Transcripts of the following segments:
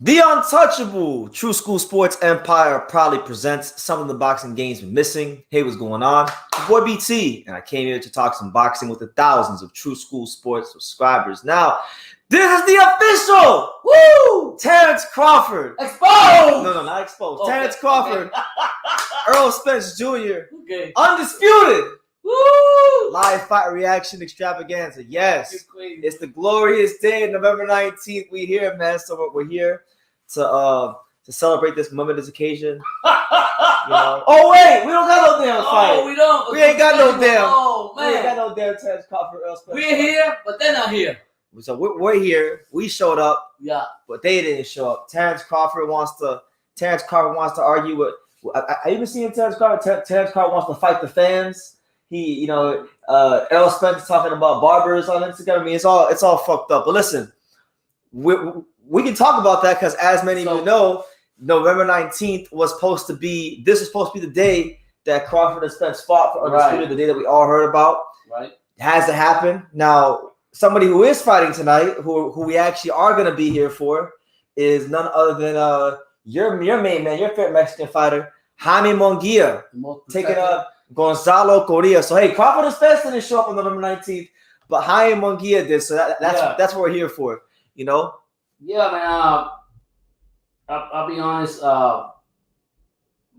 The untouchable True School Sports Empire proudly presents some of the boxing games been missing. Hey, what's going on? Your boy BT, and I came here to talk some boxing with the thousands of True School Sports subscribers. Now, this is the official Terrence Crawford. Exposed! No, not exposed. Okay. Terrence Crawford, Okay. Earl Spence Jr., Okay. undisputed Woo! live fight reaction extravaganza. Yes, it's the glorious day, November 19th. We here, man. So we're here to celebrate this momentous occasion. You know. Oh wait, we don't got no damn fight. Oh, we don't. We ain't got no damn. Oh man, We ain't got no damn Terrence Crawford. Earl Spence. we're here, but they're not here. So we're here. We showed up, Yeah. but they didn't show up. Terrence Crawford wants to argue with. I even seen Terrence Crawford. Terrence Crawford wants to fight the fans. He, Earl Spence talking about barbers on Instagram. I mean, it's all fucked up. But listen, we can talk about that because, as many of you know, November 19th was supposed to be the day that Crawford and Spence fought for Undisputed, the day that we all heard about. Right. It has to happen. Now, somebody who is fighting tonight, who we actually are going to be here for, is none other than your main man, your favorite Mexican fighter, Hasim Munguia, taking up Gonzalo Coria. So hey, Crawford and Spence didn't show up on November 19th, but Hasim Munguia did. So that's what we're here for, you know? Yeah, man. I'll be honest.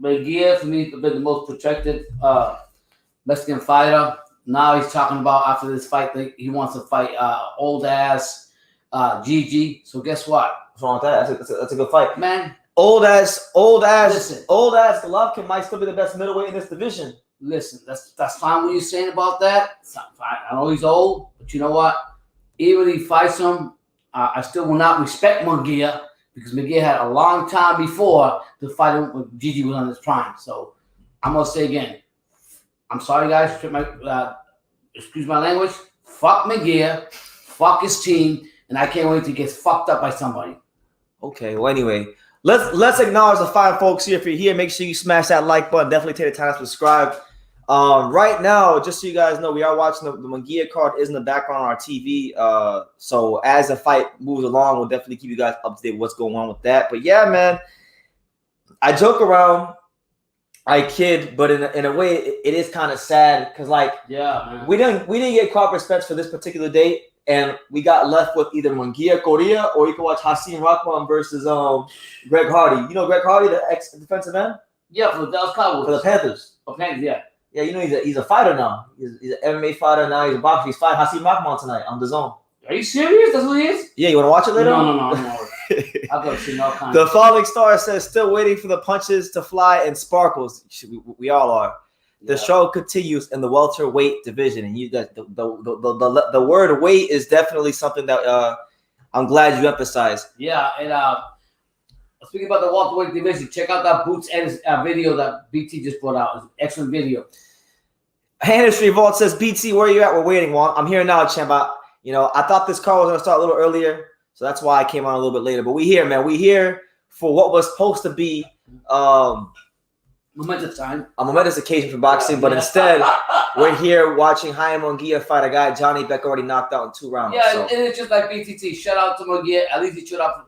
Munguia for me has been the most protected Mexican fighter. Now he's talking about after this fight that he wants to fight old ass Gigi. So guess what? What's wrong with that? That's a good fight, Man, Old ass Listen. Golovkin might still be the best middleweight in this division. listen, that's fine what you're saying about that. It's not fine. I know he's old, but you know what? Even if he fights him, I still will not respect Munguia because Munguia had a long time before to fight him when Gigi was on his prime. So I'm gonna say again, I'm sorry guys, excuse my language. Fuck Munguia, fuck his team, and I can't wait to get fucked up by somebody. Okay, well anyway, let's acknowledge the fine folks here. If you're here, make sure you smash that like button. Definitely take the time to subscribe. Right now, just so you guys know, we are watching the Munguia card is in the background on our TV. So as the fight moves along, we'll definitely keep you guys up to date with what's going on with that. But yeah, man, I joke around, I kid, but in a way, it is kind of sad because Man. we didn't get Crawford Spence for this particular date. And we got left with either Munguia, Coria, or you can watch Hasim Rahman versus Greg Hardy. You know Greg Hardy, the ex-defensive end? Yeah, for the Dallas Cowboys. For the Panthers. Okay, yeah. Yeah, you know he's a fighter now. He's an MMA fighter now. He's a boxer. He's fighting Hasim Rahman tonight on DAZN. Are you serious? That's what he is? Yeah, you want to watch it later? No. I've got to see all kinds. The Falling Star says, still waiting for the punches to fly and sparkles. We all are. The show continues in the welterweight division, and you guys, the word weight is definitely something that I'm glad you emphasized. Yeah, and speaking about the welterweight division, check out that Boots Edits video that BT just put out. It's an excellent video. History Vault says, BT, where are you at? We're waiting. Well, I'm here now, champ. I thought this call was going to start a little earlier, so that's why I came on a little bit later. But we here, man. We here for what was supposed to be Momentous time. a momentous occasion for boxing, but instead we're here watching Hasim Munguia fight a guy Johnny Beck already knocked out in 2 rounds. Yeah, so. and it's just like BTT. Shout out to Munguia. At least he showed up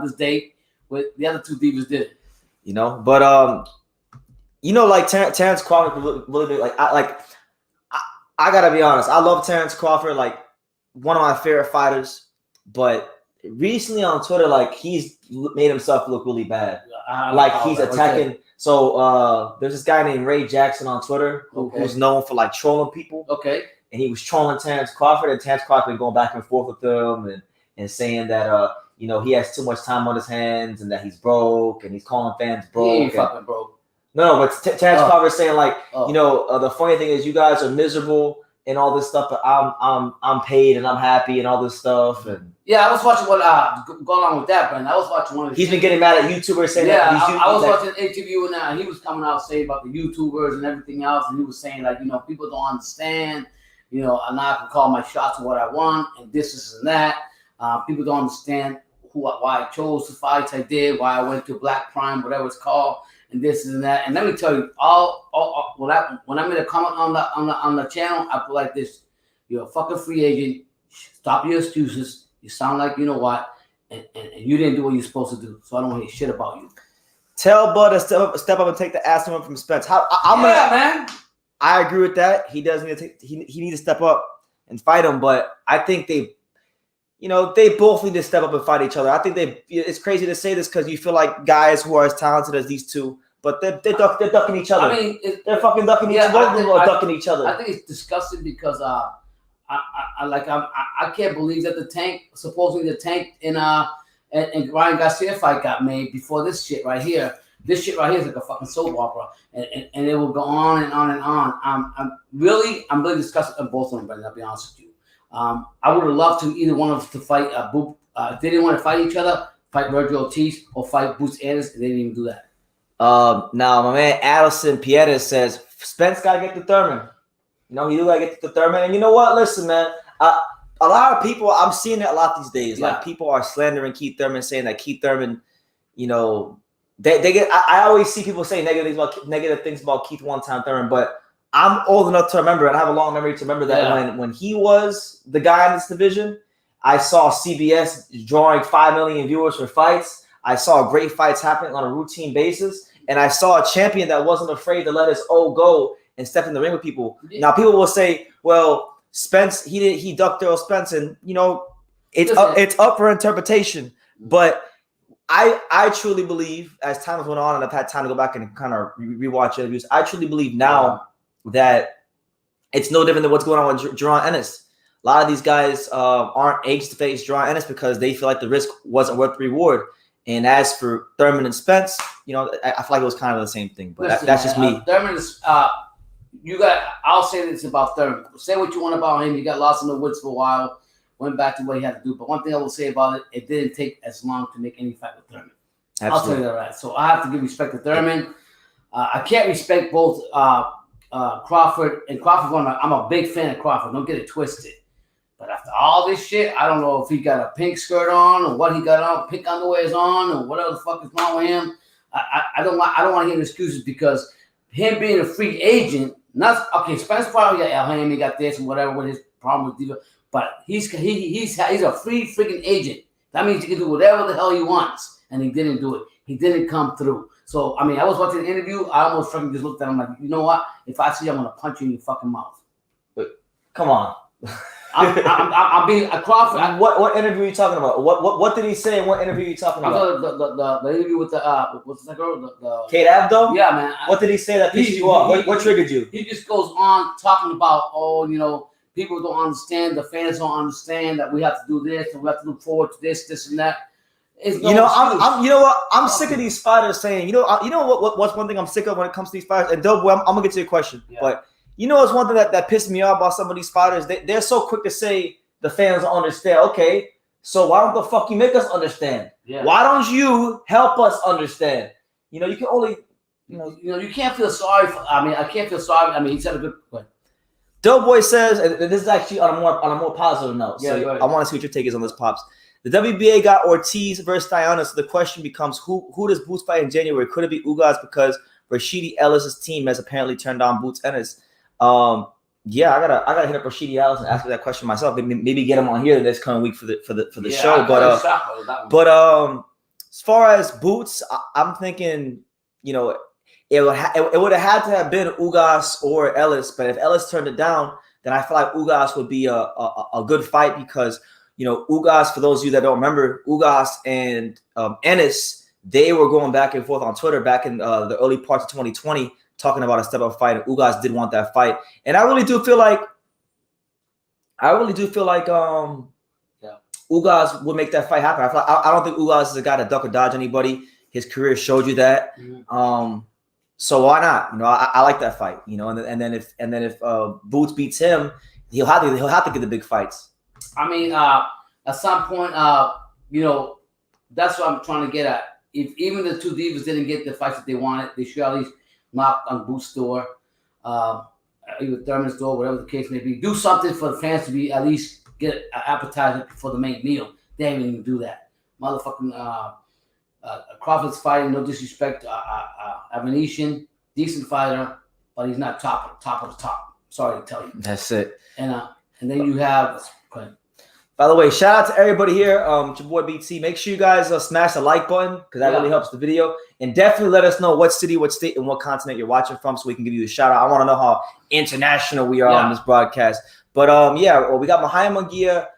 this date with the other two divas did. But like Terrence Crawford a little bit I gotta be honest. I love Terrence Crawford, like one of my favorite fighters, but recently on Twitter, like he's made himself look really bad. He's attacking. Okay. So there's this guy named Ray Jackson on Twitter who's known for like trolling people. Okay. And he was trolling Terrence Crawford, and Terrence Crawford been going back and forth with him and saying that he has too much time on his hands and that he's broke, and he's calling fans broke. He ain't fucking broke. No, but Terrence Crawford is saying the funny thing is you guys are miserable and all this stuff, but I'm paid and I'm happy and all this stuff. And yeah, I was watching what go along with that, Brandon. I was watching one of he's been getting mad at YouTubers saying I was watching an interview and he was coming out saying about the YouTubers and everything else, and he was saying people don't understand. I'm not gonna call my shots what I want and this and that. People don't understand why I chose the fights I did, why I went to Black Prime, whatever it's called, and this and that. And let me tell you, when I made a comment on the channel, I put like this: you're a fucking free agent. Stop your excuses. You sound like you know what, and you didn't do what you're supposed to do. So I don't hear shit about you. Tell Bud to step up and take the ass from Spence. Man. I agree with that. He does need to he needs to step up and fight him, but I think they both need to step up and fight each other. I think it's crazy to say this because you feel like guys who are as talented as these two, but they're ducking each other. I mean, they're fucking ducking each other. Both of them are ducking each other. I think it's disgusting because I can't believe that supposedly the Tank and Ryan Garcia fight got made before this shit right here. This shit right here is like a fucking soap opera, and it will go on and on and on. I'm really disgusted on both of them, Brendan. I'll be honest with you. I would have loved to either one of us to fight Boop. If they didn't want to fight each other, fight Virgil Ortiz or fight Boots Anderson. They didn't even do that. Now my man Addison Pieta says Spence gotta get to Thurman. He do gotta get to Thurman. And you know what? Listen, man. A lot of people, I'm seeing it a lot these days. Yeah. Like people are slandering Keith Thurman, saying that Keith Thurman, they get. I always see people say negative things about Keith one-time Thurman, but I'm old enough to remember, and I have a long memory to remember that when he was the guy in this division, I saw CBS drawing 5 million viewers for fights. I saw great fights happening on a routine basis, and I saw a champion that wasn't afraid to let his O go and step in the ring with people. Yeah. Now people will say, well, Spence, he ducked Errol Spence, and it's up for interpretation. But I truly believe, as time has went on, and I've had time to go back and kind of rewatch interviews, I truly believe now that it's no different than what's going on with Jaron Ennis. A lot of these guys aren't anxious to face Jaron Ennis because they feel like the risk wasn't worth the reward. And as for Thurman and Spence, I feel like it was kind of the same thing. But that's just me. Thurman is. I'll say this about Thurman. Say what you want about him. He got lost in the woods for a while, went back to what he had to do. But one thing I will say about it, it didn't take as long to make any fight with Thurman. Absolutely. I'll tell you that right. So I have to give respect to Thurman. I can't respect both Crawford and Crawford. I'm a big fan of Crawford. Don't get it twisted. But after all this shit, I don't know if he got a pink skirt on or what he got on, pink underwear is on or whatever the fuck is wrong with him. I don't want to hear excuses because him being a free agent. Spence probably got Alham, he got this and whatever with his problem with Diva, but he's a free freaking agent. That means he can do whatever the hell he wants, and he didn't do it. He didn't come through. So I was watching the interview. I almost fucking just looked at him like, you know what? If I see you, I'm gonna punch you in your fucking mouth. But come on. I'm being a Crawford. What interview are you talking about? What did he say? And what interview are you talking about? The interview with what's that girl? The Kate Abdo? Yeah, man. What did he say that pissed you off? What triggered you? He just goes on talking about, people don't understand, the fans don't understand that we have to do this and we have to look forward to this and that. I'm sick of these fighters saying, what's one thing I'm sick of when it comes to these fighters? And Dope, I'm gonna get to your question, but. It's one thing that pissed me off about some of these fighters. They're so quick to say the fans don't understand. Okay, so why don't the fuck you make us understand? Yeah. Why don't you help us understand? You can only, you can't feel sorry for. I can't feel sorry. He said a good point. Doughboy says, and this is actually on a more positive note. Yeah, so I want to see what your take is on this, Pops. The WBA got Ortiz versus Diana, so the question becomes, who does Boots fight in January? Could it be Ugas because Rashidi Ellis's team has apparently turned down Boots Ennis? I gotta hit up Rashidi Ellis and ask her that question myself. Maybe get him on here this coming week for the show. But as far as Boots, I'm thinking, it would have had to have been Ugas or Ellis. But if Ellis turned it down, then I feel like Ugas would be a good fight because Ugas. For those of you that don't remember, Ugas and Ennis, they were going back and forth on Twitter back in the early parts of 2020. Talking about a step-up fight, and Ugas did want that fight, and I really do feel like Ugas will make that fight happen. I don't think Ugas is a guy to duck or dodge anybody. His career showed you that. Mm-hmm. So why not? I like that fight. And then if Boots beats him, he'll have to get the big fights. At some point, that's what I'm trying to get at. If even the two divas didn't get the fights that they wanted, they should at least knock on Boots' door, either Thurman's door, whatever the case may be. Do something for the fans to be at least get an appetizer for the main meal. They didn't even do that. Motherfucking Crawford's fighting, no disrespect. Avanesian, decent fighter, but he's not top of the top. Sorry to tell you. That's it. And then you have. By the way, shout out to everybody here. It's your boy BT. Make sure you guys smash the like button because that really helps the video. And definitely let us know what city, what state, and what continent you're watching from so we can give you a shout out. I want to know how international we are on this broadcast. But we got Munguia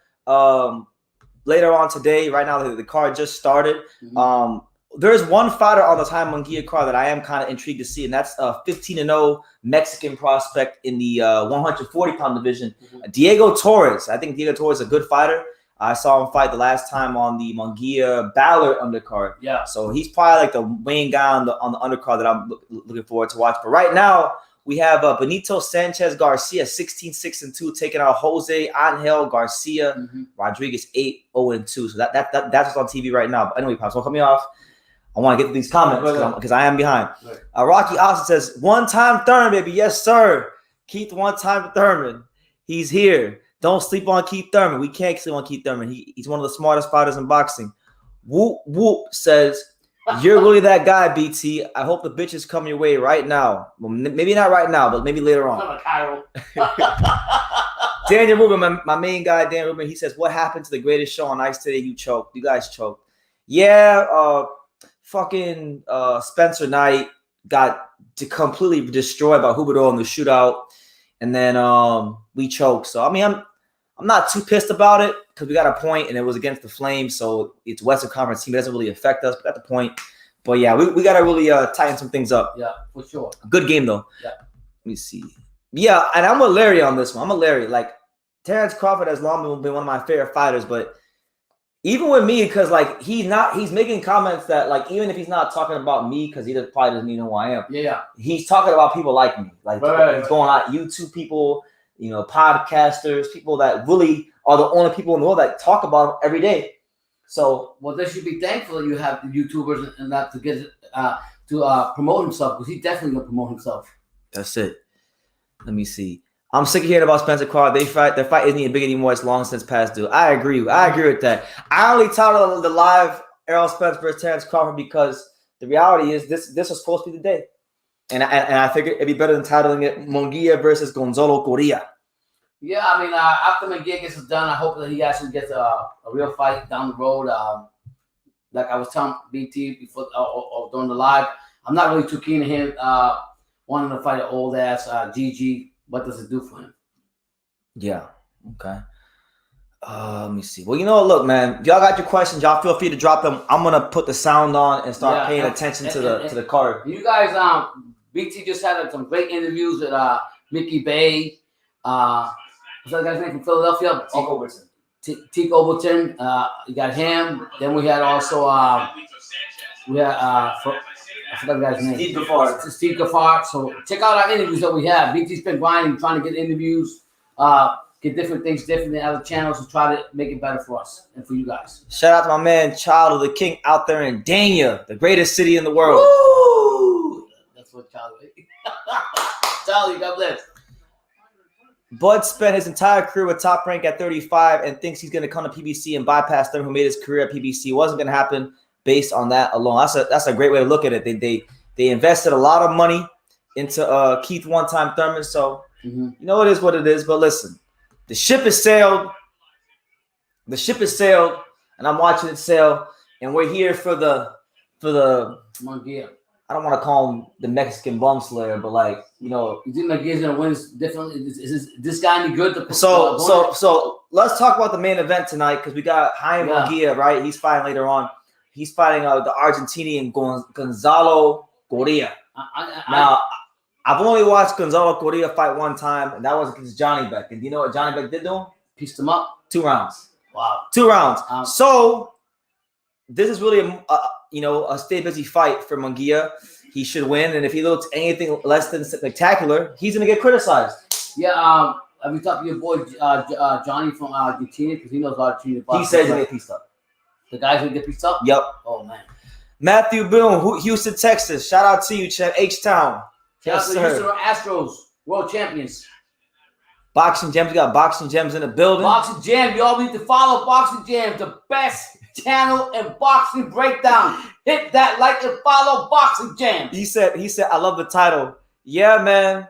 later on today. Right now, the card just started. Mm-hmm. There's one fighter on the Munguia card that I am kind of intrigued to see, and that's a 15-0 Mexican prospect in the 140-pound division, Diego Torres. I think Diego Torres is a good fighter. I saw him fight the last time on the Munguia Ballard undercard. Yeah. So he's probably like the main guy on the undercard that I'm looking forward to watch. But right now, we have Benito Sanchez Garcia, 16-6-2, taking out Jose Angel Garcia Rodriguez, 8-0-2. So that's what's on TV right now. But anyway, Pops, don't cut me off. I want to get to these comments because I am behind. Rocky Austin says, one-time Thurman, baby. Yes, sir. Keith one-time Thurman. He's here. Don't sleep on Keith Thurman. We can't sleep on Keith Thurman. He's one of the smartest fighters in boxing. Whoop, whoop says, you're really that guy, BT. I hope the bitches come your way right now. Well, maybe not right now, but maybe later on. Daniel Rubin, my main guy, Daniel Rubin, he says, what happened to the greatest show on ice today? You choked. You guys choked. Yeah, fucking Spencer Knight got completely destroyed by Huberto in the shootout, and then we choked. So I mean, I'm not too pissed about it because we got a point and it was against the Flames, so it's Western Conference team. It doesn't really affect us. We got the point, but yeah, we got to really tighten some things up. Yeah, for sure. Good game though. Yeah. Let me see. Yeah, and I'm with Larry on this one. I'm a Larry. Like Terrence Crawford has long been one of my favorite fighters, but even with me, because like he's making comments that like even if he's not talking about me, because he probably doesn't even know who I am. Yeah. He's talking about people like me, like he's going on YouTube people, podcasters, people that really are the only people in the world that talk about him every day. So, well, they should be thankful that you have the YouTubers and that to get to promote himself, because he's definitely gonna promote himself. That's it. Let me see. I'm sick of hearing about Spencer Crawford. Their fight isn't even big anymore. It's long since past due. I agree with that. I only titled the live Errol Spence versus Terrence Crawford because the reality is this was supposed to be the day. And I figured it'd be better than titling it Munguia versus Gonzalo Coria. Yeah, I mean, after Munguia gets it done, I hope that he actually gets a real fight down the road. Like I was telling BT before or during the live, I'm not really too keen on him wanting to fight an old ass GG. What does it do for him? Yeah. Okay. Let me see. Well, look, man. If y'all got your questions, y'all feel free to drop them. I'm gonna put the sound on and start paying attention to the card. You guys, BT just had some great interviews with Mickey Bay. What's that guy's name from Philadelphia? Teak Overton. You got him. Then we had also I forgot the guy's name. Steve Gaffard. So check out our interviews that we have. BT's been grinding, trying to get interviews, get different things different than other channels to try to make it better for us and for you guys. Shout out to my man, Child of the King, out there in Dania, the greatest city in the world. Woo! That's what Charlie. Charlie, God bless. Bud spent his entire career with Top Rank at 35 and thinks he's going to come to PBC and bypass them who made his career at PBC. It wasn't going to happen. Based on that alone, that's a great way to look at it. They invested a lot of money into Keith one-time Thurman, so it is what it is. But listen, the ship has sailed. The ship has sailed, and I'm watching it sail. And we're here for the Munguia. I don't want to call him the Mexican bum slayer, but like you think Munguia's gonna win differently? Is this guy any good? So let's talk about the main event tonight because we got Munguia, right? He's fighting later on. He's fighting the Argentinian Gonzalo Coria. Now, I've only watched Gonzalo Coria fight one time, and that was against Johnny Beck. And do you know what Johnny Beck did to him? Pieced him up. 2 rounds. Wow. 2 rounds. So this is really a stay busy fight for Munguia. He should win, and if he looks anything less than spectacular, he's going to get criticized. Yeah. Have you talked to your boy Johnny from Argentina? Because he knows Argentina. He says he's going to get pieced up. The guys who get pieced up? Yep. Oh, man. Matthew Boone, Houston, Texas. Shout out to you, Chad. H-Town. Shout out to the Houston Astros, world champions. Boxing Gems. We got Boxing Gems in the building. Boxing Jam. Y'all need to follow Boxing Jam, the best channel in boxing breakdown. Hit that like and follow Boxing Jam. He said, I love the title. Yeah, man.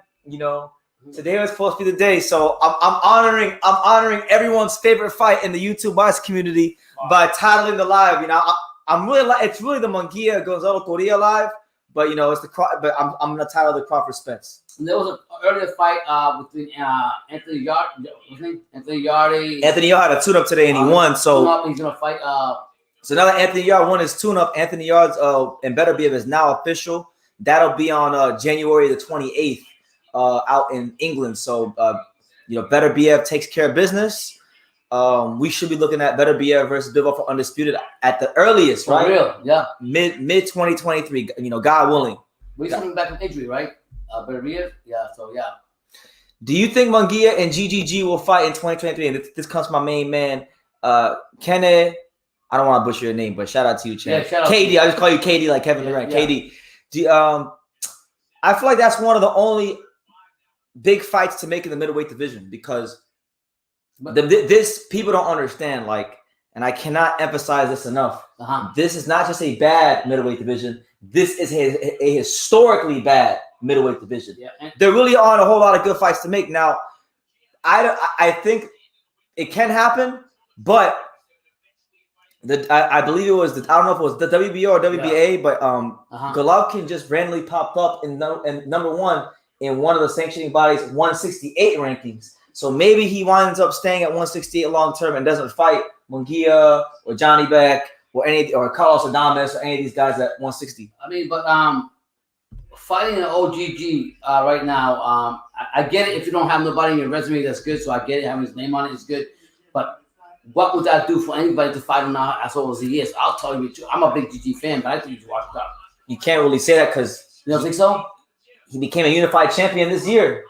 Today was supposed to be the day, so I'm honoring everyone's favorite fight in the YouTube boxing community by titling the live. You know, I'm really it's really the Munguia Gonzalo Coria live, but you know it's I'm gonna title the Crawford Spence. And there was an earlier fight between Anthony Yard, Anthony Yardy. Anthony Yard had a tune-up today and he won. So he's gonna fight. So now that Anthony Yard won his tune-up, Anthony Yard's and Better Be is now official. That'll be on January the 28th out in England. So you know, Better BF takes care of business. We should be looking at Better BF versus Bivol for undisputed at the earliest, right? For real, yeah. Mid 2023. You know, God willing. We're coming back from injury, right? Better BF, yeah. So yeah. Do you think Munguia and GGG will fight in 2023? And this comes from my main man, Kenne. I don't want to butcher your name, but shout out to you, Chad. Yeah, shout out KD. I just call you KD like Kevin Durant. Yeah. KD. I feel like that's one of the only big fights to make in the middleweight division because this people don't understand. Like, and I cannot emphasize this enough. This is not just a bad middleweight division. This is a historically bad middleweight division. Yeah. There really aren't a whole lot of good fights to make. Now, I think it can happen, but I believe it was I don't know if it was the WBO or WBA, but Golovkin just randomly popped up in number one in one of the sanctioning bodies 168 rankings. So maybe he winds up staying at 168 long term and doesn't fight Munguia or Johnny Beck or Carlos Adames or any of these guys at 160. I mean, but fighting an OGG right now, I get it if you don't have nobody in your resume that's good. So I get it, having his name on it is good, but what would that do for anybody to fight him now as old as he is? I'll tell you, I'm a big GG fan, but I think you should watch it up. You can't really say that because you don't think so? He became a unified champion this year.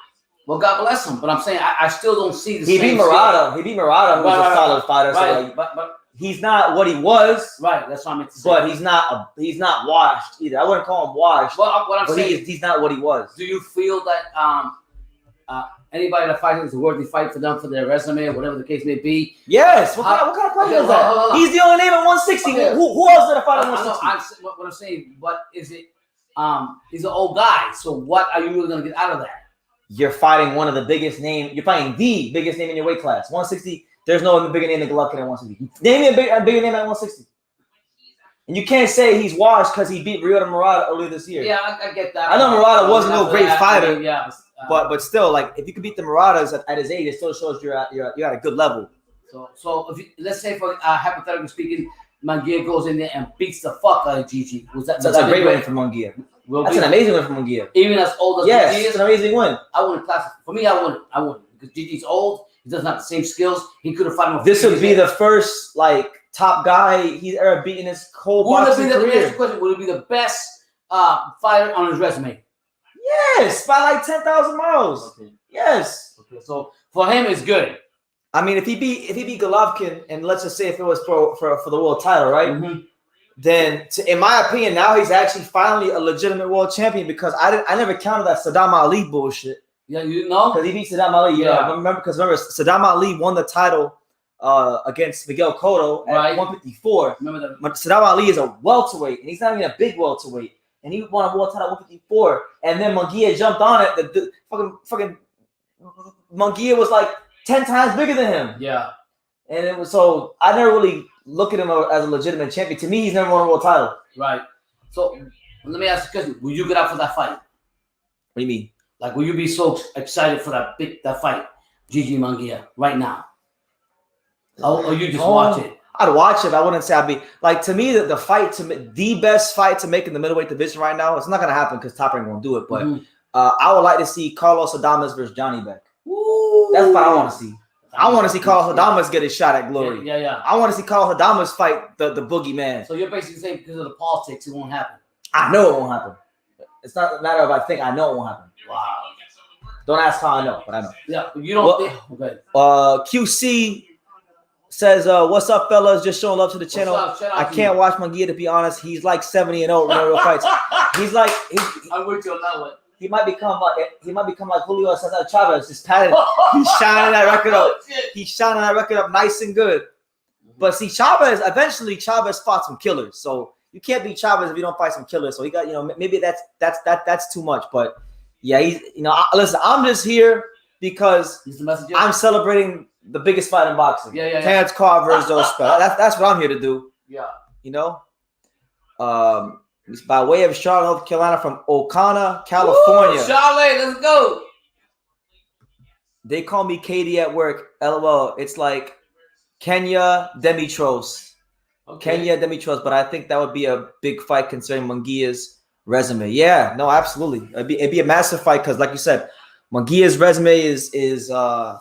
Well, God bless him, but I'm saying I still don't see the He beat Murata. He beat Murata, who's a solid fighter. Right, so but he's not what he was. Right, that's what I meant to say. But he's not washed either. I wouldn't call him washed. Well, what I'm saying he's not what he was. Do you feel that anybody that fights is a worthy fight for them for their resume or whatever the case may be? Yes. What kind of question is that? He's the only name at 160. Okay. Who else did I fight at 160? What I'm saying, but is it? He's an old guy. So what are you really going to get out of that? You're fighting one of the biggest name. You're fighting the biggest name in your weight class. 160. There's no bigger name than Golovkin at 160. Name me a bigger name at 160. And you can't say he's washed because he beat Ryota Murata earlier this year. Yeah, I get that. I know Murata wasn't no great fighter. I mean, yeah. But still, like if you could beat the Muratas at his age, it still shows you're at a good level. So if let's say for hypothetically speaking, Munguia goes in there and beats the fuck out of GG. That's a great win for Munguia. That's an amazing win for Munguia. Even as old as GG is, it's an amazing win. I wouldn't classify. For me, I wouldn't because GG's old. He doesn't have the same skills. He could have fought him. This would be the first like top guy he's ever beaten his whole boxing career. Would it be the best fighter on his resume? Yes, by like 10,000 miles. Okay. Yes. Okay, so for him, it's good. I mean, if he beat Golovkin, and let's just say if it was for the world title, right? Mm-hmm. Then, in my opinion, now he's actually finally a legitimate world champion because I never counted that Saddam Ali bullshit. Yeah, you know, because he beat Saddam Ali. Yeah, remember Saddam Ali won the title against Miguel Cotto at 154. Remember that? Saddam Ali is a welterweight, and he's not even a big welterweight. And he won a world title at 154, and then Munguia jumped on it. The fucking Munguia was like 10 times bigger than him. Yeah, and it was so I never really look at him as a legitimate champion. To me, he's never won a world title. Right. So let me ask you a question: will you get out for that fight? What do you mean? Like, will you be so excited for that fight, GG Munguia, right now? Or you just watch it? I'd watch it. I wouldn't say I'd be like. To me, the best fight to make in the middleweight division right now. It's not gonna happen because Top Rank won't do it. But I would like to see Carlos Adames versus Johnny Beck. Ooh. That's what I want to see. I want to see Carlos Adames get a shot at glory. Yeah. I want to see Carlos Adames fight the boogeyman. So you're basically saying because of the politics, it won't happen. I know it won't happen. It's not a matter of I think. I know it won't happen. Wow. Don't ask how I know, but I know. Yeah, you don't think. Okay. QC says, "What's up, fellas? Just showing love to the channel. I can't watch Munguia to be honest. He's like 70-0 in real fights. He's I'm with you on that one. He might become like Julio Cesar Chavez. Just padded. He's shining that record up. He's shining that record up nice and good. But see, Chavez fought some killers. So you can't beat Chavez if you don't fight some killers. So he got maybe that's too much. But Yeah, he's listen. I'm just here because He's the messenger. I'm celebrating the biggest fight in boxing. Yeah. Terrence Carr versus Joe Spell. That's what I'm here to do. Yeah. You know, it's by way of Charlotte, North Carolina, from Ocala, California. Woo, Charlotte, let's go. They call me Katie at work. LOL. It's like Kenya Demitros. Okay. Kenya Demitros, but I think that would be a big fight considering Munguia's resume. Yeah, no, absolutely. It'd be a massive fight because, like you said, Munguia's resume is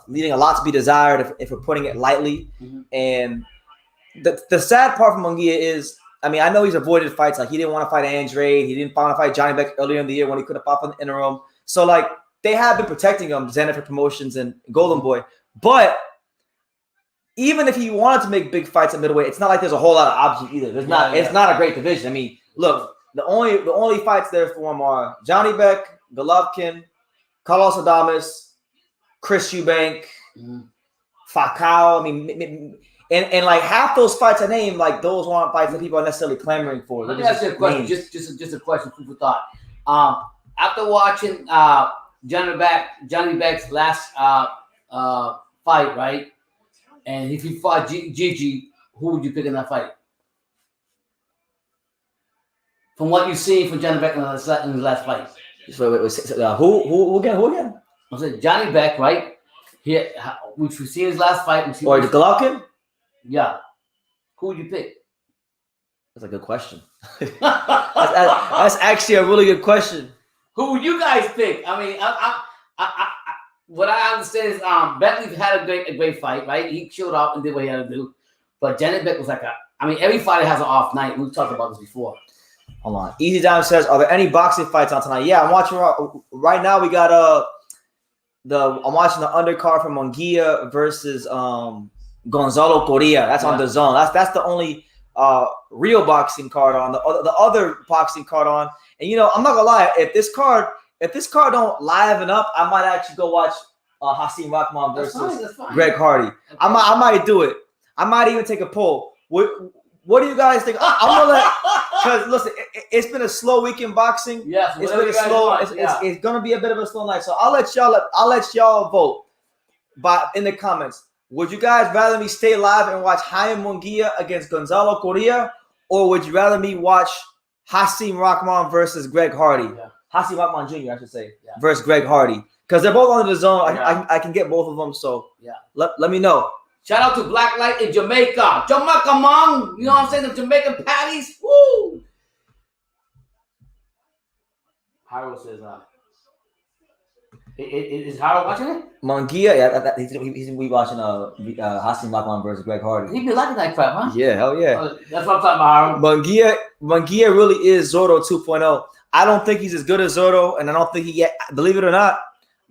leaving a lot to be desired if we're putting it lightly. Mm-hmm. And the sad part for Munguia is, I mean, I know he's avoided fights. Like, he didn't want to fight Andre. He didn't want to fight Johnny Beck earlier in the year when he could have fought in the interim. So, like, they have been protecting him, Xanafer Promotions and Golden Boy. But even if he wanted to make big fights at middleweight, it's not like there's a whole lot of options either. It's not a great division. I mean, look, the only fights there for him are Johnny Beck, Golovkin, Carlos Adames, Chris Eubank, Falcao. I mean, and like half those fights I named, like those aren't fights that people are necessarily clamoring for. Let me ask you a question. Just a question, food for thought. After watching Johnny Beck's last fight, right? And if he fought Gigi, who would you pick in that fight? From what you've seen from Johnny Beck in his last fight. Who again? I said Johnny Beck, right? Which we see his last fight. Or the Golovkin? Yeah. Who would you pick? That's a good question. that's actually a really good question. Who would you guys pick? I mean, what I understand is Bentley had a great fight, right? He showed up and did what he had to do. But Johnny Beck was every fighter has an off night. We've talked about this before. Hold on. Easy Dime says, are there any boxing fights on tonight? Yeah, I'm watching right now. We got I'm watching the undercard from Munguia versus Gonzalo Coria. That's on the Zone. That's the only real boxing card on. The other boxing card on. And I'm not gonna lie, if this card don't liven up, I might actually go watch Hasim Rahman versus Greg Hardy. Okay. I might do it. I might even take a poll. What do you guys think? I'm gonna because listen, it's been a slow week in boxing. Yes, it's been a slow. It's gonna be a bit of a slow night. So I'll let y'all vote. But in the comments, would you guys rather me stay live and watch Haim Munguia against Gonzalo Coria, or would you rather me watch Hasim Rahman versus Greg Hardy? Yeah. Hasim Rahman Jr. I should say versus Greg Hardy, because they're both under the zone. I can get both of them. So let me know. Shout out to Black Light in Jamaica. Jamaica, man. You know what I'm saying? The Jamaican patties. Woo! Harold says, is Harold watching it? Munguia, he's watching Hasim Rahman versus Greg Hardy. He be liking that crap, huh? Yeah, hell yeah. That's what I'm talking about, Harold. Munguia really is Zorro 2.0. I don't think he's as good as Zorro, and I don't think believe it or not,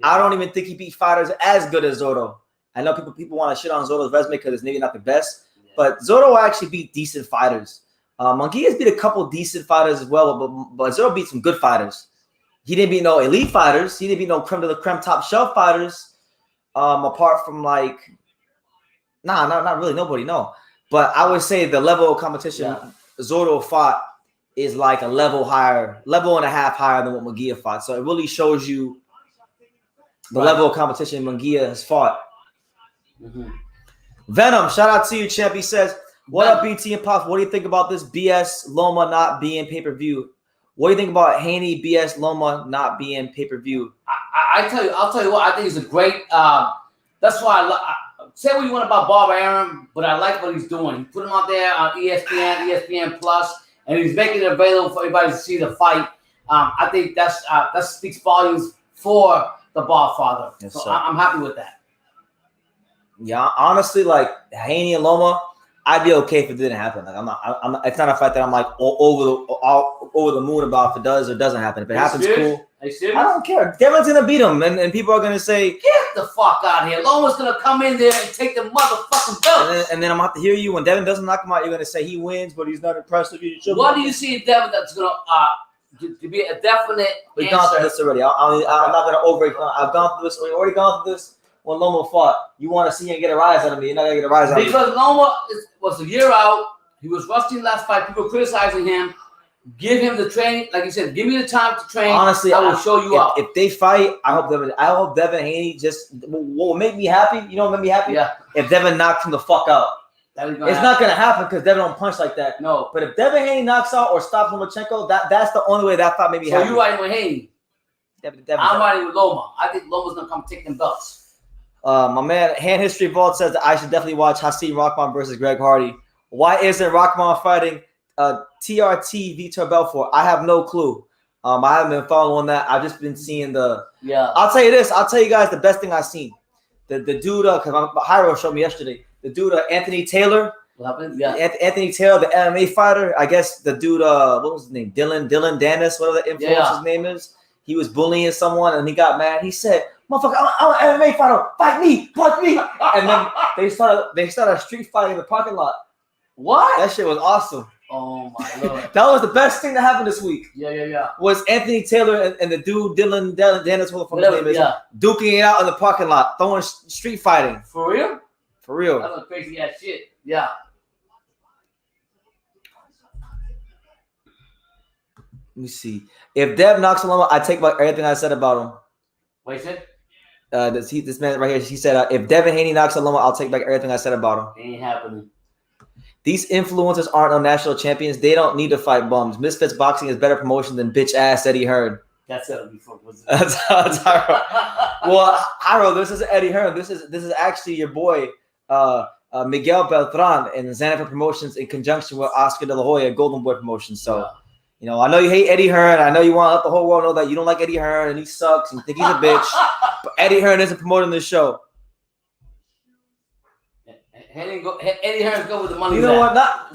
I don't even think he beat fighters as good as Zorro. I know people want to shit on Zorro's resume because it's maybe not the best, but Zorro actually beat decent fighters. Munguia's beat a couple decent fighters as well, but Zorro beat some good fighters. He didn't beat no elite fighters. He didn't beat no creme de la creme top shelf fighters. Apart from not really nobody, no. But I would say the level of competition Zorro fought is like a level and a half higher than what Munguia fought. So it really shows you the level of competition Munguia has fought. Mm-hmm. Venom, shout out to you, champ. He says, what up, BT and Pops? What do you think about this BS Loma not being pay-per-view? What do you think about Haney BS Loma not being pay-per-view? I'll tell you what, I think it's a great that's why say what you want about Bob Arum, but I like what he's doing. He put him out there on ESPN Plus, and he's making it available for everybody to see the fight. I think that speaks volumes for the Bob father. Yes, so I'm happy with that. Yeah, honestly, like Haney and Loma, I'd be okay if it didn't happen. Like I'm not. It's not a fight that I'm like all over the moon about if it does or doesn't happen. If it happens, cool. Are you serious? I don't care. Devin's gonna beat him, and people are gonna say, "Get the fuck out of here!" Loma's gonna come in there and take the motherfucking belt. And then I'm gonna have to hear you when Devin doesn't knock him out. You're gonna say he wins, but he's not impressive. What do you see in Devin that's gonna to be a definite? We've gone through this already. I'm not gonna I've gone through this. We've already gone through this. When Loma fought, you want to see him get a rise out of me. You're not gonna get a rise out of me. Because Loma was a year out. He was rusty last fight. People criticizing him. Give him the training. Like you said, give me the time to train. Honestly, I will show you up. If they fight, I hope Devin Haney just will make me happy. You know what make me happy? Yeah. If Devin knocks him the fuck out. It's not gonna happen because Devin don't punch like that. No. But if Devin Haney knocks out or stops Lomachenko, that's the only way that fight made me happy. So you riding with Haney? I'm riding with Loma. I think Loma's gonna come take them belts. My man, Hand History Vault says that I should definitely watch Hasim Rahman versus Greg Hardy. Why isn't Rahman fighting TRT Vitor Belfort? I have no clue. I haven't been following that. I've just been seeing the. Yeah. I'll tell you this. I'll tell you guys the best thing I've seen. The dude, because Hyro showed me yesterday. The dude, Anthony Taylor. What happened? Yeah. Anthony Taylor, the MMA fighter. I guess the dude, what was his name? Dylan Dennis, whatever the influencer's name is. He was bullying someone and he got mad. He said, "Motherfucker, I'm an MMA fighter. Fight me, punch me." And then they started street fighting in the parking lot. What? That shit was awesome. Oh my lord. That was the best thing that happened this week. Yeah. Was Anthony Taylor and the dude Dylan Dennis, whatever his name is, duking it out in the parking lot, throwing street fighting. For real? For real. That was crazy ass shit. Yeah. Let me see. If Dev knocks him out, I take back everything I said about him. Wait, said? This man right here, he said, if Devin Haney knocks him out, I'll take back everything I said about him. Ain't happening. These influencers aren't no national champions. They don't need to fight bums. Misfits boxing is better promotion than bitch ass Eddie Hearn. That's it before. That's Hyro. Well, Hyro, this is Eddie Hearn. This is actually your boy, Miguel Beltran in Xanafer Promotions in conjunction with Oscar De La Hoya, Golden Boy Promotions. So, you know, I know you hate Eddie Hearn. I know you want to let the whole world know that you don't like Eddie Hearn and he sucks and you think he's a bitch. But Eddie Hearn isn't promoting this show. Eddie Hearn's go with the money. You know what?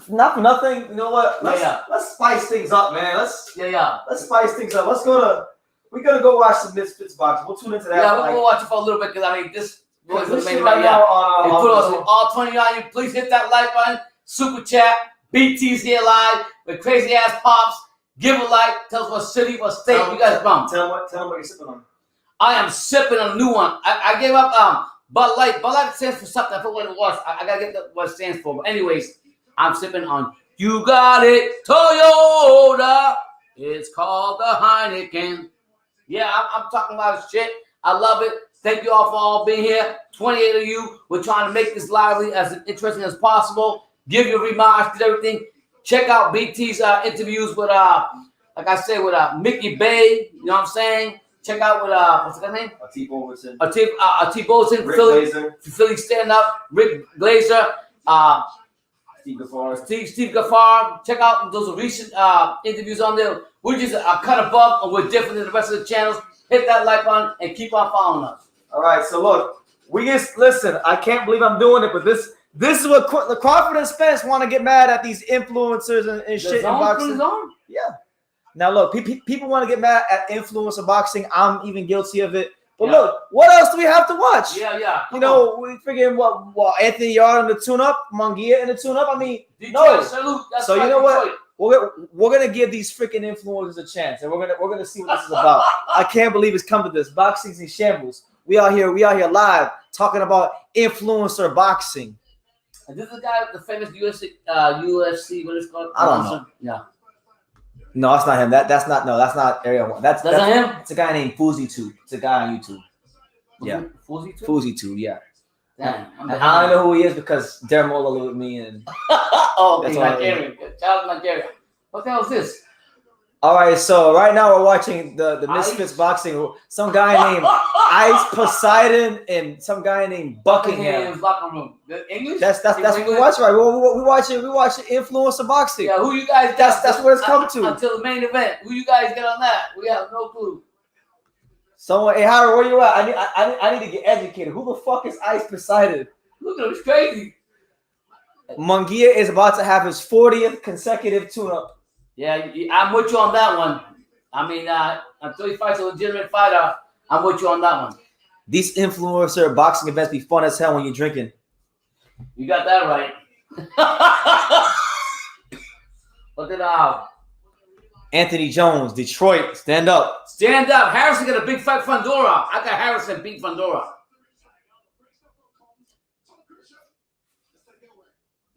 Not for nothing. You know what? Let's spice things up, man. Let's spice things up. We're gonna go watch some Misfits boxing. We'll tune into that. Yeah, we'll go watch it for a little bit because I mean this was the main right now on put on all 29. Please hit that like button, super chat. BT's here live with crazy ass pops. Give a like. Tell us what city, what state you guys from. Tell them what you're sipping on. I am sipping a new one. I gave up Bud Light. Bud Light stands for something. I forgot what it was. I gotta get what it stands for. But anyways, I'm sipping on You Got It Toyota. It's called the Heineken. Yeah, I'm talking about shit. I love it. Thank you all for all being here. 28 of you. We're trying to make this lively, as interesting as possible. Give your remarks to everything. Check out BT's interviews with like I said, with Mickey Bay. You know what I'm saying? Check out with what's his name? Atif Overton. Atif Overton. Philly stand up. Rick Glazer. Steve Gaffar. Check out those recent interviews on there. We're just a cut above, and we're different than the rest of the channels. Hit that like button and keep on following us. All right, so look, listen. I can't believe I'm doing it, but this is what Crawford and Spence want to get mad at these influencers and shit in boxing. Yeah. Now look, people want to get mad at influencer boxing. I'm even guilty of it. But look, what else do we have to watch? Yeah. You know, we figuring what Anthony Yard in the tune-up, Munguia in the tune-up. I mean, Detroit, salute. That's so you know what? We're gonna give these freaking influencers a chance, and we're gonna see what this is about. I can't believe it's come to this. Boxing's in shambles. We out here live talking about influencer boxing. And this is the guy, the famous UFC. What is it called? I don't know. Yeah. No, that's not him. That's not Area 1. That's not him. It's a guy named Fuzi2. It's a guy on YouTube. Yeah. Fuzi2, yeah. Damn. I don't know who he is because DeMore lived with me and that's Nigerian. Child of Nigeria. What the hell is this? All right, so right now we're watching the Misfits boxing. Some guy named Ice Poseidon and some guy named Buckingham. Locker room. English? That's what we watch, right? We watch influencer boxing. Yeah, who you guys? That's what it's come to. Until the main event. Who you guys get on that? We have no clue. Someone, hey Howard, where you at? I need to get educated. Who the fuck is Ice Poseidon? Look at him, it's crazy. Munguia is about to have his 40th consecutive tune-up. Yeah, I'm with you on that one. I mean, until he fights a legitimate fighter, I'm with you on that one. These influencer boxing events be fun as hell when you're drinking. You got that right. What did Anthony Jones, Detroit, stand up. Stand up. Harrison got a big fight Fundora. I got Harrison beat Fundora.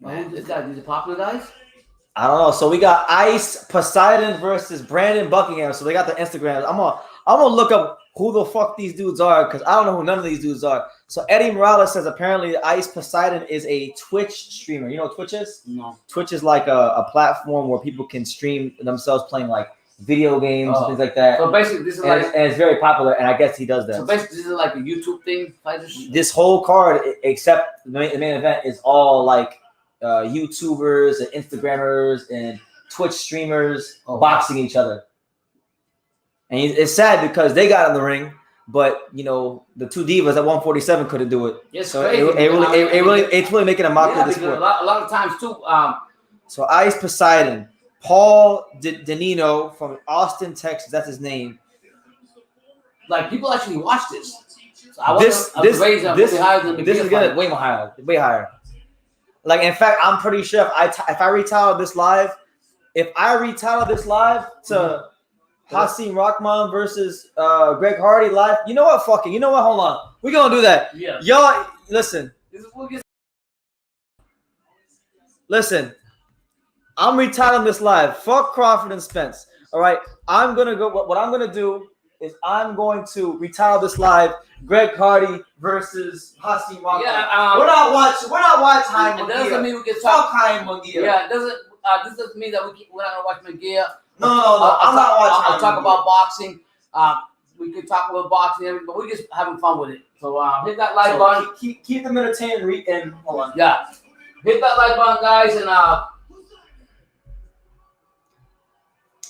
Who's this guy? These are popular guys? I don't know. So we got Ice Poseidon versus Brandon Buckingham. So they got the Instagrams. I'm gonna look up who the fuck these dudes are because I don't know who none of these dudes are. So Eddie Morales says apparently Ice Poseidon is a Twitch streamer. You know what Twitch is? No. Twitch is like a platform where people can stream themselves playing like video games and things like that. So basically, this is and it's very popular, and I guess he does that. So basically, this is like a YouTube thing. This whole card, except the main event, is all like YouTubers and Instagrammers and Twitch streamers boxing each other. And it's sad because they got in the ring, but you know the two divas at 147 couldn't do it. It's so crazy. It's really making a mockery of the sport. A lot of times too. So Ice Poseidon, Paul Danino from Austin, Texas. That's his name. Like people actually watch this. So This is gonna way higher. Like in fact, I'm pretty sure if I retitle this live to Hasim Rahman versus Greg Hardy live, you know what? Fuck it. You know what? Hold on. We're gonna do that. Yeah. Y'all listen. Listen. I'm retitling this live. Fuck Crawford and Spence. All right. I'm gonna go. What I'm gonna do is I'm going to retitle this live. Greg Hardy versus Hasim Rahman. Yeah, we're not watching Munguia. It doesn't mean we can talk Munguia. Yeah, it doesn't. This doesn't mean that we're not gonna watch Munguia. No. I'm not watching. I'll talk about boxing. We could talk about boxing, but we're just having fun with it. So hit that like button. Keep them entertained. And hold on. Yeah, hit that like button, guys, and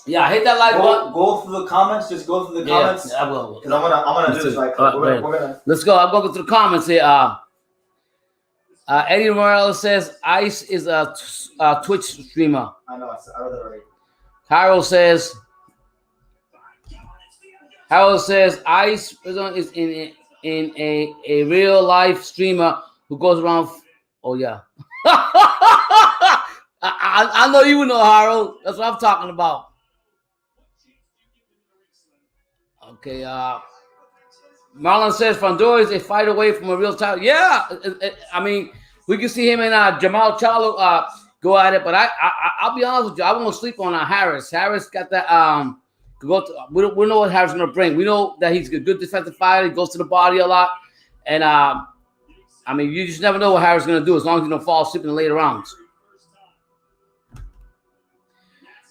yeah, hit that like button. Go through the comments. Just go through the comments. Yeah, I will. Because I'm gonna do this right. We're gonna. Let's go. I'll go through the comments here. Eddie Morales says Ice is a Twitch streamer. I know. I read that already. Harold says Ice is in a real life streamer who goes around. Oh yeah. I know you know, Harold. That's what I'm talking about. Okay, Marlon says Fandor is a fight away from a real title. Yeah, I mean, we can see him and Jamal Charlo go at it, but I'll be honest with you, I won't sleep on Harris. Harris got that. We know what Harris is going to bring. We know that he's a good defensive fighter. He goes to the body a lot, and I mean, you just never know what Harris is going to do as long as you don't fall asleep in the later rounds.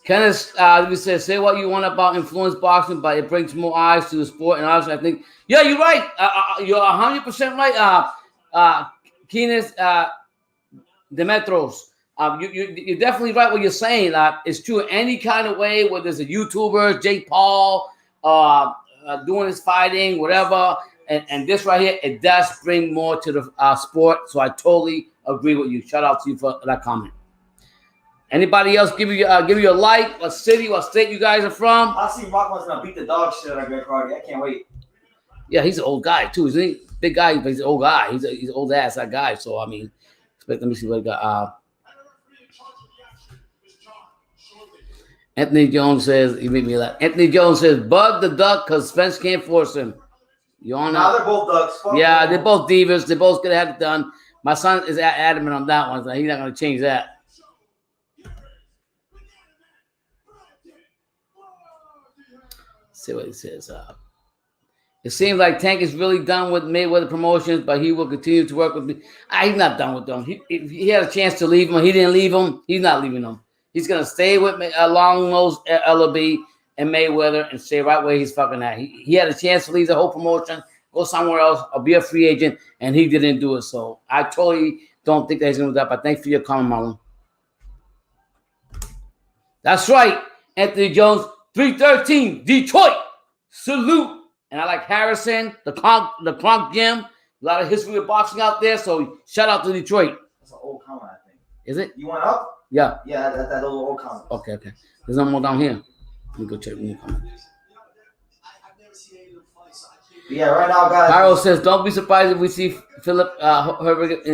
Kenneth says, say what you want about influence boxing, but it brings more eyes to the sport. And honestly, I think, yeah, you're right. You're 100% right. Kenneth Demetros. You're definitely right what you're saying. It's true any kind of way, whether it's a YouTuber, Jake Paul, doing his fighting, whatever. And this right here, it does bring more to the sport. So I totally agree with you. Shout out to you for that comment. Anybody else give you a like? What city, what state you guys are from? Hasim Rahman's gonna beat the dog shit out of Greg Hardy. I can't wait. Yeah, he's an old guy too, isn't he? Big guy, but he's an old guy. He's an old ass that guy. So I mean, let me see what I got. Anthony Jones says he made me laugh. Anthony Jones says Bud the Duck because Spence can't force him. You on now they're both ducks. Yeah, they're both divas. They both gonna have it done. My son is adamant on that one. So he's not gonna change that. See what he says. It seems like Tank is really done with Mayweather Promotions, but he will continue to work with me. He's not done with them. He had a chance to leave him. He didn't leave him. He's not leaving them. He's gonna stay with me along those LOB and Mayweather and stay right where he's fucking at. He had a chance to leave the whole promotion, go somewhere else, or be a free agent, and he didn't do it. So I totally don't think that he's gonna do that. But thanks for your comment, Marlon. That's right, Anthony Jones. 313, Detroit. Salute. And I like Harrison, the Kronk Gym. A lot of history of boxing out there. So shout out to Detroit. That's an old comment, I think. Is it? You went up? Yeah. Yeah, that old comment. Okay. There's no more down here. Let me go check the comments. Yeah, right now, guys. Harold says, don't be surprised if we see Philip Herbert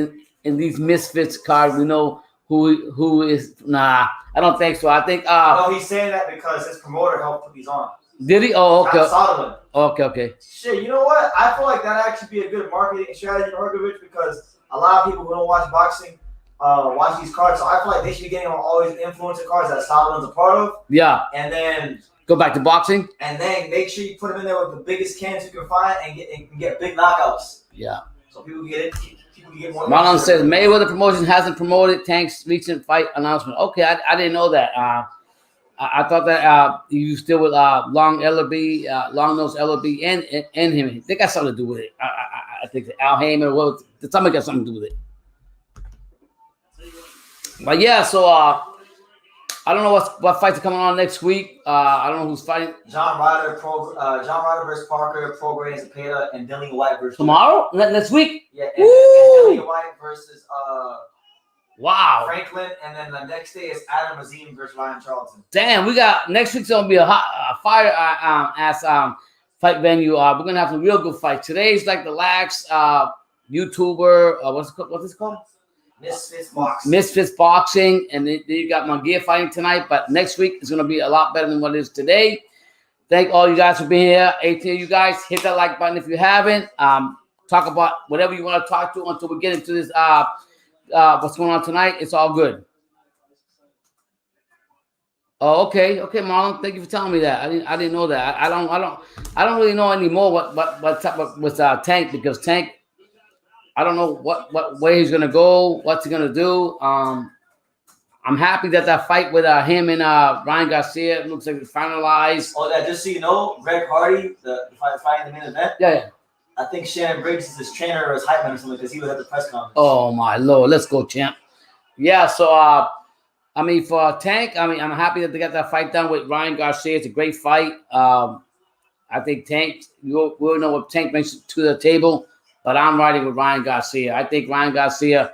in these Misfits cards. We know who is. Nah, I don't think so. I think. No, he's saying that because his promoter helped put these on. Did he? Oh, okay. Solomon. Okay. Shit, you know what? I feel like that actually be a good marketing strategy for Hergovich because a lot of people who don't watch boxing watch these cards. So I feel like they should be getting on all these influencer cards that Solomon's a part of. Yeah. And then go back to boxing. And then make sure you put them in there with the biggest cans you can find and get big knockouts. Yeah. So people can get it. People can get more. Marlon says Mayweather Promotions hasn't promoted Tank's recent fight announcement. Okay, I didn't know that. I thought that you still with Long Ellaby, Long Nose Ellaby, and him. They got something to do with it. I think that Al Heyman, well, somebody got something to do with it. But yeah, so I don't know what fights are coming on next week. I don't know who's fighting. John Ryder versus Parker, Prograis Zepeda, and Dillian White versus tomorrow. Next week. Yeah, and Dillian White versus wow, Franklin, and then the next day is Adam Azim versus Ryan Charlton. Damn, we got next week's gonna be a fire ass fight venue. We're gonna have some real good fights. Today's like the lax YouTuber. What's it called? Misfits Boxing. Misfits Boxing, and then you got Munguia fighting tonight. But next week is gonna be a lot better than what it is today. Thank all you guys for being here. 18 of you guys, hit that like button if you haven't. Talk about whatever you want to talk to until we get into this. What's going on tonight? It's all good. Oh, okay, Marlon. Thank you for telling me that. I didn't know that. I don't really know anymore what's up with Tank, because Tank, I don't know what way he's gonna go, what's he gonna do. I'm happy that fight with him and Ryan Garcia looks like it's finalized. Oh, yeah, just so you know, Greg Hardy, the fight in the main event. Yeah. I think Shannon Briggs is his trainer or his hype man or something, because he was at the press conference. Oh my Lord, let's go, champ. Yeah, so I mean, for Tank, I'm happy that they got that fight done with Ryan Garcia. It's a great fight. I think Tank, we'll know what Tank brings to the table, but I'm riding with Ryan Garcia. I think Ryan Garcia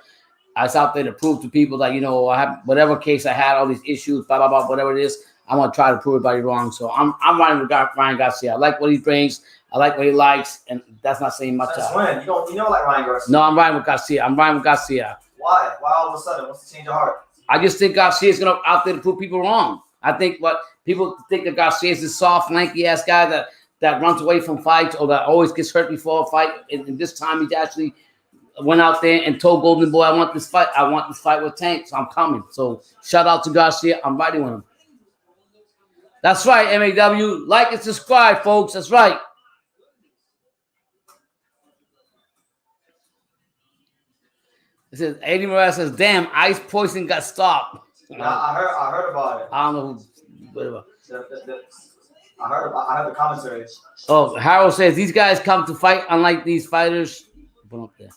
is out there to prove to people that, I have whatever case I had, all these issues, blah blah blah, whatever it is. I'm gonna try to prove everybody wrong. So I'm riding with Ryan Garcia. I like what he brings. I like what he likes, and that's not saying much. That's when you don't like Ryan Garcia. No, I'm riding with Garcia. Why? Why all of a sudden? What's the change of heart? I just think Garcia is gonna out there to prove people wrong. I think what people think that Garcia is this soft, lanky ass guy that runs away from fights or that always gets hurt before a fight. And this time he actually went out there and told Golden Boy, I want this fight with Tank, so I'm coming. So shout out to Garcia. I'm riding with him. That's right, MAW. Like and subscribe, folks. That's right. It says Eddie Morales says, "Damn, ice poison got stopped." I heard about it. I don't know whatever. I heard the commentary. Oh, Harold says these guys come to fight, unlike these fighters. Put up there.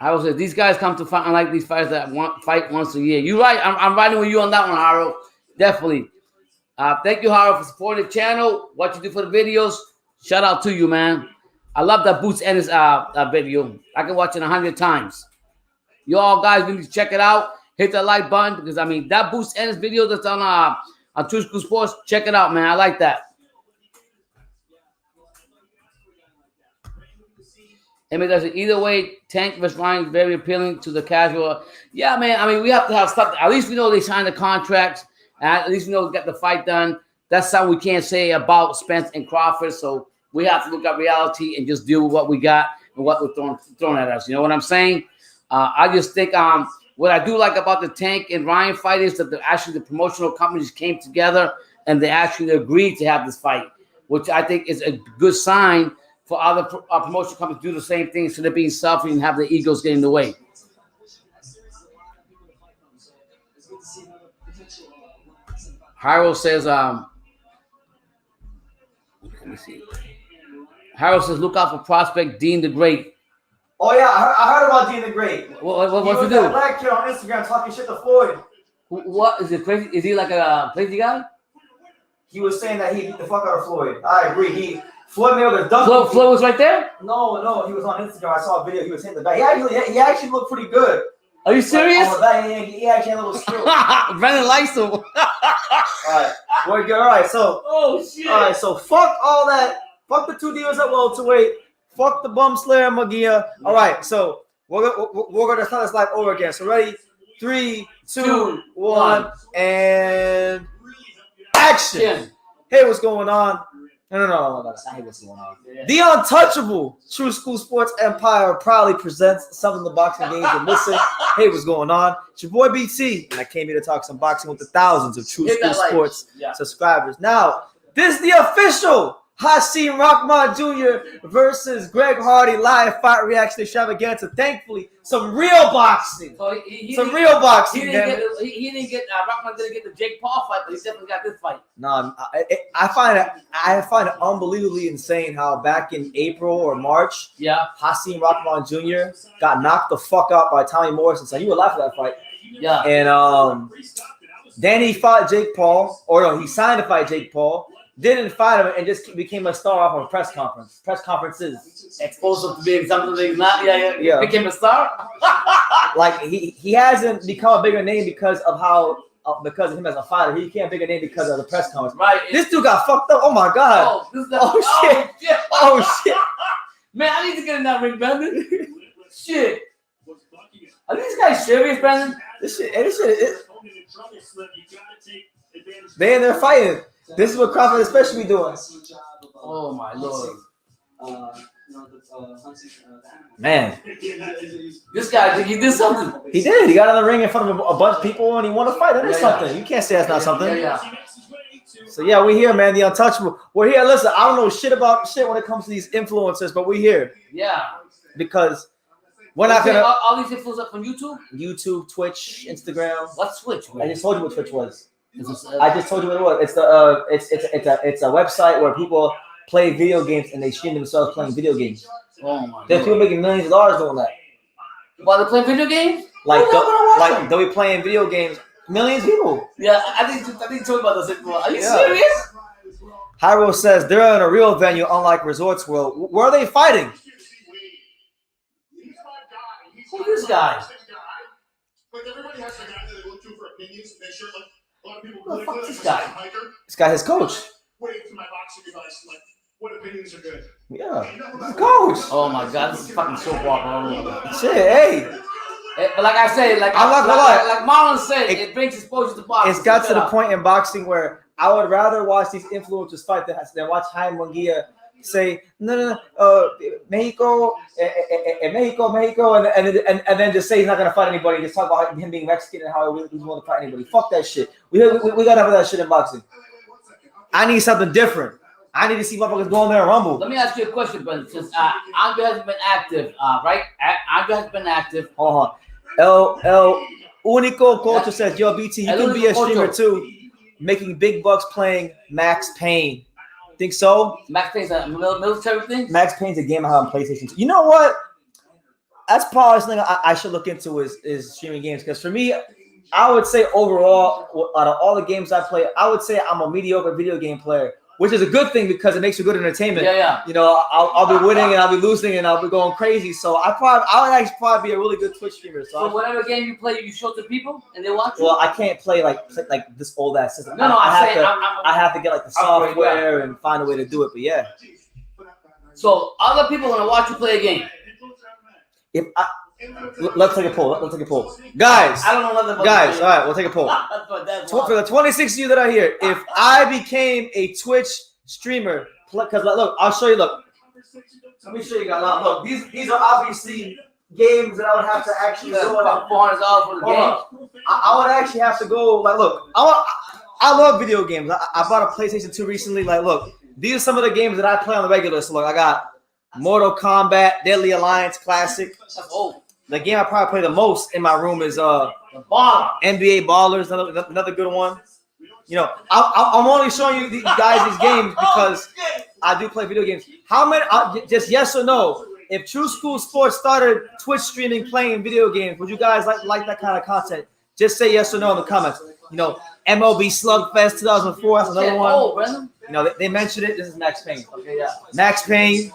Harold says these guys come to fight, unlike these fighters that fight once a year. You're right. I'm riding with you on that one, Harold. Definitely. Thank you, Harold, for supporting the channel. What you do for the videos. Shout out to you, man. I love that Boots Ennis video. I can watch it 100 times. You all guys need to check it out. Hit the like button, because that Boots Ennis video that's on True School Sports. Check it out, man. I like that. Either way, Tank vs. Ryan is very appealing to the casual. Yeah, man. We have to have stuff. At least we know they signed the contracts. At least we know we got the fight done. That's something we can't say about Spence and Crawford. So we have to look at reality and just deal with what we got and what we're throwing at us. You know what I'm saying? I just think what I do like about the Tank and Ryan fight is that the promotional companies came together and they actually agreed to have this fight, which I think is a good sign for other promotional companies to do the same thing instead of being selfish and have the egos get in the way. Harold says, let me see. Harold says, look out for prospect Dean the Great. Oh, yeah, I heard about Dean the Great. What's he do? That black kid on Instagram talking shit to Floyd. What? Is it crazy? Is he like a crazy guy? He was saying that he beat the fuck out of Floyd. I agree. Floyd Mayweather dunked. Floyd was right there? No, he was on Instagram. I saw a video. He was hitting the back. He actually looked pretty good. Are you serious? He actually had a little skill. Brennan likes him. All right. We're good. All right. So. Oh shit. All right. So fuck all that. Fuck the two deals at welterweight. Fuck the bum slayer Munguia. All right. So we're gonna start this live over again. So ready? 3, 2, 1, and action. Hey, what's going on? No. I hate what's going on. Yeah. The untouchable True School Sports Empire proudly presents some of the boxing games you're missing. Hey, what's going on? It's your boy BT, and I came here to talk some boxing with the thousands of True School Sports subscribers. Now, this is the official Hasim Rahman Jr. versus Greg Hardy live fight reaction extravaganza. Thankfully, some real boxing. So real boxing. He didn't get Rahman didn't get the Jake Paul fight, but he definitely got this fight. No, I find it unbelievably insane how back in April or March, Hasim Rahman Jr. got knocked the fuck out by Tommy Morrison. So you were alive for that fight. Yeah. And then he fought Jake Paul, or no, he signed to fight Jake Paul. Didn't fight him and just became a star off of a press conferences. Exposed him to being something he's not. Yeah. Became a star. Like he hasn't become a bigger name because of him as a fighter. He became a bigger name because of the press conference. Right. This dude got fucked up. Oh my god. Oh shit. Man, I need to get in that ring, Brandon. Shit. Are these guys serious, Brandon? This shit. Man, they're fighting. This is what Crawford especially be doing. Oh my lord. Man. This guy, he did something. He did. He got in the ring in front of a bunch of people and he won a fight. That is something. You can't say that's not something. So yeah, we're here, man. The untouchable. We're here. Listen, I don't know shit about shit when it comes to these influencers, but we're here. Yeah. Because we're not gonna all these influencers up on YouTube? YouTube, Twitch, Instagram. What's Twitch? I just told you what Twitch was. I just told you what it was. It's a website where people play video games and they stream themselves playing video games. Oh my! There's people making millions of dollars doing that. While they play video games? Like they'll be playing video games. Millions of people. Yeah, I think talk about this. Are you serious? Hyro says they're in a real venue, unlike Resorts World. Where are they fighting? Who's this guy? Like everybody has a guy that they look to for opinions. They sure like. A lot of people what the fuck is this guy? This guy, his coach. Waiting for my boxing advice, like what opinions are good. Yeah, his coach. Oh my god, this is fucking soap opera. Shit, hey. But like I said, like Marlon said, it brings exposure to boxing. It's got to the point in boxing where I would rather watch these influencers fight than watch Haim Munguia say no, Mexico, and then just say he's not gonna fight anybody. Just talk about him being Mexican and how he's willing to fight anybody. Fuck that shit. We gotta have that shit in boxing. I need something different. I need to see motherfuckers go in there and rumble. Let me ask you a question, Brandon. Since Andre has been active, right? Andre has been active. Hold on. El Único Culture says, yo, BT, you can be a streamer too, making big bucks playing Max Payne. Think so? Max Payne's a military thing? Max Payne's a game I have on PlayStation 2. You know what? That's probably something I should look into is streaming games. Because for me, I would say overall, out of all the games I play, I would say I'm a mediocre video game player, which is a good thing because it makes for good entertainment. Yeah. You know, I'll be winning and I'll be losing and I'll be going crazy. So I would actually probably be a really good Twitch streamer. So whatever game you play, you show to people and they watch it? Well, I can't play like this old ass system. No, I have to get like the software and find a way to do it. But yeah. So other people want to watch you play a game. Let's take a poll. Guys. I don't know nothing about guys, all right, we'll take a poll. For the 26 of you that are here, if I became a Twitch streamer, because look, I'll show you. Look, let me show you guys. Look, these are obviously games that I would have to actually go about $400 for the game. I would actually have to go. Like, look, I love video games. I bought a PlayStation 2 recently. Like, look, these are some of the games that I play on the regular. So, look, I got Mortal Kombat, Deadly Alliance Classic. That's old. The game I probably play the most in my room is NBA Ballers, another good one. You know, I'm only showing you guys these games because I do play video games. How many? Just yes or no? If True School Sports started Twitch streaming playing video games, would you guys like that kind of content? Just say yes or no in the comments. You know, MLB Slugfest 2004. That's another one. You know, they mentioned it. This is Max Payne. Okay, yeah. Max Payne.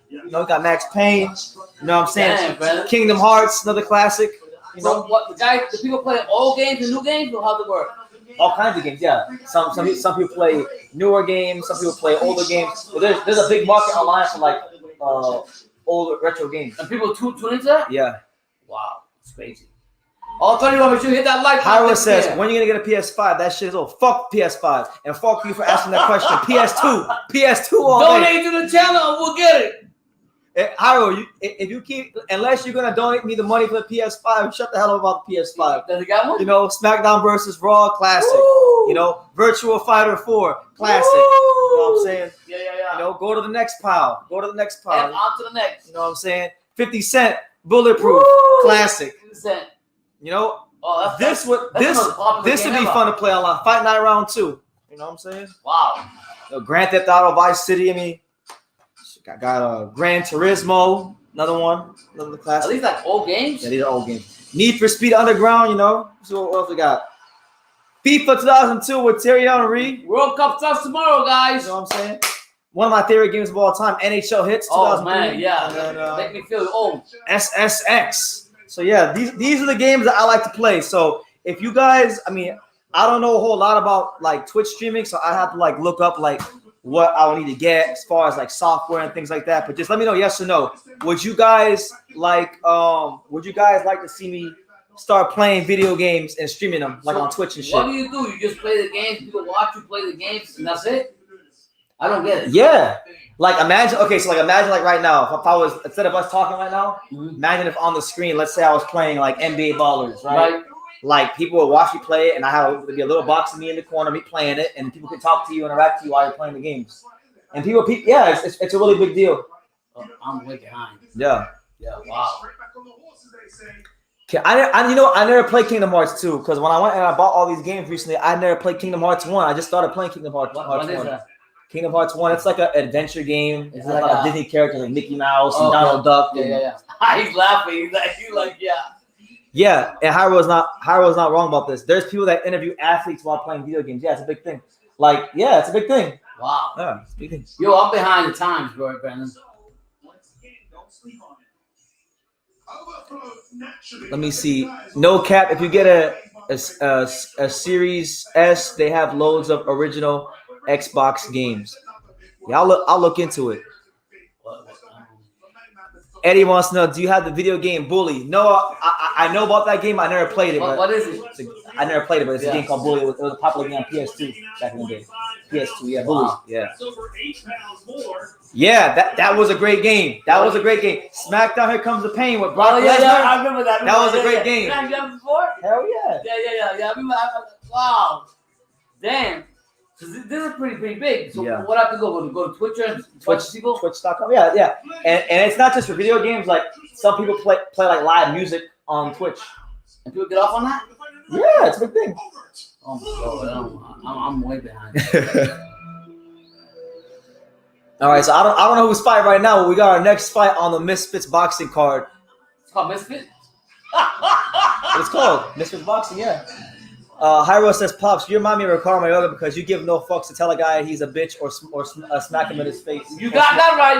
You know, we got Max Payne. You know what I'm saying? Damn, Kingdom Hearts, another classic. You know, so what the people play old games and new games, or how's it work? All kinds of games, yeah. Some people play newer games, some people play older games. But there's a big market online for like older retro games. And people tune into that? Yeah. Wow, it's crazy. All 31, make sure you hit that like button. Hyrule says, when are you going to get a PS5? That shit is old. Fuck PS5. And fuck you for asking that question. PS2. PS2 all day. Donate to the channel and we'll get it. Hyrule, if you keep, unless you're going to donate me the money for the PS5, shut the hell up about the PS5. Does it got one? You know, SmackDown versus Raw, classic. Woo! You know, Virtua Fighter 4, classic. Woo! You know what I'm saying? Yeah. You know, go to the next pile. Go to the next pile. And on to the next. You know what I'm saying? 50 Cent, Bulletproof, Woo! classic. 50 Cent. You know, Oh, this would be fun to play online. Fight Night Round 2. You know what I'm saying? Wow. Grand Theft Auto Vice City. I mean, got Gran Turismo, another one, another classic. Are these like old games? Yeah, these are old games. Need for Speed Underground. You know. So what else we got? FIFA 2002 with Thierry Henry. World Cup starts tomorrow, guys. You know what I'm saying? One of my favorite games of all time. NHL Hits 2003. Oh man, yeah. And then, make me feel old. SSX. So yeah, these are the games that I like to play. So if you guys, I mean, I don't know a whole lot about like Twitch streaming, so I have to like look up like what I would need to get as far as like software and things like that. But just let me know yes or no. Would you guys like to see me start playing video games and streaming them like on Twitch and shit? What do? You just play the games, people watch you play the games, and that's it? I don't get it. Yeah. Like imagine like right now, if I was, instead of us talking right now, imagine if on the screen, let's say I was playing like NBA Ballers, right? Like people would watch me play it, and there'd be a little box of me in the corner, me playing it, and people could talk to you, interact to you while you're playing the games. And yeah, it's a really big deal. Oh, I'm way behind. Yeah. Yeah. Wow. I never played Kingdom Hearts 2 because when I went and I bought all these games recently, I never played Kingdom Hearts 1. I just started playing Kingdom Hearts 1. What is that? Kingdom Hearts 1, it's like an adventure game. It's like like a Disney character like Mickey Mouse and Donald Duck. Yeah. He's laughing. He's like, yeah. Yeah, and Hyro's not wrong about this. There's people that interview athletes while playing video games. Yeah, it's a big thing. Like, yeah, it's a big thing. Wow. Yeah, it's a big thing. Yo, I'm behind the times, bro, Brandon. Let me see. No cap. If you get a Series S, they have loads of original Xbox games. Yeah, I'll look into it. Eddie wants to know, do you have the video game Bully? No, I know about that game. I never played it. What is it? I never played it, but it's a game called Bully. It was a popular game on PS2 back in the day. PS2, yeah, Bully. Yeah. Yeah, that was a great game. That was a great game. SmackDown, Here Comes the Pain with Brock Lesnar. Yeah, I remember that. That was a great game. Have you done it before? Hell yeah. Yeah. I remember. Wow. Damn. So this is pretty big. So Yeah. what I have to go to Twitch and watch people? Twitch.com. Yeah. And it's not just for video games. Like some people play like live music on Twitch. And people get off on that? Yeah, it's a big thing. Oh my God, I'm way behind. All right, so I don't know who's fighting right now, but we got our next fight on the Misfits boxing card. It's called Misfits? It's called Misfits boxing, yeah. Hyro says, Pops, you remind me of Ricardo Mayoga because you give no fucks to tell a guy he's a bitch or smack him in his face. You got that right.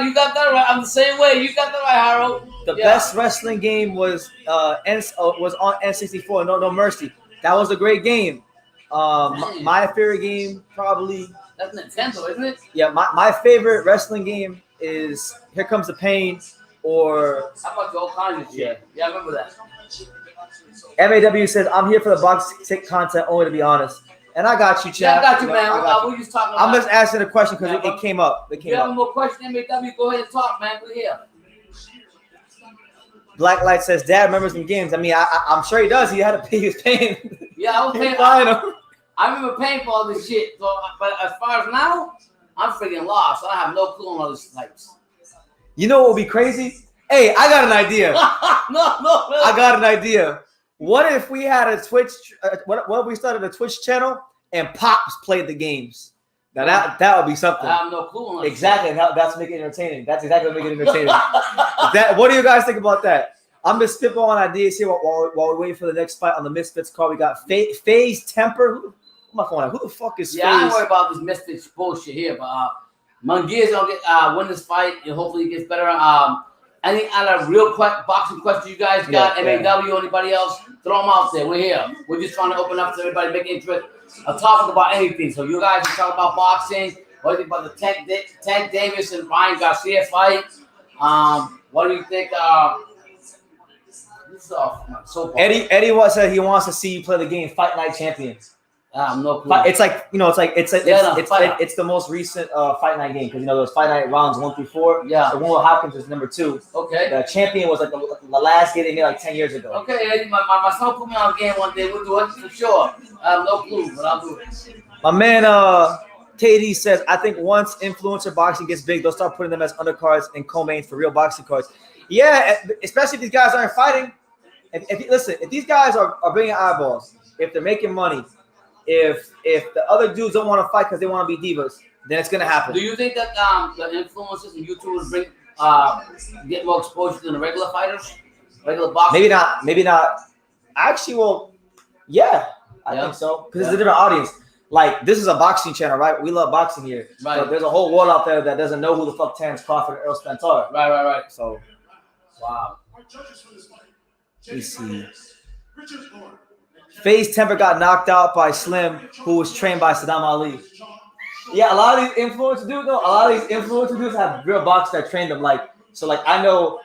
I'm the same way. You got that right, Hyro. The best wrestling game was on N64, No Mercy. That was a great game. My favorite game probably. That's Nintendo, isn't it? Yeah, my favorite wrestling game is Here Comes the Pain or. How about the old kinds of shit? Yeah, I remember that. MAW says, I'm here for the box tick content only, to be honest. And I got you, Chad. Yeah, I got you, man. We just talking about. I'm just asking a question because it came up. If you have more questions, MAW, go ahead and talk, man. We're here. Blacklight says, Dad remembers some games. I mean, I'm sure he does. He had to pay his paying. Yeah, I was paying. I remember paying for all this shit. So, but as far as now, I'm freaking lost. I have no clue on all these types. You know what would be crazy? Hey, I got an idea. No. I got an idea. What if we had a Twitch? What if we started a Twitch channel and Pops played the games? Now that would be something. I have no clue on that. Exactly. That's making it entertaining. That's exactly what making it entertaining. What do you guys think about that? I'm just spitballing ideas here while we're waiting for the next fight on the Misfits card. We got FaZe Temper. Who the fuck is FaZe? Yeah, I don't worry about this Misfits bullshit here, but Munguia's gonna win this fight and hopefully he gets better. Any other real boxing questions you guys got? MAW, anybody else? Throw them out there. We're here. We're just trying to open up to everybody, make interest. A topic about anything. So you guys can talk about boxing. What do you think about the Tank Davis and Ryan Garcia fight? What do you think? This is off. So Eddie said he wants to see you play the game Fight Night Champions. No clue. It's like it's the most recent Fight Night game because those Fight Night rounds 1 through 4. Yeah. The one with Hopkins is number 2. Okay. The champion was like the last game they made like 10 years ago. Okay, Eddie, my son put me on a game one day. We'll do it for sure. I have no clue, but I'll do it. My man KD says, I think once influencer boxing gets big, they'll start putting them as undercards and co-mains for real boxing cards. Yeah, especially if these guys aren't fighting. If these guys are bringing eyeballs, if they're making money, if the other dudes don't want to fight because they want to be divas, then it's gonna happen. Do you think that the influencers and YouTubers get more exposure than the regular fighters, regular boxers? Maybe not. Actually, well, yeah, I think so because it's a different audience. Like this is a boxing channel, right? We love boxing here. Right. So there's a whole world out there that doesn't know who the fuck Terrence Crawford and Errol Spence are. Right. So, wow. Let me see. FaZe Temper got knocked out by Slim, who was trained by Saddam Ali. Yeah, a lot of these influencers dudes have real boxers that trained them. Like I know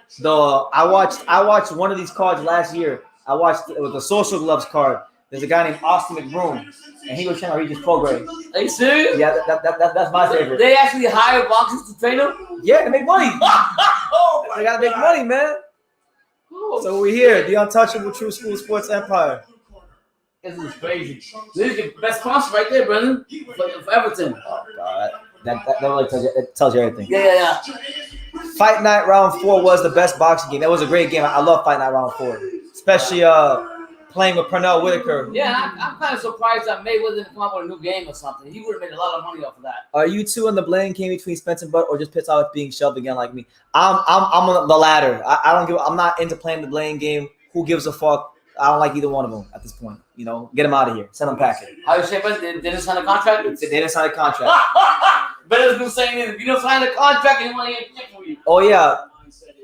I watched one of these cards last year. It was the Social Gloves card. There's a guy named Austin McBroom, and he was trying to reach his program. Are you serious? Yeah, that's my favorite. They actually hire boxers to train them? Yeah, to make money. They gotta make money, man. So we're here, the untouchable True School Sports Empire. This is crazy. This is the best sponsor right there, Brendan, for Everton. Oh, God. That really tells you everything. Yeah. Fight Night Round 4 was the best boxing game. That was a great game. I love Fight Night Round 4, especially playing with Pernell Whitaker. Yeah, I'm kind of surprised that Mayweather didn't come up with a new game or something. He would have made a lot of money off of that. Are you two in the blame game between Spence and Butt, or just pissed off being shoved again like me? I'm on the latter. I'm not into playing the blame game. Who gives a fuck? I don't like either one of them at this point. Get them out of here. Send them packing. How you say, but they didn't sign a contract? They didn't sign a contract. Better than saying if you don't sign a contract, you want to get kicked for you. Oh yeah.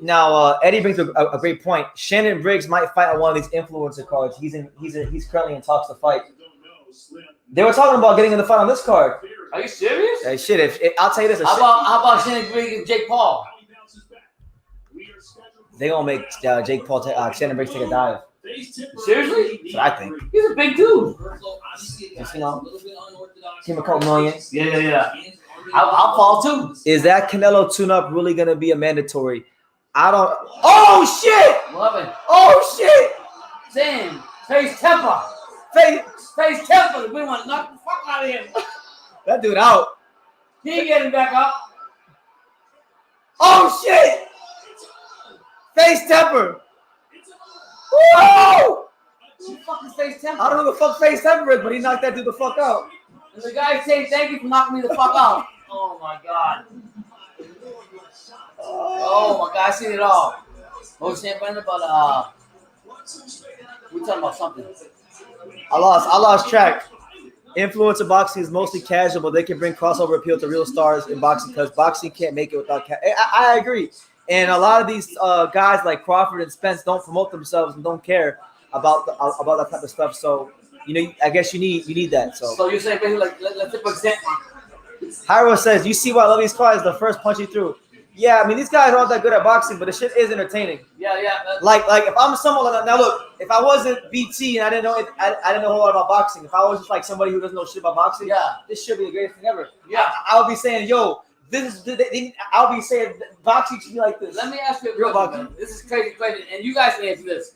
Now Eddie brings a great point. Shannon Briggs might fight on one of these influencer cards. He's currently in talks to fight. They were talking about getting in the fight on this card. Are you serious? Hey, shit. I'll tell you this. How about Shannon Briggs and Jake Paul? They gonna make Jake Paul Shannon Briggs take a dive. Seriously? That's what I think. He's a big dude. Just, give him a couple million. Yeah. I'll fall too. Is that Canelo tune-up really gonna be a mandatory? I don't. Oh shit! Love it. Oh shit! Sam, FaZe Temper. FaZe Temper. We want to knock the fuck out of him. That dude out. He ain't getting back up. Oh shit! FaZe Temper. Whoa! Who the fuck is FaZe Temper? I don't know who the fuck FaZe Temper is, but he knocked that dude the fuck out. And the guy saying thank you for knocking me the fuck out. Oh my god. Oh my god, I seen it all. What was saying, Brandon, about we're talking about something. I lost track. Influencer boxing is mostly casual, but they can bring crossover appeal to real stars in boxing because boxing can't make it without I agree. And a lot of these guys like Crawford and Spence don't promote themselves and don't care about that type of stuff. So I guess you need that. So you're saying basically let's take for example. Hyro says, you see why I love these cards, the first punch you through. Yeah, I mean these guys aren't that good at boxing, but the shit is entertaining. Yeah. Like if I'm someone now look, if I wasn't BT and I didn't know a whole lot about boxing, if I was just like somebody who doesn't know shit about boxing, this should be the greatest thing ever. Yeah, I would be saying, yo, I'll be saying boxing should be like this. Let me ask you a question. This is crazy, and you guys can answer this.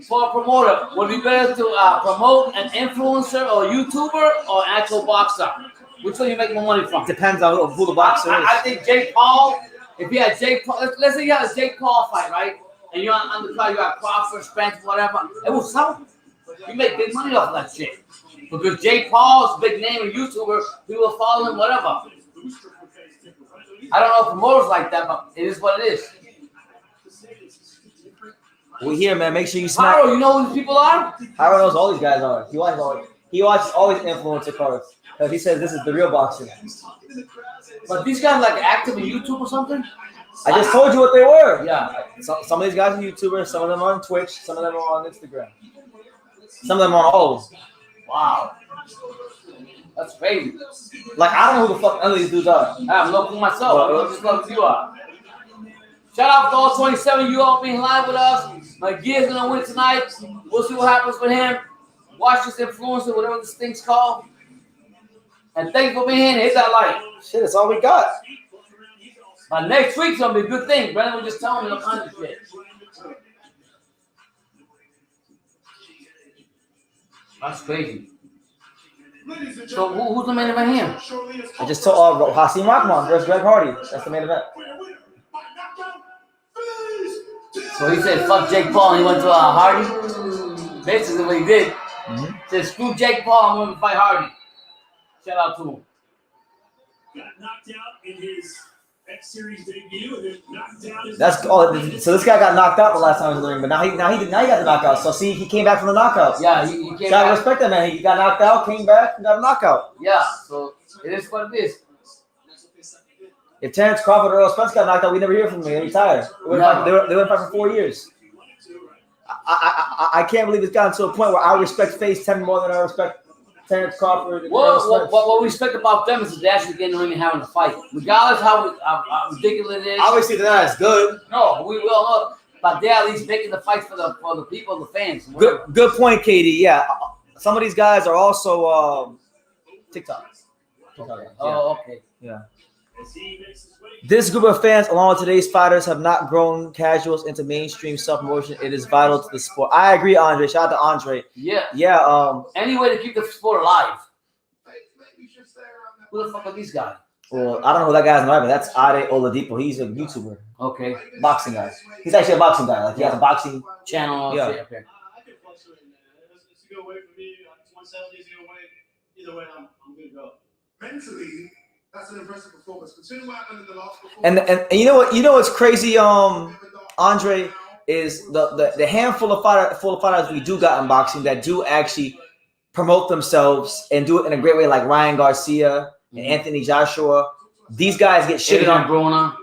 For a promoter, would it be better to promote an influencer or YouTuber or an actual boxer? Which one you make more money from? Depends on who the boxer is. I think Jake Paul. If you had Jake Paul, let's say you had a Jake Paul fight, right? And you're on the card, you got Crawford, Spence, whatever. It will sell. You make big money off of that shit. Because Jake Paul's big name and YouTuber, people follow him, whatever. I don't know if promoters like that, but it is what it is. We here, man. Make sure you smack. Hyro, you know who these people are? Hyro knows all these guys are. He watches all these influencer cards because he says this is the real boxing. But these guys like active on YouTube or something? I just told you what they were. Yeah. Some of these guys are YouTubers. Some of them are on Twitch. Some of them are on Instagram. Some of them are on all of them. Wow. That's crazy. Like I don't know who the fuck none of these dudes are. I have no clue myself. I just know who you are. Shout out to all 27 of you all being live with us. My gear's gonna win tonight. We'll see what happens with him. Watch this influencer, whatever this thing's called. And thank you for being here. Hit that like. Shit, that's all we got. But next week's gonna be a good thing. Brandon was just telling me all kinds of shit. That's crazy. So who's the main event here? I just told Hasim Rahman versus Greg Hardy. That's the main event. So he said, fuck Jake Paul, and he went to Hardy. Basically what he did. Mm-hmm. Said, screw Jake Paul, I'm going to fight Hardy. Shout out to him. Got knocked out in his X-Series debut, and then knocked out. That's all. So this guy got knocked out the last time he was in the ring, but now he got the knockout. So see, he came back from the knockout. Yeah, he came Gotta back. respect that man. He got knocked out, came back, and got a knockout. Yeah, so it is what it is. If Terrence Crawford or Earl Spence got knocked out, we never hear from them. They retired. They went back for 4 years. I can't believe it's gotten to a point where I respect Face 10 more than I respect Terrence Crawford. And Earl Spence. What we respect about them is that they actually getting in the ring and having a fight. Regardless how ridiculous it is. Obviously, they're not as good. No, we will know. But they're at least making the fight for the people, the fans. Good point, Katie. Yeah. Some of these guys are also TikTok. Oh, okay. Yeah. This group of fans, along with today's fighters, have not grown casuals into mainstream self-promotion. It is vital to the sport. I agree, Andre. Shout out to Andre. Yeah. Yeah. Any way to keep the sport alive. Who the fuck are these guys? Well, I don't know who that guy's name, but that's Ade Oladipo. He's a YouTuber. Okay. Boxing guy. He's actually a boxing guy. Like, he has a boxing channel. Yeah. Shit. Okay. I can fluctuate, man. It's a good way for me. 170 is a good way. Either way, I'm good to go. Mentally, that's an impressive performance. Considering what happened in the last performance. And you know what? You know what's crazy, Andre, is the handful of fighters we do got in boxing that do actually promote themselves and do it in a great way, like Ryan Garcia and Anthony Joshua. These guys get shitted on. Bruckner.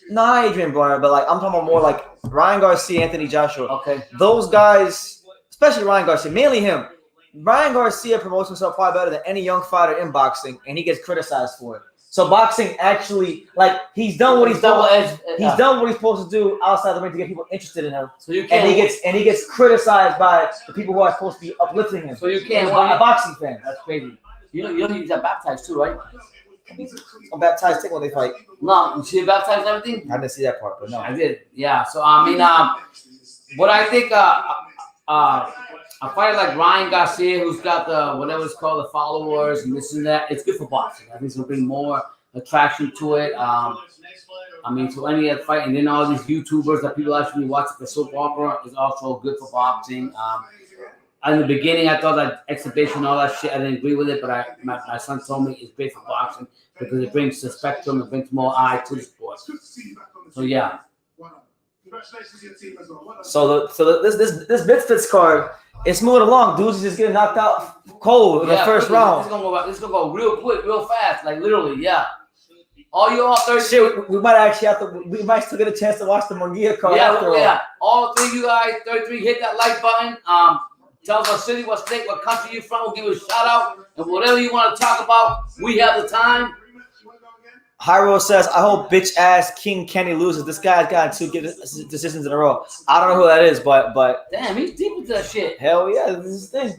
Not Adrian Bruckner, but like I'm talking about more like Ryan Garcia, Anthony Joshua. Okay. Those guys, especially Ryan Garcia, mainly him. Ryan Garcia promotes himself probably better than any young fighter in boxing, and he gets criticized for it. So boxing actually, like, he's done what he's done. He's done what he's supposed to do outside the ring to get people interested in him. So you can't. And he gets criticized by the people who are supposed to be uplifting him. So you can't. A boxing fan. That's crazy. You know he's baptized too, right? I'm baptized too when they fight. No, you see baptized and everything? I didn't see that part, but no. I did. Yeah. So I mean, what I think, a fighter like Ryan Garcia, who's got the whatever it's called, the followers and this and that, it's good for boxing. I think it's gonna bring more attraction to it. I mean, to any other fight, and then all these YouTubers that people actually watch the soap opera is also good for boxing. In the beginning, I thought that exhibition, all that shit, I didn't agree with it, but my son told me it's great for boxing because it brings the spectrum, it brings more eye to the sport. So yeah. So this Misfits card, it's moving along. Dudes just getting knocked out cold in the first round. This is gonna go real quick, real fast, like literally, yeah. All you all 30. Shit, we might actually have to. We might still get a chance to watch the Munguia card. Yeah. All three of you guys, 33, hit that like button. Tell us what city, what state, what country you're from. We'll give you a shout out, and whatever you want to talk about, we have the time. Hyro says, I hope bitch ass King Kenny loses. This guy's got 2 decisions in a row. I don't know who that is, but damn, he's deep into that shit. Hell yeah, this is his thing.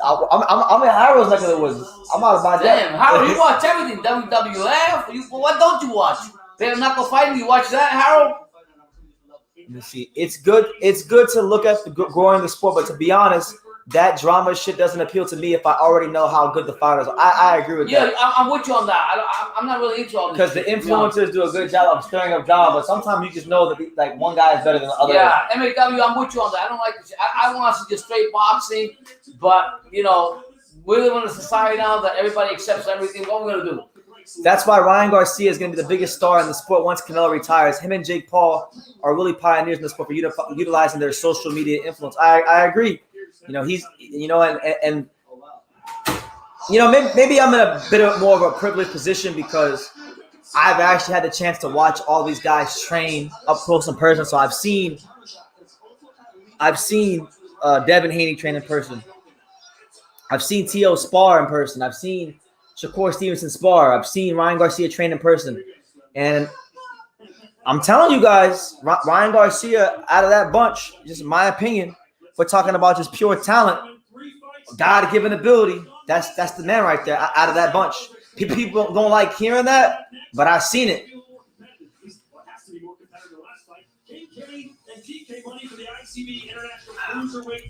I'm in Hyro's neck of the woods. I'm out of my damn. Hyro, you watch everything. WWF. What don't you watch? Bare knuckle fighting. You watch that, Hyro? Let me see. It's good. It's good to look at growing the sport, but to be honest, that drama shit doesn't appeal to me if I already know how good the fighters are. I agree with that. Yeah, I'm with you on that. I'm not really into all this. Because the influencers do a good job of stirring up drama, but sometimes you just know that like one guy is better than the other. Yeah, MAW, I'm with you on that. I don't like this shit. I want to see just straight boxing, but you know, we live in a society now that everybody accepts everything. What are we gonna do? That's why Ryan Garcia is going to be the biggest star in the sport once Canelo retires. Him and Jake Paul are really pioneers in the sport for utilizing their social media influence. I agree. You know, he's, you know, and you know, maybe I'm in a bit more of a privileged position because I've actually had the chance to watch all these guys train up close in person. So I've seen Devin Haney train in person. I've seen T.O. spar in person. I've seen Shakur Stevenson spar. I've seen Ryan Garcia train in person. And I'm telling you guys, Ryan Garcia out of that bunch, just my opinion, we're talking about just pure talent, God-given ability. That's the man right there out of that bunch. People don't like hearing that, but I've seen it.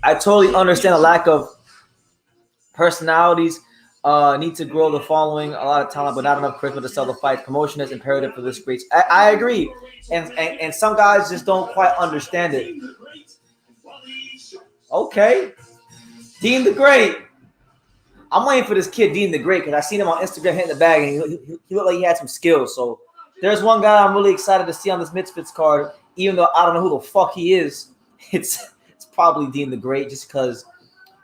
I totally understand the lack of personalities. Need to grow the following. A lot of talent, but not enough charisma to sell the fight. Promotion is imperative for this great. I agree, and some guys just don't quite understand it. Okay, Dean the Great. I'm waiting for this kid, Dean the Great, because I seen him on Instagram hitting the bag, and he looked like he had some skills. So there's one guy I'm really excited to see on this Misfits card, even though I don't know who the fuck he is. It's probably Dean the Great, just because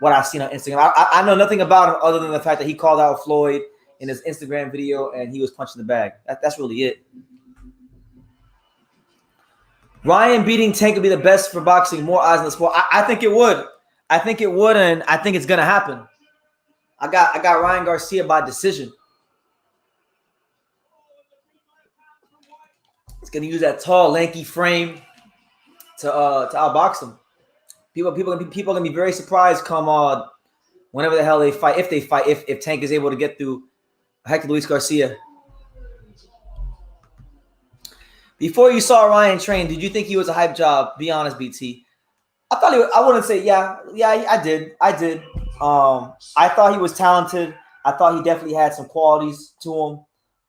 what I've seen on Instagram. I know nothing about him other than the fact that he called out Floyd in his Instagram video, and he was punching the bag. That's really it. Ryan beating Tank would be the best for boxing. More eyes in the sport. I think it would. I think it would, and I think it's gonna happen. I got Ryan Garcia by decision. He's gonna use that tall, lanky frame to outbox him. People are gonna be very surprised come whenever the hell they fight, if Tank is able to get through Hector Luis Garcia. Before you saw Ryan train, did you think he was a hype job? Be honest, BT. I thought he was, I wouldn't say yeah, I did. I thought he was talented. I thought he definitely had some qualities to him.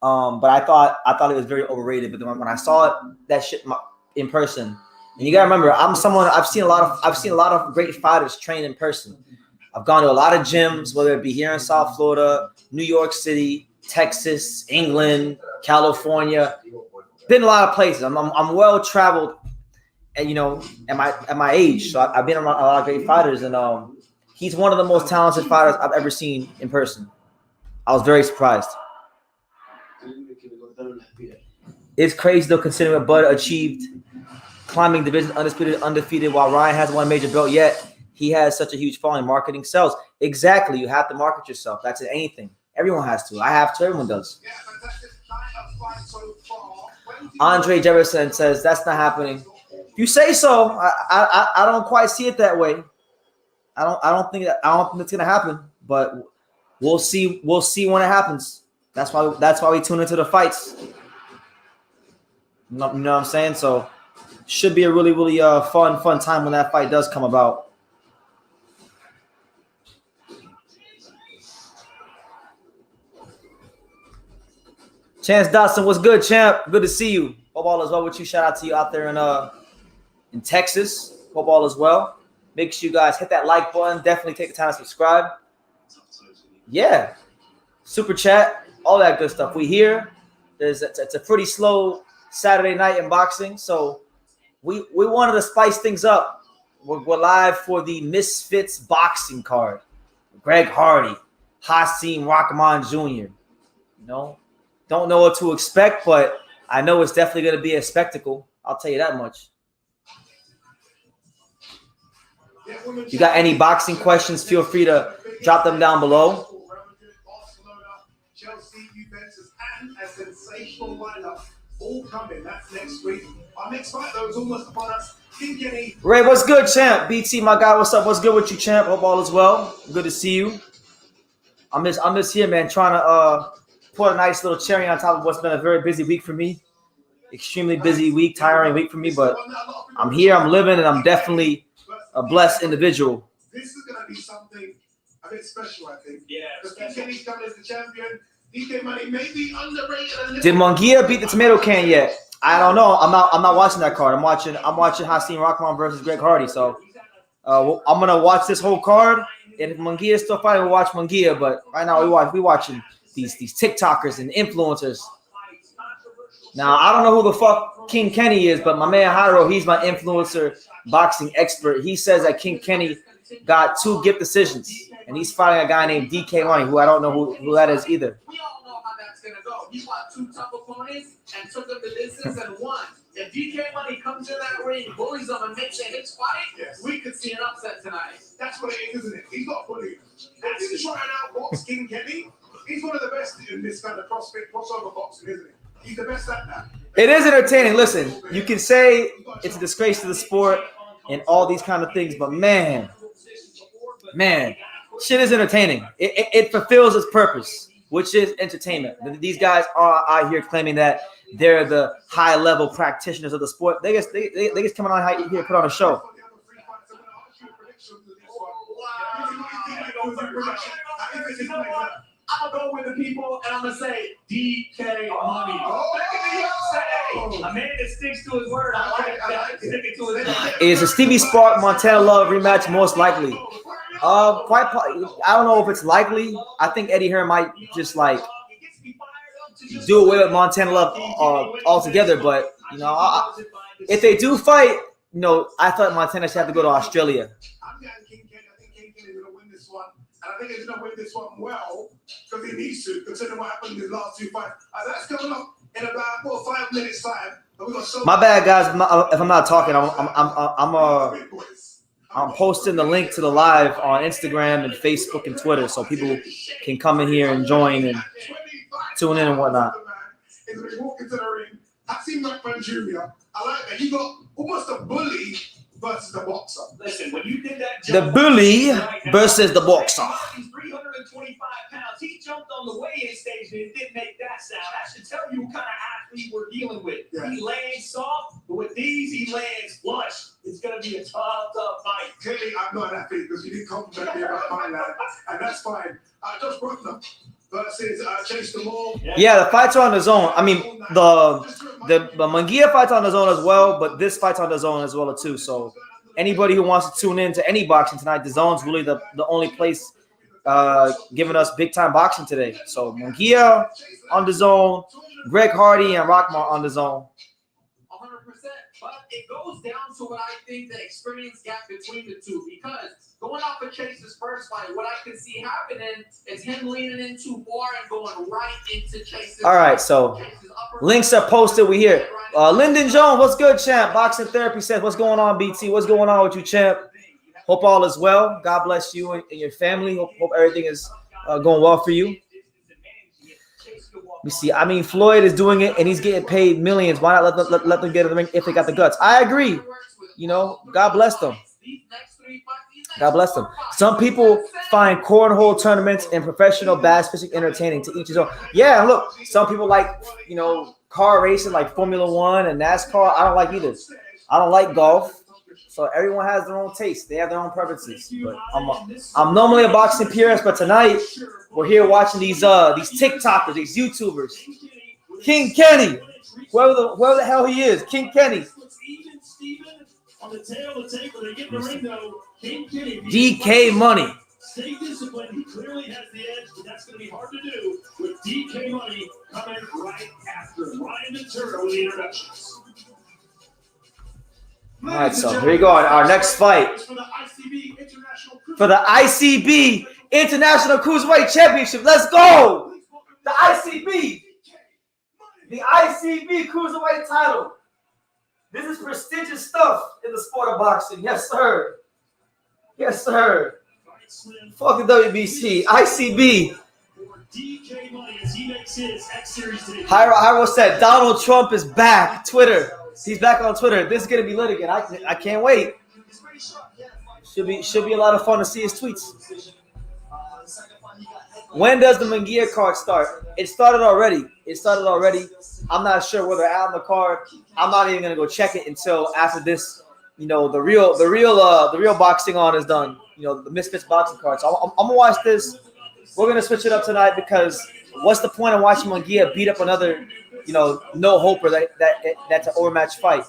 But I thought it was very overrated. But then when I saw that shit in person, and you gotta remember, I've seen a lot of great fighters train in person. I've gone to a lot of gyms, whether it be here in South Florida, New York City, Texas, England, California. Been a lot of places. I'm well traveled, and at my age, so I've been around a lot of great fighters, and he's one of the most talented fighters I've ever seen in person. I was very surprised. It's crazy though, considering what Bud achieved, climbing division undefeated, while Ryan hasn't won a major belt yet. He has such a huge following. Marketing sells. Exactly. You have to market yourself. That's in anything. Everyone has to. I have to. Everyone does. Andre Jefferson says that's not happening. If you say so, I don't quite see it that way. I don't think it's gonna happen, but we'll see. We'll see when it happens. That's why we tune into the fights. You know what I'm saying? So should be a really, really fun time when that fight does come about. Chance Dotson, what's good, champ? Good to see you. Hope all is well with you. Shout out to you out there in Texas. Hope all is well. Make sure you guys hit that like button. Definitely take the time to subscribe. Yeah. Super chat. All that good stuff. We here. It's a pretty slow Saturday night in boxing. So we wanted to spice things up. We're live for the Misfits boxing card. Greg Hardy. Hasim Rahman Jr. Don't know what to expect, but I know it's definitely going to be a spectacle. I'll tell you that much. If you got any boxing questions, feel free to drop them down below. Chelsea, Juventus, and a sensational lineup all coming. That's next week. Our next fight, though, is almost upon us. Ray, what's good, champ? BT, my guy, what's up? What's good with you, champ? Hope all is well. Good to see you. I'm just here, man, trying to put a nice little cherry on top of what's been a very busy week for me. Extremely busy week, tiring week for me, but I'm here, I'm living, and I'm definitely a blessed individual. This is going to be something a bit special, I think. Yeah. Because King Kenny's coming as the champion. DK Money may be underrated. Did Munguia beat the tomato can yet? I don't know. I'm not watching that card. I'm watching Hasim Rahman versus Greg Hardy. So I'm gonna watch this whole card. And if Munguia is still fighting, we'll watch Munguia. But right now we watching these TikTokers and influencers. Now I don't know who the fuck King Kenny is, but my man Jairo, he's my influencer boxing expert. He says that King Kenny got 2 gift decisions, and he's fighting a guy named DK Money, who I don't know who that is either. We all know how that's gonna go. He fought 2 tough opponents and took them the distance and won. If DK Money comes in that ring, bullies them, and makes a hits fight, we could see an upset tonight. That's what it is, isn't it? He's got a bully. If he's trying out box King Kenny, he's one of the best in this kind of CrossFit crossover boxing, isn't he? He's the best at that. It is entertaining. Listen, you can say it's a disgrace to the sport and all these kind of things, but man, shit is entertaining. It fulfills its purpose, which is entertainment. These guys are out here claiming that they're the high level practitioners of the sport. They just coming on here to put on a show. I'm gonna go with the people and I'm gonna say DK Money. Back in the USA, a man that sticks to his word. I like that. Sticking to his word. Is a Stevie Spark Montana Love rematch most likely? I don't know if it's likely. I think Eddie Hearn might just like do away with Montana Love altogether. But you know, if they do fight, you know, I thought Montana should have to go to Australia. I'm getting King Kenny. I think King Kenny's gonna win this one, and I think he's gonna win this one well because he needs to, considering what happened in his last two fights. That's coming up in about 5 minutes time. My bad, guys. If I'm not talking, I'm posting the link to the live on Instagram and Facebook and Twitter, so people can come in here and join and tune in and whatnot. Is when he walked into the ring, Hasim Rahman Jr. I like that. You got almost a bully versus the boxer. Listen, when you did that, The bully versus the boxer. He's 325 pounds. He jumped on the weigh-in stage and it didn't make that sound. That should tell you what kind of athlete we're dealing with. Yeah. He lands soft, but with these, he lands flush. It's going to be a tough fight. Clearly, I'm not happy because you didn't compliment me about my lad, and that's fine. Josh Bruckner versus Chase DeMore. Yeah, the fights are on the zone. I mean, the Munguia fight's on the zone as well, but this fight's on the zone as well too. So anybody who wants to tune in to any boxing tonight, the zone's really the only place giving us big time boxing today. So Munguia on the zone, Greg Hardy and Rockmar on the zone. 100%. But it goes down to what I think the experience gap between the two. Because going off of Chase's first fight, what I can see happening is him leaning in too far and going right into Chase's. All right, so links are posted. We here. Lyndon Jones, what's good, champ? Boxing Therapy says, what's going on, BT? What's going on with you, champ? Hope all is well. God bless you and your family. Hope everything is going well for you. We see. I mean, Floyd is doing it, and he's getting paid millions. Why not let them get in the ring if they got the guts? I agree. You know, God bless them. God bless them. Some people find cornhole tournaments and professional bass fishing entertaining, to each his own. Yeah, look, some people like, you know, car racing like Formula One and NASCAR. I don't like either. I don't like golf. So everyone has their own taste. They have their own preferences. But I'm normally a boxing purist, but tonight we're here watching these TikTokers, these YouTubers. King Kenny, whoever the hell he is, King Kenny. DK Money. Stay disciplined. He clearly has the edge, but that's going to be hard to do with DK Money coming right after Ryan Ventura with the introductions. All right, so here we go. Our next fight for the ICB International Cruiserweight Championship. Let's go! The ICB Cruiserweight title. This is prestigious stuff in the sport of boxing. Yes, sir. Yes, sir. Fuck the WBC. ICB. Hyro said Donald Trump is back. Twitter. He's back on Twitter. This is gonna be lit again. I can't wait. Should be a lot of fun to see his tweets. When does the Munguia card start? It started already. I'm not sure whether out on the card. I'm not even gonna go check it until after this. You know, the real boxing on is done. You know, the Misfits boxing card. So I'm gonna watch this. We're gonna switch it up tonight because what's the point of watching Munguia beat up another, you know, no hoper that's an overmatched fight.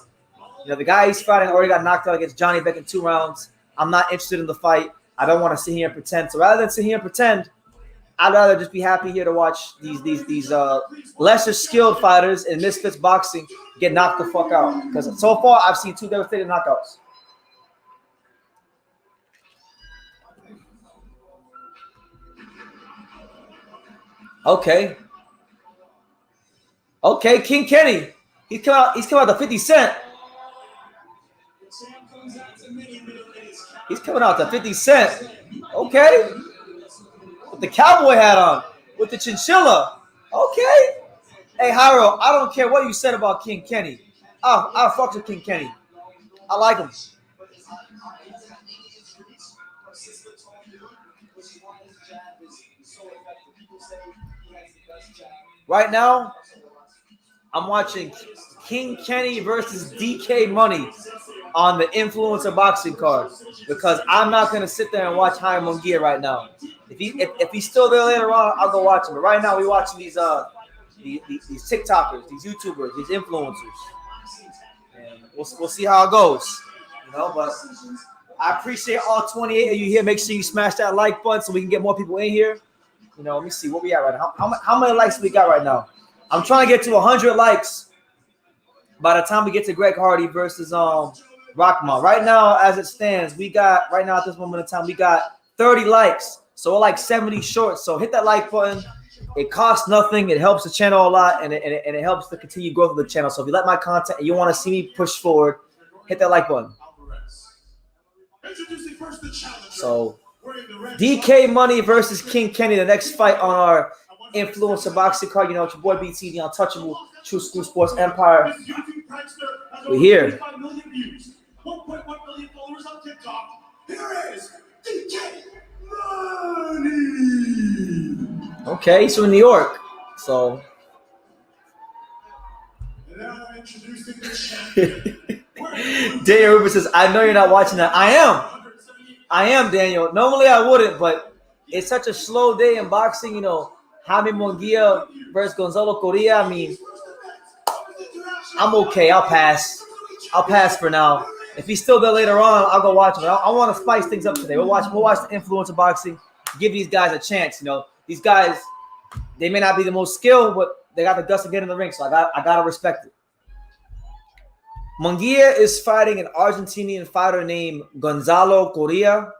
You know, the guy he's fighting already got knocked out against Johnny Beck in 2 rounds. I'm not interested in the fight. I don't want to sit here and pretend. So rather than sit here and pretend, I'd rather just be happy here to watch these lesser skilled fighters in Misfits boxing get knocked the fuck out. Because so far I've seen 2 devastating knockouts. Okay, King Kenny. He's come out to 50 Cent. He's coming out to 50 Cent. Okay. With the cowboy hat on. With the chinchilla. Okay. Hey, Hyro, I don't care what you said about King Kenny. I'll fuck with King Kenny. I like him. Right now, I'm watching King Kenny versus DK Money on the influencer boxing card because I'm not gonna sit there and watch Haim Munguia right now. If he's still there later on, I'll go watch him. But right now, we're watching these TikTokers, these YouTubers, these influencers, and we'll see how it goes. But I appreciate all 28 of you here. Make sure you smash that like button so we can get more people in here. Let me see what we at right now. How many likes we got right now? I'm trying to get to 100 likes by the time we get to Greg Hardy versus Rahman. Right now, as it stands, we got right now at this moment in time, we got 30 likes. So we're like 70 short. So hit that like button. It costs nothing. It helps the channel a lot, and it helps the continued growth of the channel. So if you like my content and you want to see me push forward, hit that like button. So DK Money versus King Kenny, the next fight on our influencer boxing card. It's your boy BT, the untouchable True School Sports Empire. We're here. 1.1 million followers on TikTok. Here is DK Money. Okay, he's from New York. So Daniel Rubin says, I know you're not watching that. I am, Daniel. Normally I wouldn't, but it's such a slow day in boxing. Haim Munguia versus Gonzalo Coria. I mean, I'm okay. I'll pass for now. If he's still there later on, I'll go watch him. I want to spice things up today. We'll watch the influencer boxing. Give these guys a chance. These guys, they may not be the most skilled, but they got the guts to get in the ring. So I gotta respect it. Munguia is fighting an Argentinian fighter named Gonzalo Coria.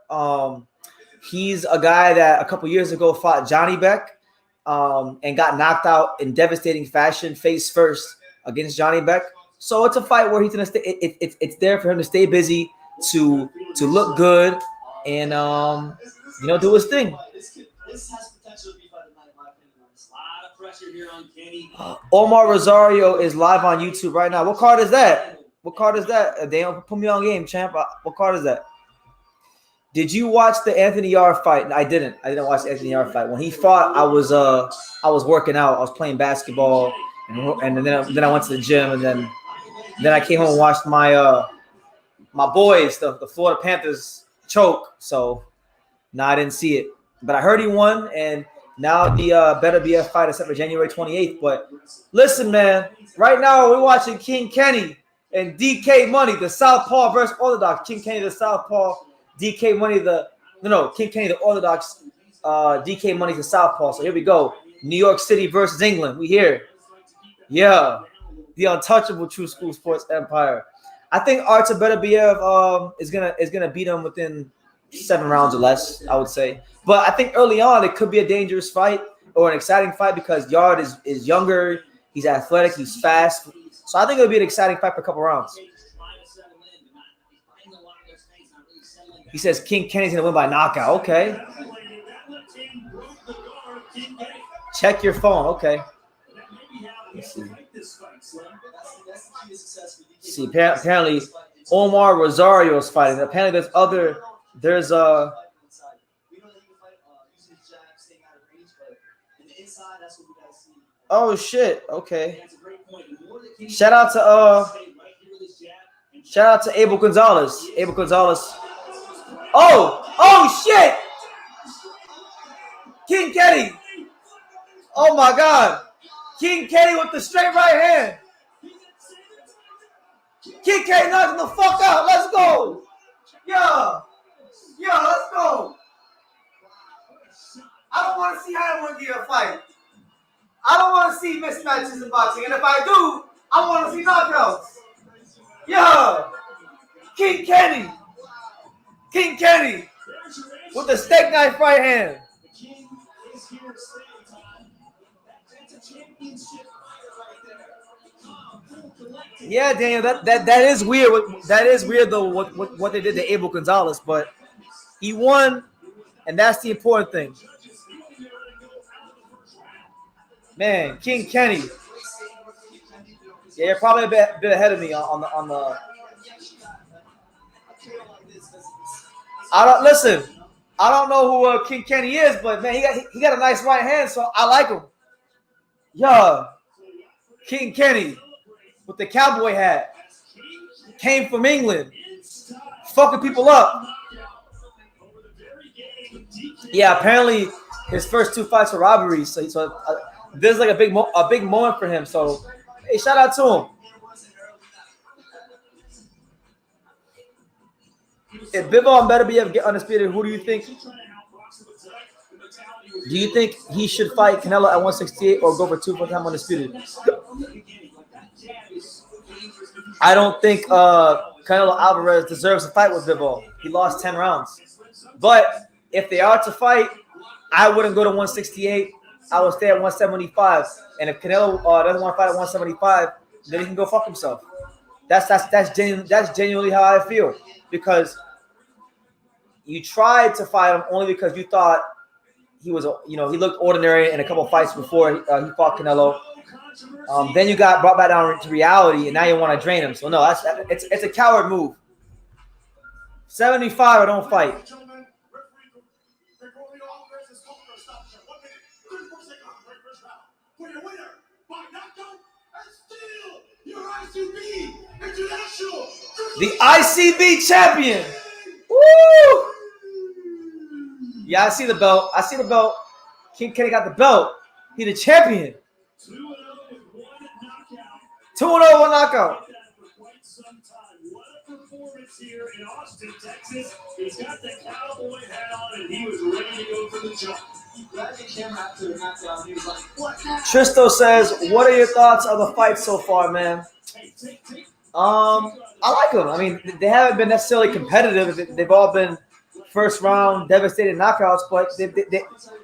He's a guy that a couple years ago fought Johnny Beck and got knocked out in devastating fashion, face first against Johnny Beck. So it's a fight where he's gonna stay. It's there for him to stay busy, to look good, and do his thing. This has potential to be fight of the night, in my opinion. There's a lot of pressure here on Kenny. Omar Rosario is live on YouTube right now. What card is that? Daniel, put me on game, champ. What card is that? Did you watch the Anthony Yarde fight? I didn't watch the Anthony Yarde fight. When he fought, I was working out. I was playing basketball, and then I went to the gym, and then I came home and watched my boys, the Florida Panthers, choke. So no, I didn't see it, but I heard he won, and now the Better BF fight is set for January 28th. But listen, man, right now we're watching King Kenny and DK Money, the Southpaw versus Orthodox. King Kenny, the Southpaw. DK Money, King Kenny, the Orthodox. DK Money, the Southpaw. So here we go. New York City versus England. We here. Yeah. The untouchable True School Sports Empire. I think Artur Beterbiev is gonna beat him within 7 rounds or less, I would say. But I think early on it could be a dangerous fight or an exciting fight because Yarde is younger, he's athletic, he's fast. So I think it'll be an exciting fight for a couple rounds. He says King Kenny's gonna win by knockout. Okay. Check your phone. Okay. Let's see. Apparently Omar Rosario is fighting. Apparently there's oh shit. Okay. Shout out to Abel Gonzalez. Oh shit! King Kenny. Oh my God. King Kenny with the straight right hand. King Kenny knocking the fuck out. Let's go. Yeah, let's go. I don't want to see Haim Munguia fight. I don't want to see mismatches in boxing. And if I do, I want to see knockouts. Yeah. King Kenny with the steak knife right hand. Yeah, Daniel, that is weird. That is weird though. What they did to Abel Gonzalez, but he won, and that's the important thing. Man, King Kenny. Yeah, you're probably a bit ahead of me on the. I don't listen. I don't know who King Kenny is, but man, he got a nice right hand, so I like him. Yeah, King Kenny with the cowboy hat came from England, fucking people up. Yeah, apparently his first 2 fights were robberies, so this is like a big moment for him. So, hey, shout out to him. If Bivol and Beterbiev get undisputed, who do you think? Do you think he should fight Canelo at 168 or go for 2 full-time undisputed? I don't think Canelo Alvarez deserves to fight with Bivol. He lost 10 rounds. But if they are to fight, I wouldn't go to 168. I would stay at 175. And if Canelo doesn't want to fight at 175, then he can go fuck himself. That's genuinely how I feel. Because you tried to fight him only because you thought he was, he looked ordinary in a couple fights before he fought Canelo. Then you got brought back down to reality, and now you want to drain him. So no, it's a coward move. 75 or don't fight. The ICB champion. Woo! Yeah, I see the belt. King Kenny got the belt. He the champion. 2-0 with knockout. What a performance here in Austin, Texas. He's got the cowboy hat on and he was ready to go for the jump. Tristo says, what are your thoughts on the fight so far, man? I like them. I mean, they haven't been necessarily competitive. They've all been first round devastating knockouts, but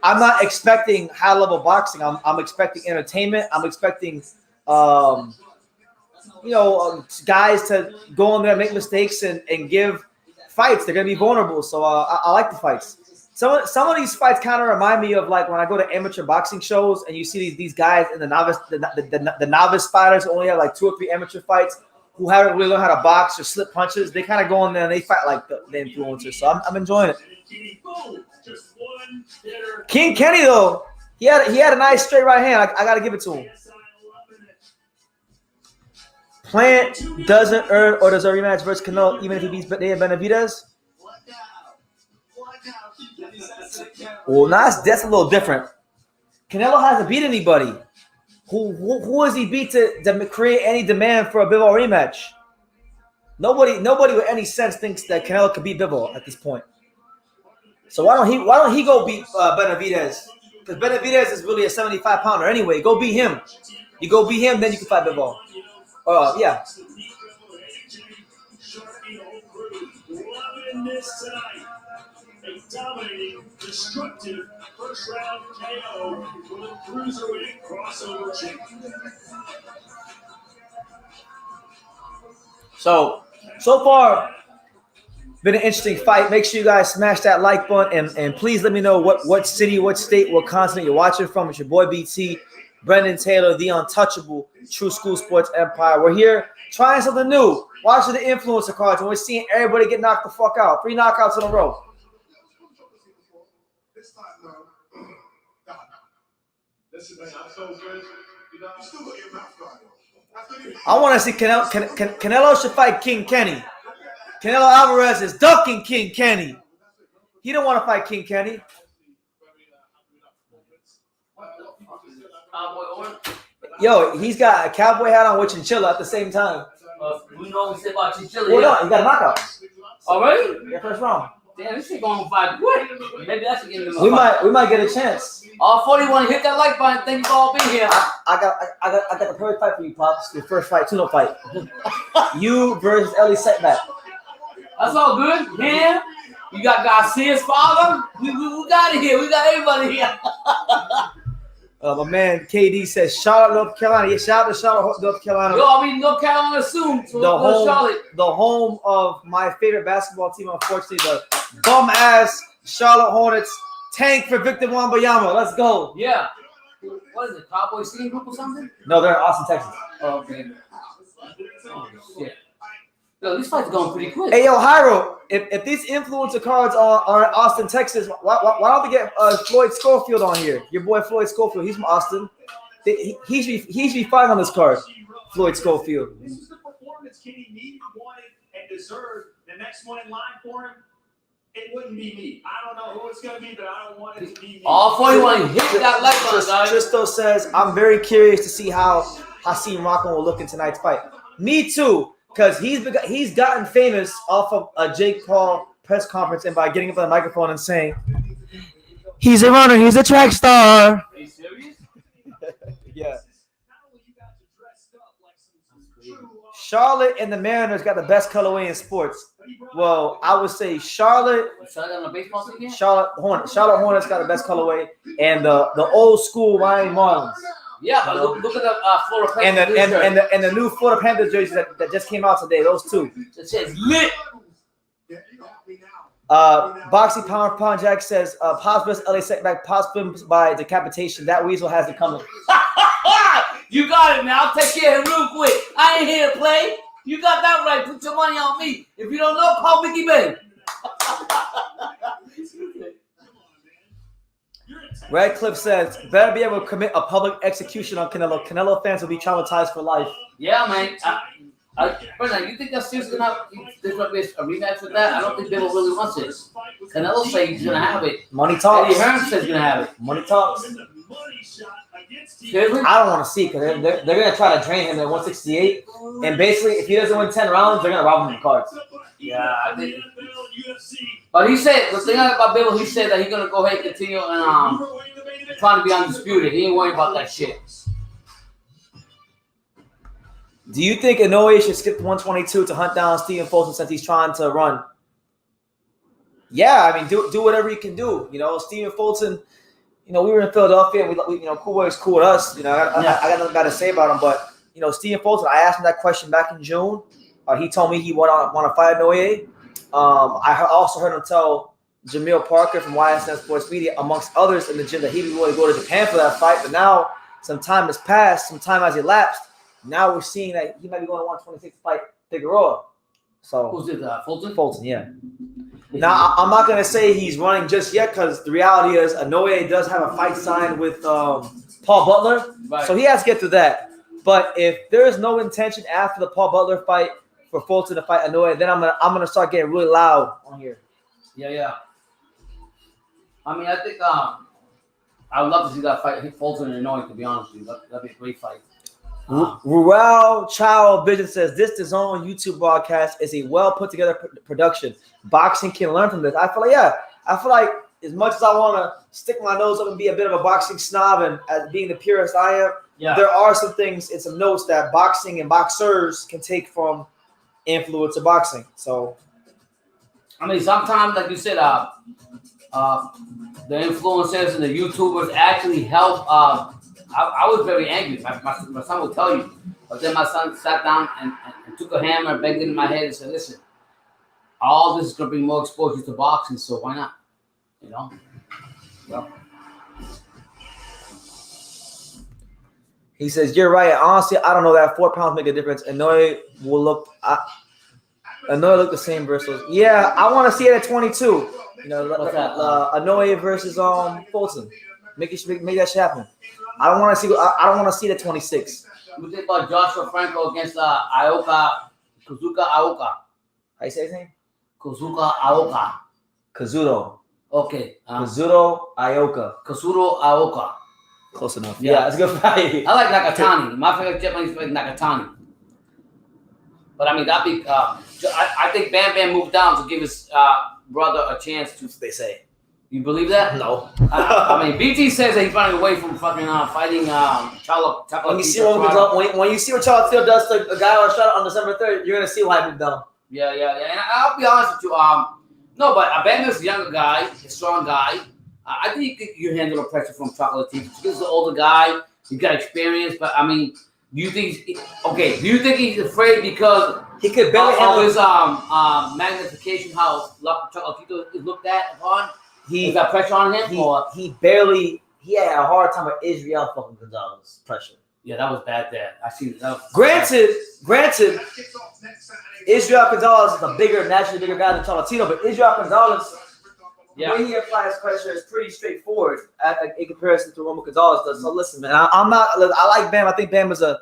I'm not expecting high level boxing. I'm expecting entertainment. I'm expecting guys to go in there, make mistakes, and give fights. They're gonna be vulnerable, so I like the fights. Some of these fights kind of remind me of like when I go to amateur boxing shows and you see these guys in the novice fighters who only have like 2 or 3 amateur fights who haven't really learned how to box or slip punches. They kind of go in there and they fight like the influencers. So I'm enjoying it. King Kenny though, he had a nice straight right hand. I got to give it to him. Plant doesn't earn or deserve a rematch versus Canelo even if he beats Benavidez. Well, that's a little different. Canelo hasn't beat anybody. Who has he beat to create any demand for a Bivol rematch? Nobody with any sense thinks that Canelo could beat Bivol at this point. So why don't he go beat Benavidez? Because Benavidez is really a 75-pounder anyway. Go beat him. You go beat him, then you can fight Bivol. Yeah. A dominating, destructive first-round KO for the cruiserweight crossover champion. So far, been an interesting fight. Make sure you guys smash that like button and please let me know what city, what state, what continent you're watching from. It's your boy BT, Brendan Taylor, the untouchable True School Sports Empire. We're here trying something new. Watching the influencer cards, and we're seeing everybody get knocked the fuck out. 3 knockouts in a row. Listen, man, I'm so good. You still got your mouth guard. I want to see Canelo should fight King Kenny. Canelo Alvarez is ducking King Kenny. He don't want to fight King Kenny. Yo, he's got a cowboy hat on with chinchilla at the same time. We know what we said about chinchilla. Hold on, he got a knockout. Already? Yeah, first round. Damn, this shit going 5 quick. Maybe I should give him a We might get a chance. All 41, hit that like button. Thank you for all being here. I got the perfect fight for you, Pops. Your first fight, 2-0 fight. You versus Ellie Setback. That's all good. Yeah. You got Garcia's father. We got it here. We got everybody here. My man KD says Charlotte, North Carolina. Yeah, shout out to Charlotte, North Carolina. Yo, I mean, North Carolina soon. So the home of my favorite basketball team, unfortunately, the bum-ass Charlotte Hornets. Tank for Victor Wembanyama. Let's go. Yeah. What is it, Cowboy City Group or something? No, they're in Austin, Texas. Oh, okay. Oh, shit. Yo, these fights are going pretty quick. Hey, yo, Hyro, if these influencer cards are in Austin, Texas, why don't they get Floyd Schofield on here? Your boy Floyd Schofield, he's from Austin. He should be fighting on this card. Floyd Schofield. This is the performance Kenny needed, wanted, and deserved. The next one in line for him, it wouldn't be me. I don't know who it's going to be, but I don't want it to be me. All 41 hit that like button, guys. Tristo says, I'm very curious to see how Hasim Rahman will look in tonight's fight. Me too, because he's gotten famous off of a Jake Paul press conference and by getting up on the microphone and saying, he's a runner, he's a track star. Are you serious? Yeah. Charlotte and the Mariners got the best colorway in sports. Well, I would say Charlotte On the baseball team again? Charlotte Hornets got the best colorway, and the old school Miami Marlins. Yeah, but look at the Florida Panthers. And the new Florida Panthers jerseys that just came out today. Those two. It says lit. Boxy Power Pound Jack says, Pops LA setback, Pops by decapitation. That weasel has it coming. You got it now. Take care of it real quick. I ain't here to play. You got that right. Put your money on me. If you don't know, call Mickey Bay. Redcliffe says, better be able to commit a public execution on Canelo. Canelo fans will be traumatized for life. Yeah, man. Brennan, you think that's seriously gonna there's gonna be a rematch with that? I don't think Bill really wants it. Canelo says he's gonna have it. Money talks. Eddie Hearn says he's gonna have it. Money talks. Seriously? I don't want to see because they're gonna try to drain him at 168, and basically if he doesn't win 10 rounds, they're gonna rob him of the cards. Yeah, I think. But he said the thing about Bill, he said that he's gonna go ahead and continue and trying to be undisputed. He ain't worried about that shit. Do you think Inoue should skip to 122 to hunt down Stephen Fulton since he's trying to run? Yeah, I mean, do whatever you can do. You know, Stephen Fulton. You know, we were in Philadelphia, and we you know, Cool Boy's cool with us. You know, I got nothing bad to say about him. But you know, Stephen Fulton, I asked him that question back in June. He told me he want to fight Inoue. I also heard him tell Jamil Parker from YSN Sports Media, amongst others in the gym, that he'd be willing to go to Japan for that fight. But now, some time has passed, some time has elapsed. Now we're seeing that he might be going to 126 to fight Figueroa. So who's it? Fulton? Fulton, yeah. Now I'm not gonna say he's running just yet because the reality is Inoue does have a fight signed with Paul Butler, right. So he has to get through that. But if there is no intention after the Paul Butler fight for Fulton to fight Inoue, then I'm gonna start getting really loud on here. Yeah. I mean, I think I would love to see that fight, Fulton and Inoue. To be honest with you, that'd be a great fight. Rural Child Vision says this DAZN YouTube broadcast is a well put together production. Boxing can learn from this. I feel like as much as I want to stick my nose up and be a bit of a boxing snob and as being the purist I am, there are some things and some notes that boxing and boxers can take from influencer boxing. So, I mean, sometimes, like you said, the influencers and the YouTubers actually help. I was very angry. My son will tell you. But then my son sat down and took a hammer and banged it in my head and said, listen, all this is going to bring more exposure to boxing, so why not? You know? Yeah. He says, you're right. Honestly, I don't know that 4 pounds make a difference. Inoue will look the same versus. Yeah, I want to see it at 22. You know, Inoue versus Fulton. Make that shit happen. I don't want to see it at 26. What do you think about Joshua Franco against Kazuka Aoka? How you say his name? Kazuka Aoka. Kazuto. Okay. Kazuto Aoka. Kazuro Aoka. Close enough. Yeah, it's a good fight. I like Nakatani. My favorite Japanese fight is Nakatani. But I mean, that'd be. I think Bam Bam moved down to give his brother a chance to. They say. You believe that? No. I mean, BT says that he's running away from fucking fighting Charlo. When you see what Charlo Steele does to a guy on a shot on December 3rd, you're gonna see why he moved down. Yeah. And I'll be honest with you. No, but Bam is a younger guy, a strong guy. I think you can handle the pressure from Chocolate Teeth. He's an older guy. He's got experience, but I mean, do you think he's afraid because he could barely handle his magnification? How Chocolate Teeth is looked at upon? He got pressure on him. He had a hard time with Israel fucking Gonzalez pressure. Yeah, that was bad there. I see that. Granted, That kicks off next Saturday. Israel Gonzalez is a naturally bigger guy than Cholatino, but Israel Gonzalez, the way he applies pressure is pretty straightforward in comparison to Roman Gonzalez does. So listen, man, I like Bam. I think Bam is a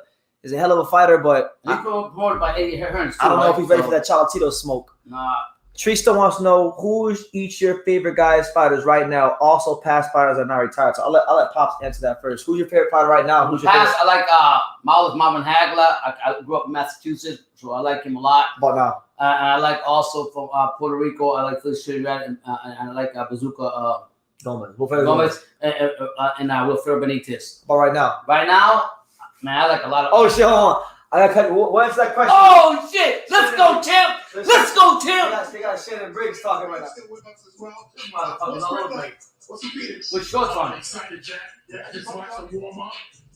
hell of a fighter, but He's promoted by Eddie Hearns. I don't know if he's ready for that Cholatito smoke. Nah. Trista wants to know who's each your favorite guys fighters right now. Also, past fighters are not retired. So I'll let Pops answer that first. Who's your favorite fighter right now? Who's your Past, favorite? I like Miles Marvin Hagler. I grew up in Massachusetts, so I like him a lot. But now, And I like also from Puerto Rico. I like Phil Shirad and I like Bazooka Gomez. Gomez and Wilfredo Benitez. But right now. Right now, man, I like a lot of. Oh shit! Hold on. I gotta cut you. What's that question? Oh shit! Let's go, Tim. Let's go, Tim. They got Shannon Briggs talking right now. Still with us as well. Motherfuckers all over me. What's he beating? With shorts on. I'm excited, Jack. Yeah, I just watched him warm up.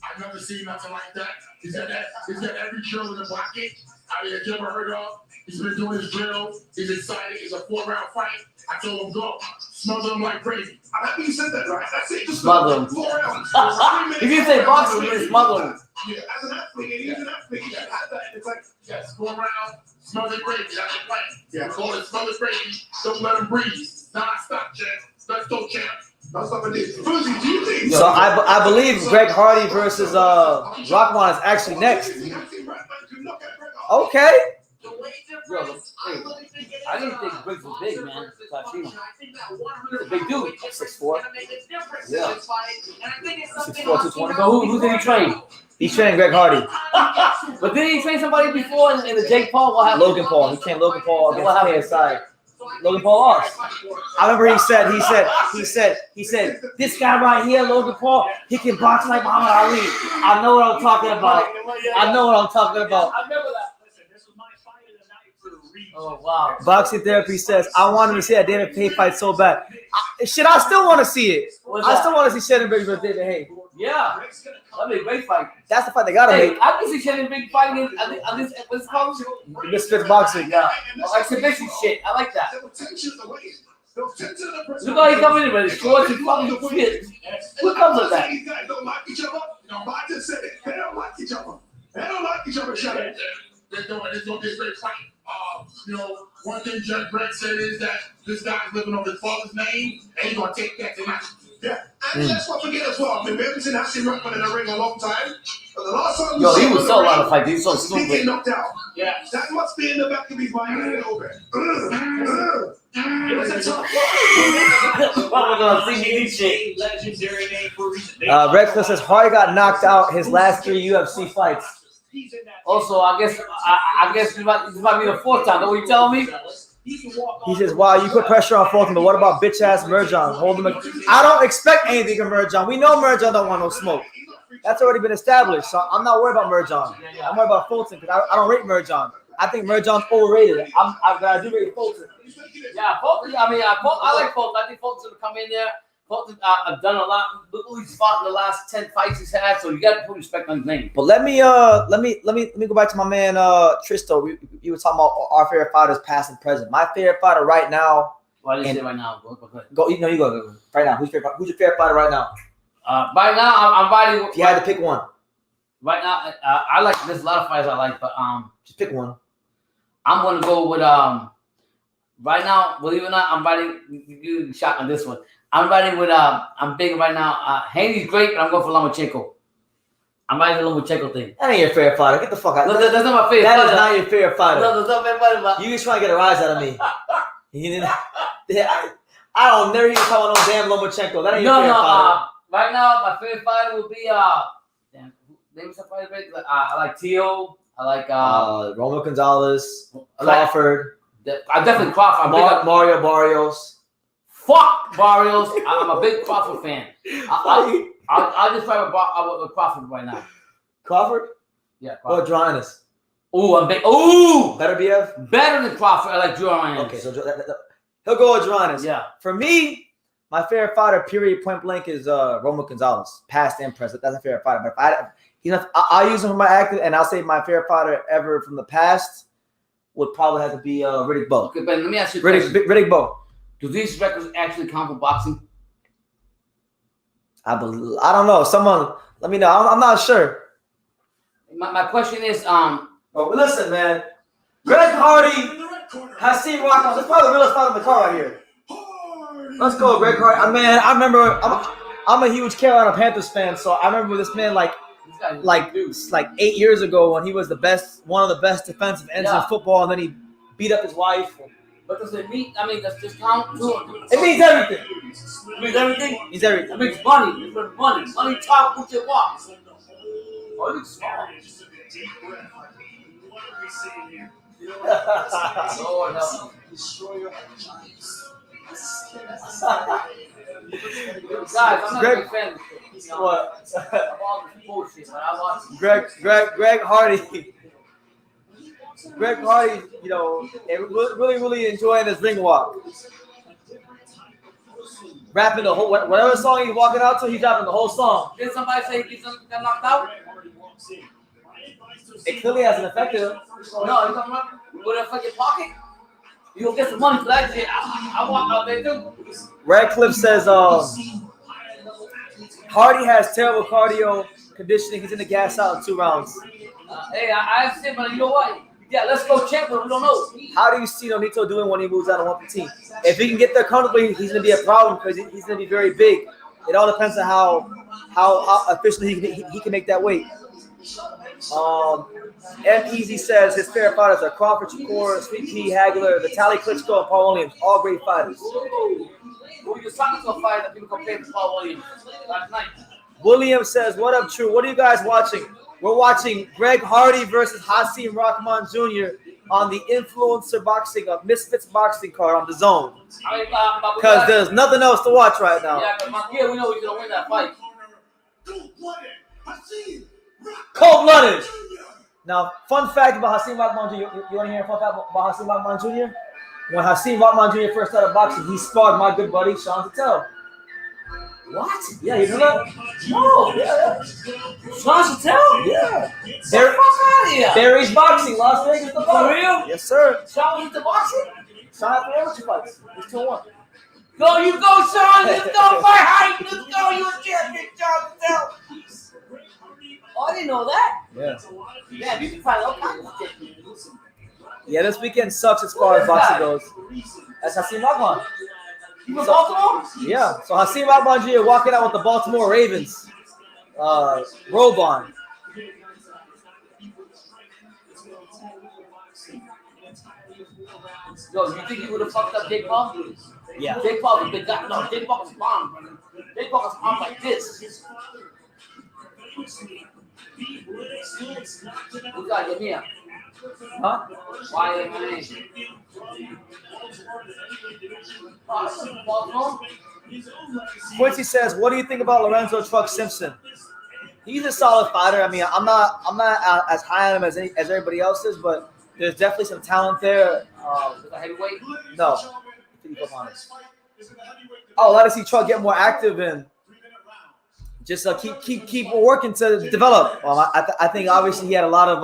I've never seen nothing like that. He's got every drill in the pocket. I mean, have you ever heard of? He's been doing his drill. He's excited. It's a 4-round fight. I told him go. Smother him like crazy. I'm happy you said that, right? That's it. Just Smother him. 4 rounds. If you say boxing, you smother him. Yeah, as an athlete, and he's an athlete. You gotta have that. It's like, Yes, 4 rounds. Smother crazy. That's the plan. Yeah, call it smother crazy. Don't let him breathe. Non-stop, champ. Let's go, champ. that's what it is. Fuji, do you think? So I believe Greg Hardy versus Rockwan is actually next. Okay. The weight Bro, difference, hey, I really think it is, I didn't think Briggs was big, man. versus So I've seen him. function. I think that 100 He's a big dude. weight difference is 6'4". gonna make a difference Yeah. in this fight. And I think it's something 6'4", Hasim 220. So who did he train? He's training Greg Hardy. But didn't he train somebody before in the Jake Paul? What happened? Logan Paul. He trained Logan Paul And what against happened? KSI. Logan Paul lost. I remember he said, this guy right here, Logan Paul, he can box like Muhammad Ali. I know what I'm talking about. I know what I'm talking about. I remember that. Listen, this was my fight of the night for a reason. Oh, wow. Boxing Therapy says, I wanted to see that David Haye fight so bad. I still want to see it. What's I that? still want to see Shannon Briggs versus David Haye. Yeah. That'd be a great fight. That's the fight they got to Hey, make. I can see Shannon Big fighting on this, what's it called? Misfits boxing. Yeah. Exhibition shit. I like that. There was tension in the way. There was tension in the press. Look how he coming in with his shorts and fucking shit. What comes with that? These guys don't like each other. No, I just said it. They don't like each other. They don't like each other. Shut up. They're doing it's gonna be a great fight. One thing Jeff Brett said is that this guy's living on his father's name, and he's gonna take that tonight. Yeah, and let's not forget as well. I mean, we haven't seen Hasim Rahman in the ring a long time. But the last time Yo, saw he him was in so the out ring, of fight. He was so he get stupid. knocked out. Yeah. That must be in the back of his mind a little bit. It was a tough What was on CBD shit? legendary name for a reason. Rexler says Hardy got knocked out his last 3 UFC fights. He's in that. Also, I guess this might be the 4th time. Know what you telling me? He says, wow, you put pressure on Fulton, but what about bitch-ass Merjan? Hold him. I don't expect anything from Merjan. We know Merjan don't want no smoke. That's already been established, so I'm not worried about Merjan. I'm worried about Fulton because I don't rate Merjan. I think Merjan's overrated. I do rate Fulton. Yeah, Fulton. I like Fulton. I think Fulton's gonna come in there. Fulton I've done a lot. Look who he's fought in the last 10 fights he's had. So you got to put respect on his name. But let me go back to my man Tristo. You were talking about our favorite fighters, past and present. My favorite fighter right now. Well, I didn't say right now. Go. Go. You go right now. Who's your favorite fighter right now? Right now, I'm fighting. If you had to pick one, Right now, I like. There's a lot of fighters I like, but just pick one. I'm gonna go with Right now, believe it or not, I'm fighting. You shot on this one. I'm fighting with I'm big right now. Haney's great, but I'm going for Lomachenko. I'm riding the Lomachenko thing. That ain't your favorite fighter. Get the fuck out. No, that's not my favorite. That is not your favorite fighter. No, that's not my favorite fighter. You just trying to get a rise out of me. You didn't. I don't never even talk about no damn Lomachenko. That ain't your favorite fighter. Right now, my favorite fighter will be damn, name some fighter. I like Tio. I like Roman Gonzalez, Crawford. I definitely Crawford. Mario Barrios. Fuck Barrios. I'm a big Crawford fan. I'll just fight with Crawford right now. Crawford? Yeah, Or Crawford. Dronis? Ooh, I'm big. Ooh, Better BF? better than Crawford. I like Drew Ryan. Okay, so he'll go with Dronis. Yeah. For me, my favorite fighter, period, point blank, is Roman Gonzalez. Past and present. That's my favorite fighter. But I'll use him for my active, and I'll say my favorite fighter ever from the past would probably have to be Riddick Bowe. Okay, Ben, let me ask you a question. Riddick Bowe. Do these records actually count for boxing? I don't know. Someone let me know. I'm not sure. My question is, Oh, but listen, man. Greg Hardy, Hasim Rahman. That's probably the realest fight in the car right here. Let's go, Greg Hardy. Man, I remember. I'm a huge Carolina Panthers fan, so I remember this man like 8 years ago when he was one of the best defensive ends in football, and then he beat up his wife. But does it mean? I mean, does this count too? It means everything. It means everything. It means everything. It means money. It means money. Money talk with your walk. Oh, it looks small. Oh no. Guys, I'm not a big fan of this. What? Of all this bullshit, but I watch Greg Hardy. Greg Hardy, really enjoying his ring walk. Rapping the whole whatever song he's walking out to, he's rapping the whole song. Did somebody say he got knocked out? It clearly hasn't affected him. No, he's talking about with a fucking pocket. You gonna get some money for that shit. I want out there too. Radcliffe says Hardy has terrible cardio conditioning. He's in the gas out in 2 rounds. Hey, I understand, but you know what? Yeah, let's go check, but we don't know. How do you see Nonito doing when he moves out of 115? If he can get there comfortably, he's going to be a problem because he's going to be very big. It all depends on how efficiently he can make that weight. M. Easy says his favorite fighters are Crawford, Shakur, Sweet Pea, Hagler, Vitaly Klitschko, and Paul Williams. All great fighters. We were just talking to a fight that people compared to Paul Williams last night. Williams says, what up, True? What are you guys watching? We're watching Greg Hardy versus Hasim Rahman Jr. on the Influencer Boxing of Misfits Boxing card on the Zone. Because there's nothing else to watch right now. Yeah, but Munguia, we know he's going to win that fight. Cold-blooded. Now, fun fact about Hasim Rahman Jr. You want to hear a fun fact about Hasim Rahman Jr.? When Hasim Rahman Jr. first started boxing, he sparred my good buddy, Sean Patel. What? Yeah, you know that? No. Yeah. Sean Patel? Yeah. Get the fuck out of here. Barry's Boxing, Las Vegas. The For real? Yes, sir. Sean was into boxing? Sean had 3 amateur fights. He's 2-1. Go, you go, Sean. Let's go, my height. Let's go. You're a champion, Sean Patel. Oh, I didn't know that. Yeah. Yeah, you can find all kinds of shit. Yeah, this weekend sucks as far as boxing goes. That's Hasim Rahman. You from Baltimore? Yeah. So Hasim Rahman Jr. walking out with the Baltimore Ravens. Robe on. Yo, you think he would have fucked up Jake Paul? Yeah. Jake Paul was a big guy. No, Jake Paul was bomb, brother. Jake Paul was armed like this. Who got you here? Huh? Why am I? Baltimore? Quincy says, what do you think about Lorenzo Truck Simpson? He's a solid fighter. I mean, I'm not as high on him as everybody else is, but there's definitely some talent there. Is that heavyweight? No. 54 pounds. Oh, let us see Truck get more active and just keep working to develop. I think obviously he had a lot of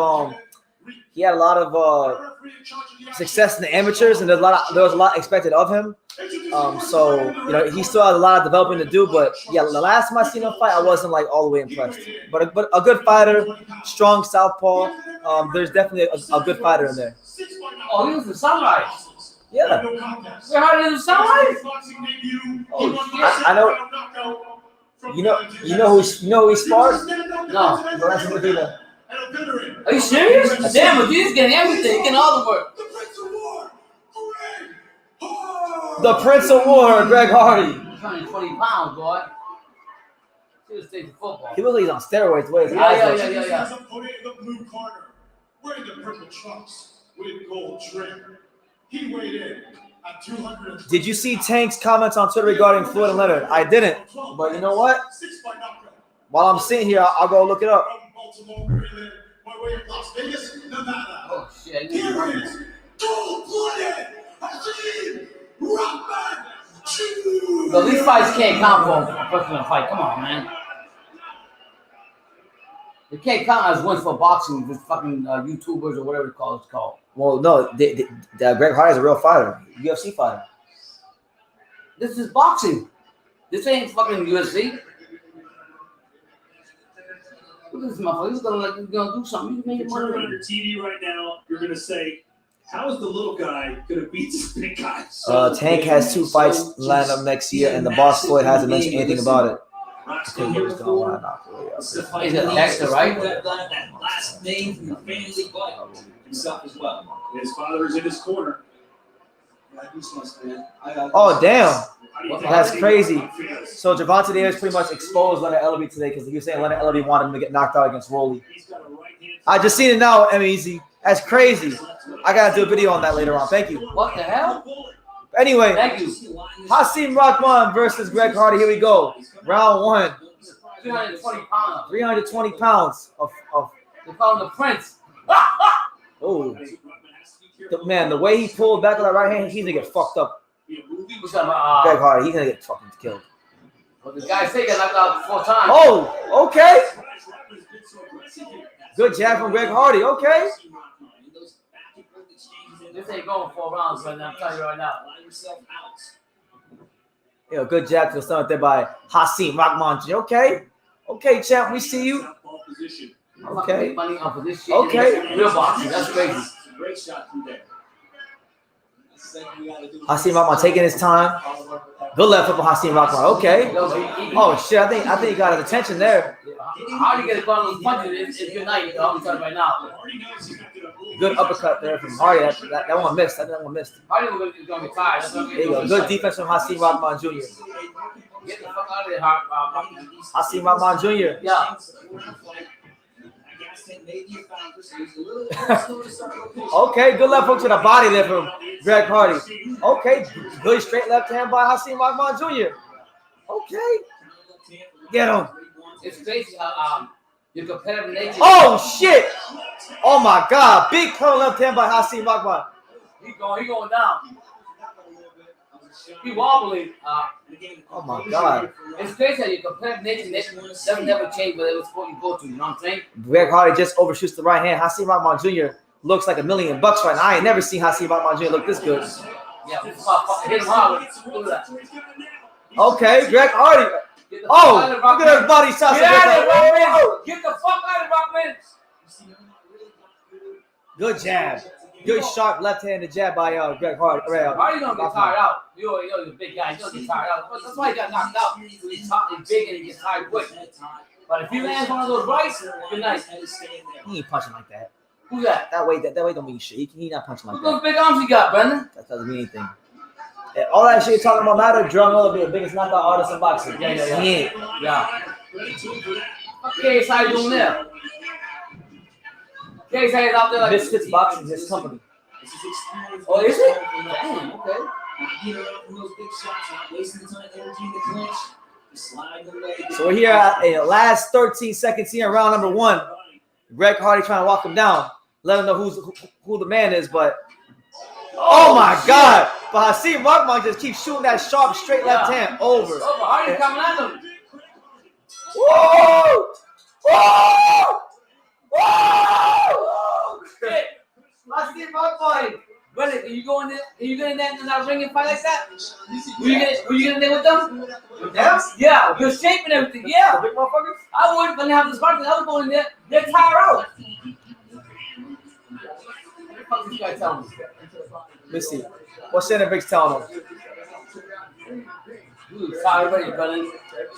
success in the amateurs, and there was a lot expected of him. So he still has a lot of developing to do. But yeah, the last time I seen him fight, I wasn't like all the way impressed. But a good fighter, strong southpaw. There's definitely a good fighter in there. Oh, he was the Sunrise. Yeah. How did the Sunrise? Oh, I know. You know who he sparred? No. Lorenzo Medina. Are you serious? Damn, but he's getting everything. He's getting all the work. The Prince of War, Greg Hardy. 120 pounds, boy. He was taking football. He looks like he's on steroids. Wait, Yeah. His opponent in the blue corner, wearing the purple trunks with gold trim. He weighed in at 200. Did you see Tank's comments on Twitter regarding Floyd and Leonard? I didn't. But you know what? While I'm sitting here, I'll go look it up. Oh, shit. Here is gold-blooded Hasim Rahman Jr. Yo, these fights can't count for a professional fight. Come on, man. They can't count as wins for boxing with fucking YouTubers or whatever it's called. Well, no, Greg Hardy is a real fighter, UFC fighter. This is boxing. This ain't fucking UFC. Look at this motherfucker. He's gonna do something. You If make you it turn money. on your TV right now, you're gonna say, "How is the little guy gonna beat this big guy?" Tank has 2 fights lined up next year, and the boss Floyd hasn't mentioned anything about it. Rock's been here before. He's an actor, right? That last name from the family, but himself as well. His father is in his corner. Oh, damn. How do you think That's he crazy. feels? So Gervonta Davis pretty much exposed Leonard Ellerbe today because he was saying Leonard Ellerbe wanted him to get knocked out against Rolly. He's got a right hand. I just seen it now, M-Easy. That's crazy. I gotta do a video on that later on. Thank you. What the hell? Anyway, Thank you. Hasim Rahman versus Greg Hardy. Here we go. Round 1. 320 pounds. 320 pounds of They call him the Prince. oh man, the way he pulled back on that right hand, he's gonna get fucked up. What's up, Greg Hardy, he's gonna get fucking killed. well, the guy's taking knocked out 4 times. Oh, okay. Good jab from Greg Hardy. Okay. This ain't going 4 rounds, but I'm telling you right now. Yeah, good jab to the stomach there by Hasim Rahman. Okay. Okay, champ, we see you. I'm not gonna Okay. make money off of this shit. Okay. Real boxing. That's crazy. Great shot through there. Hasim Rahman taking his time. Good left hook from Hasim Rahman. Okay. Oh shit, I think he got his attention there. How do you get a gun on punches? It's good night, dog. I'm telling you right now. Good uppercut there from Hardy. That one missed. That one missed. How do you gonna be tired? That's what I'm There you go. Good defense from Hasim Rahman Jr. Get the fuck out of there, Hasim Rahman Jr. Yeah. Okay, good left hook to the body there from Greg Hardy. Okay, good straight left hand by Hasim Rahman Jr. Okay, get him. It's crazy how your competitive nature. Oh shit! Oh my God, big curl left hand by Hasim Rahman. He going down. He wobbly. Oh my God. It's crazy how your competitive nature doesn't never change whatever sport you go to. You know what I'm saying? Greg Hardy just overshoots the right hand. Hasim Rahman Jr. looks like $1 million right now. I ain't never seen Hasim Rahman Jr. look this good. Yeah, hit him hard. Look at that. Okay, Greg Hardy. Get the fuck Oh, out of look Rockman. at those body shots. Get out of Greg Hardy. Rockman. Get the fuck out of Rockman. Good jab. Good sharp left-handed jab by Greg Hardy. How you gonna get tired out? You're the big guy. You're gonna get tired out. That's why he got knocked out. He's big and he gets tired quick. But if he lands one of those rights, good night. He ain't punching like that. Who's that? That way don't mean shit. He not punching like Look that. those big arms he got, Brendan. That doesn't mean anything. And all that shit you're talking about matter. Drum will be the biggest knockout artist in boxing. Yeah. He ain't. Yeah. Okay, so how you doing there? Okay, so he's out there like Misfits Boxing is his company. Oh, is it? Damn, okay. So we're here at the last 13 seconds here in round number 1. Greg Hardy trying to walk him down, let him know who the man is, but oh my God! But Hasim Rahman just keeps shooting that sharp straight left hand over. Oh, but Hardy coming at him. Whoa! Whoa! Whoa! Shit. Hasim Rahman. Brendan, can you go in there? Can you get in there and not ring and fight like that? Will you get in there with them? With them? Yeah, good shape and everything. Yeah. The big motherfuckers? I wouldn't when they have this fight. I would go in there. They're tired out. What the fuck is this guy telling me? Let me see. What's Shannon Briggs telling him? Tired ready, Brendan.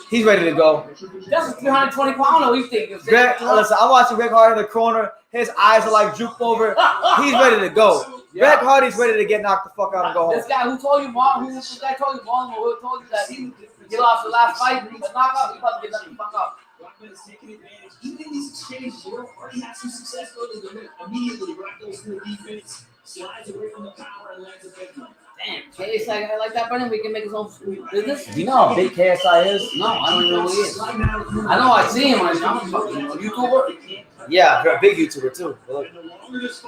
He's ready to go. That's a 320 pounder. You think? Greg, listen, I'm watching Greg Hardy in the corner. His eyes are like drooped over. He's ready to go. Yeah. Greg Hardy's ready to get knocked the fuck out and go home. This guy who told you, Mom, this guy told you, Mom, who told you that he lost the last fight, he got knocked out, he about to get knocked the fuck out. Rockman is taking advantage. Even in these exchanges, you already have some success. Immediately, Rock goes through the defense, slides away from the power, and lands a big one. Damn, KSI like that, Brendan, we can make his own business. Do you know how big KSI is? No, I don't even know who he is. I know I see him on a YouTuber. Yeah, you're a big YouTuber too. Look,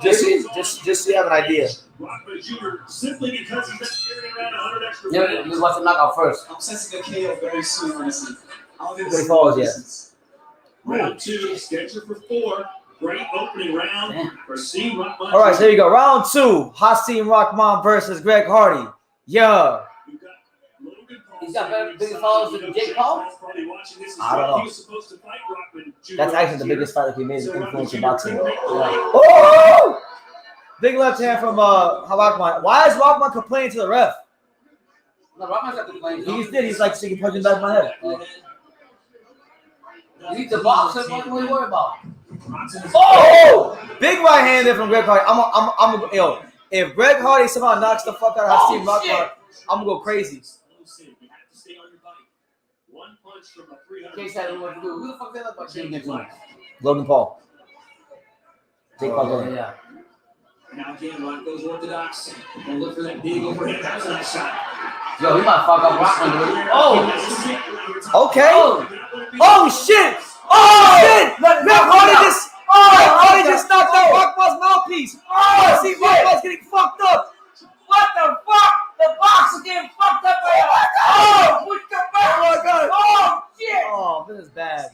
just so you have an idea. Rockman Jr. simply because he's been carrying around 100 extra Yeah, pounds. let's watch him knock out first. I'm sensing a KO very soon, honestly. I don't think What he falls yet. Round 2, scheduled for 4. Great opening round for Hasim Rahman. All right, so here you go. Round 2, Hasim Rahman versus Greg Hardy. Yeah. He's got bigger followers than Jake Paul? I don't know. That's actually the biggest fight that he made in influential boxing. Oh! Big left hand from Rahman. Why is Rahman complaining to the ref? No, Rahman's not complaining. He just did. He's like, "She can punch him back in my head." You need the boxer. What are you worried about? Oh! Big right hand there from Greg Hardy. I'm yo. If Greg Hardy somehow knocks the fuck out of Hasim Rahman, I'm gonna go crazy. Case had what to do. Who the fuck that look like? Logan Paul. Jake Paul. Yeah. Now again, Rock goes orthodox. And look for that big overhead. That was a nice shot. Yo, he might fuck up Rockman. Oh! Okay. Oh shit! Oh shit! Greg Hardy just knocked out Rahman's mouthpiece. Oh, see, Rahman's getting fucked up. What the fuck? The box is getting fucked up right now. Oh, what the fuck? Oh my god. Oh, shit. Oh, this is bad.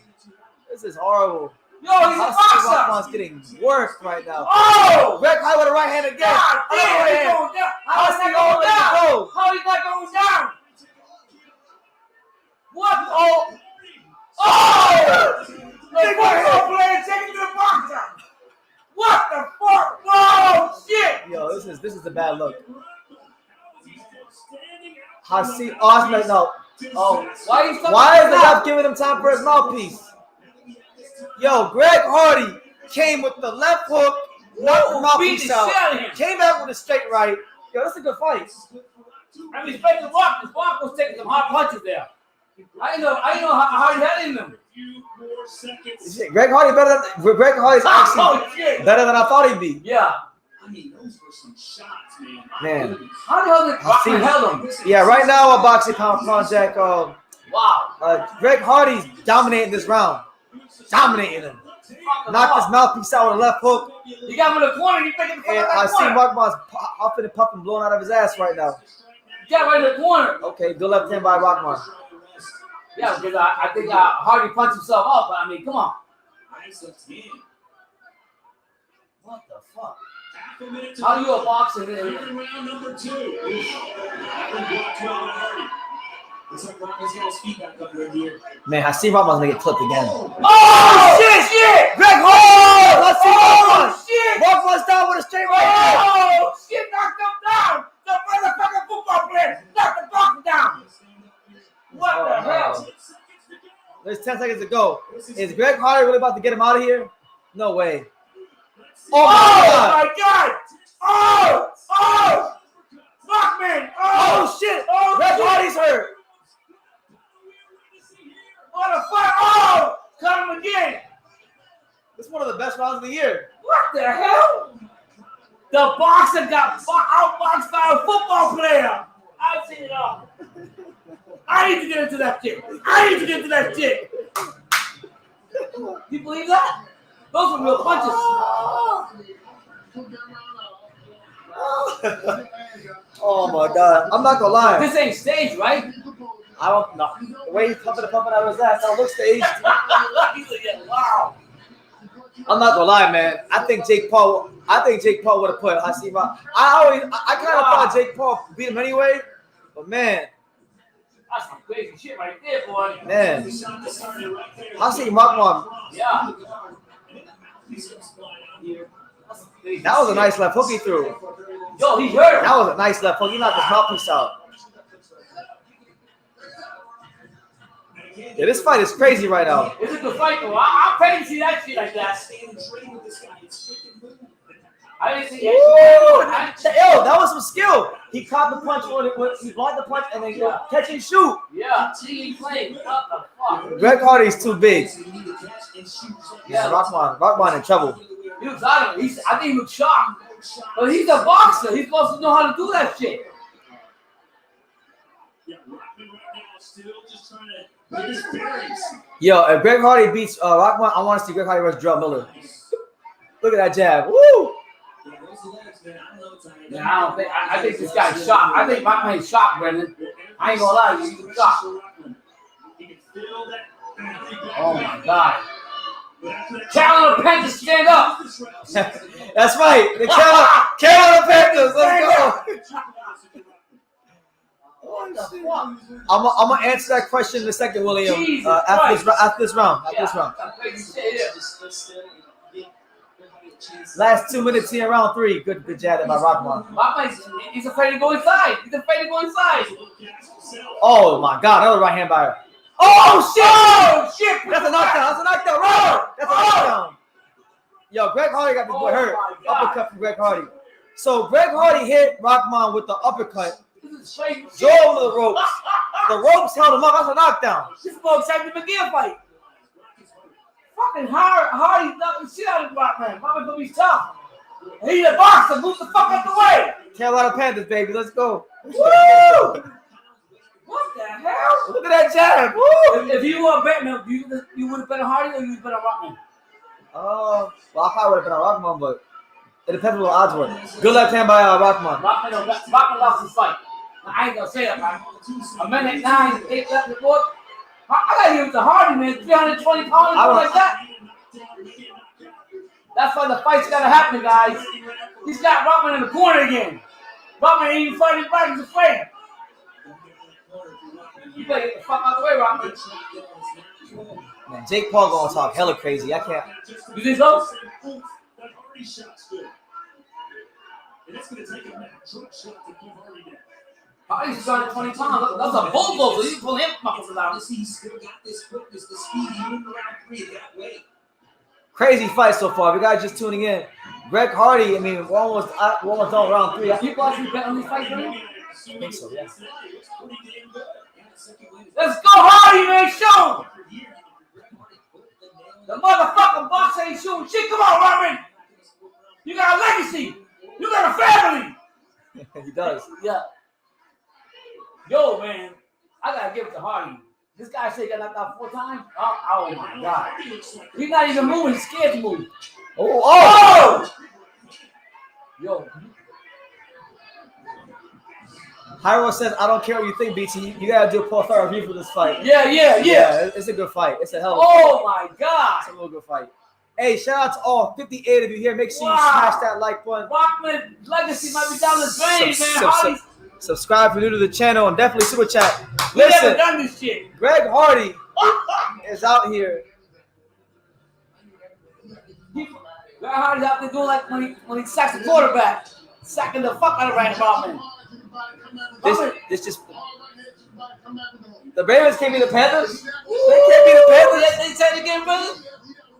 This is horrible. Yo, he's a boxer. Rahman's getting worked right now. Oh! Greg Hardy with a right hand again. God damn, he's going down. How is he going down? How is that going down? What? Oh! Oh! The football player taking the boxer. What the fuck? Oh shit! Yo, this is a bad look. Hasim Osman, no. Oh, Why is the ref giving him time for his mouthpiece? Yo, Greg Hardy came with the left hook, knocked the mouthpiece out. Came back with a straight right. Yo, that's a good fight. I respect the Rock. The Rock was taking some hard punches there. I know how he had in them. Shit, Greg Hardy's actually better than I thought he'd be. Yeah. I mean, those were some shots, man. Man. How the hell did Bruckner held him? Yeah, right now a boxing pound Jack. Wow. Greg Hardy's dominating this round. Dominating him. Knocked his mouthpiece out with a left hook. You got him in the corner. You thinking And I see Rahman's huffing and puffing, blowing out of his ass right now. You got right in the corner. Okay, good left hand by Rahman. Yeah, because I think Hardy punched himself up. But I mean, come on. What the fuck? How are you a boxer? Round number 2. Looks like Rockman's got his feet back up right here. Man, Hasim Rahman's gonna get clipped again. Oh shit! Greg Hardy! Hasim Rahman! Shit! Rahman's down with a straight right hand. Oh shit! Knocked him down. The motherfucking football player knocked the boxer down. What the hell? There's 10 seconds to go. Is Greg Hardy really about to get him out of here? No way. Oh my god! Oh! Rockman! Oh shit! Oh, Greg shit. Hardy's hurt. What the fuck? Oh! Cut him again! This is one of the best rounds of the year. What the hell? The boxer got outboxed by a football player. I've seen it all. I need to get into that shit. You believe that? Those are real punches. Oh my god. I'm not gonna lie. This ain't staged, right? I don't know. The way he's pumping out of his ass, I look staged. Wow. I'm not gonna lie, man. I think Jake Paul would have put Hasim Rahman. I kind of thought Jake Paul beat him anyway, but man. That's some crazy shit right there, boy. Man. Hasim Rahman. Yeah. That was a nice left hook he threw. Yo, he hurt him. That was a nice left hook. He knocked his mouthpiece out. Yeah, this fight is crazy right now. It's a good fight, though. I'm ready to see that shit like that. I didn't see that shit. Yo, that was some skill. He caught the punch he blocked the punch and then catch and shoot. Yeah, he played. What the fuck? Greg Hardy's too big. Yeah, Rahman in trouble. He was out of it. I think he was shocked. But he's a boxer. He's supposed to know how to do that shit. Yeah, Rockman right now is still just trying to get his bearings. Yo, if Greg Hardy beats Rahman, I want to see Greg Hardy versus Drell Miller. Look at that jab. Woo! Yeah, I think this guy's shocked. I think Rockman's shocked, Brendan. I ain't gonna lie, he's shocked. Oh my god. Carolina Panthers, stand up. That's right. The Carolina Panthers. Let's go. I'm gonna answer that question in a second, William. After this round. Last 2 minutes here, round 3. Good jab by Rahman. He's afraid to go inside. Oh my God, another right hand by her. Oh shit! That's a knockdown. Right? That's a knockdown. Yo, Greg Hardy got this boy hurt. Uppercut from Greg Hardy. So Greg Hardy hit Rahman with the uppercut. Drove him to the ropes. The ropes held him up. That's a knockdown. This boy tried to McGill fight. Fucking Hardy knocking shit out of Rahman. Rahman's gonna be tough. He's a boxer. Move the fuck out the way. Carolina Panthers, baby. Let's go. Woo! What the hell? Look at that jab. Woo! If you were a Batman, you would have been a Hardy or you would have been a Rahman? Well, I probably would have been a Rahman, but it depends what the odds were. Good left hand by Rahman. Rahman lost his fight. Now, I ain't gonna say that, man. A minute 9, 8 left to go. I gotta give it to Hardy, man. 320 pounds, like that. That's why the fight's gotta happen, guys. He's got Rahman in the corner again. Rahman ain't even fighting back. He's afraid. You better get the fuck out of the way, Rahman. Man, Jake Paul gonna talk hella crazy. I can't. You think so? And it's going to take a drug shot to keep Hardy down. Hardy's 220 pounds. That's a bulldozer. You pull him muscles out. He's still got this quickness, the speed, even around 3 that way. Crazy fight so far. If you guys just tuning in, Greg Hardy. I mean, we're almost done round 3. People actually bet on these fights, man? I think so, yeah. Let's go, Hardy, man. Show him. The motherfucking box ain't shooting shit. Come on, Rahman. You got a legacy. You got a family. He does. Yeah. Yo, man, I gotta give it to Hardy. This guy said he got knocked out 4 times. Oh my God. He's not even moving. He's scared to move. Oh! Yo. Hyro says, I don't care what you think, BT. You gotta do a Paul Thar review for this fight. Yeah. It's a good fight. It's a hell of a fight. My God. It's a real good fight. Hey, shout out to all 58 of you here. Make sure you smash that like button. Rahman legacy might be down the drain, man. Subscribe if you're new to the channel and definitely super chat. We never done this shit. Greg Hardy is out here. Greg Hardy's out there doing like when he sacks the quarterback. Sacking the fuck out of Rahman. This just... The Ravens can't be the Panthers? They can't be the Panthers? They said it again, brother?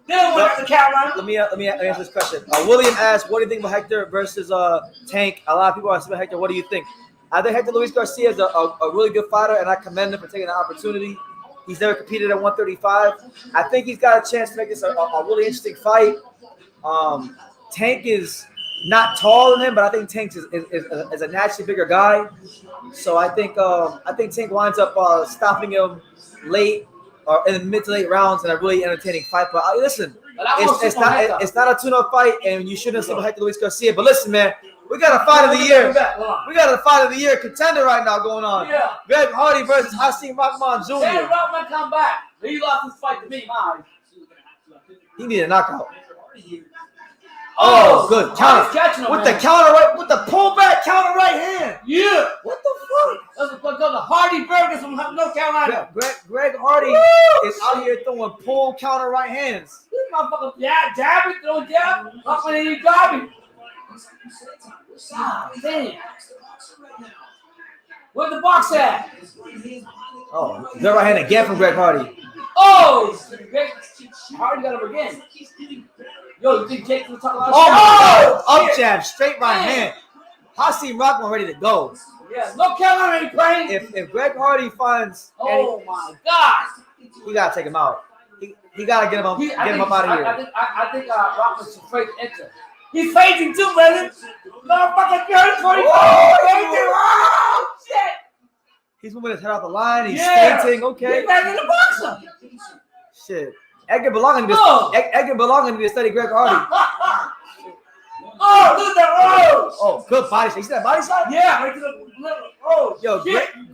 They don't want the Carolina. Let me answer this question. William asked, what do you think about Hector versus Tank? A lot of people are asking Hector, what do you think? I think Hector Luis Garcia is a really good fighter, and I commend him for taking the opportunity. He's never competed at 135. I think he's got a chance to make this a really interesting fight. Tank is not taller than him, but I think Tank is a naturally bigger guy. So I think Tank winds up stopping him late or in the mid to late rounds in a really entertaining fight. But listen, it's not a tune-up fight, and you shouldn't sleep with Hector Luis Garcia. But listen, man, we got a fight of the year. We got a fight of the year contender right now going on. Yeah. Greg Hardy versus Hasim Rahman Jr. Can Rahman come back? He lost his fight to me, man. He needed a knockout. Oh, good counter with the counter right, with the pullback counter right hand. Yeah. What the fuck? That's because the Hardy Burgers from North Carolina. Greg Hardy is out here throwing pull counter right hands. This motherfucker, jab it, throw jab. Rahman ain't even driving. God damn. Where's the box at? Oh, good right hand again from Greg Hardy. Oh, Hardy got him again. Yo, you think Jake will talk about up jab, straight right hand. Hasim Rahman ready to go. Yeah, no Carolina ain't playing. If Greg Hardy finds, my God, he gotta take him out. He gotta get him up out of here. I think Rahman's afraid to enter. He's fainting too, brother. Motherfucker, 20. Oh shit! He's moving his head off the line. He's fainting. Okay. He's back in the boxer. Shit. Edgar belonging to study Greg Hardy. Oh, look at that. Oh, good body shot. You see that body shot? Yeah, right to the yo,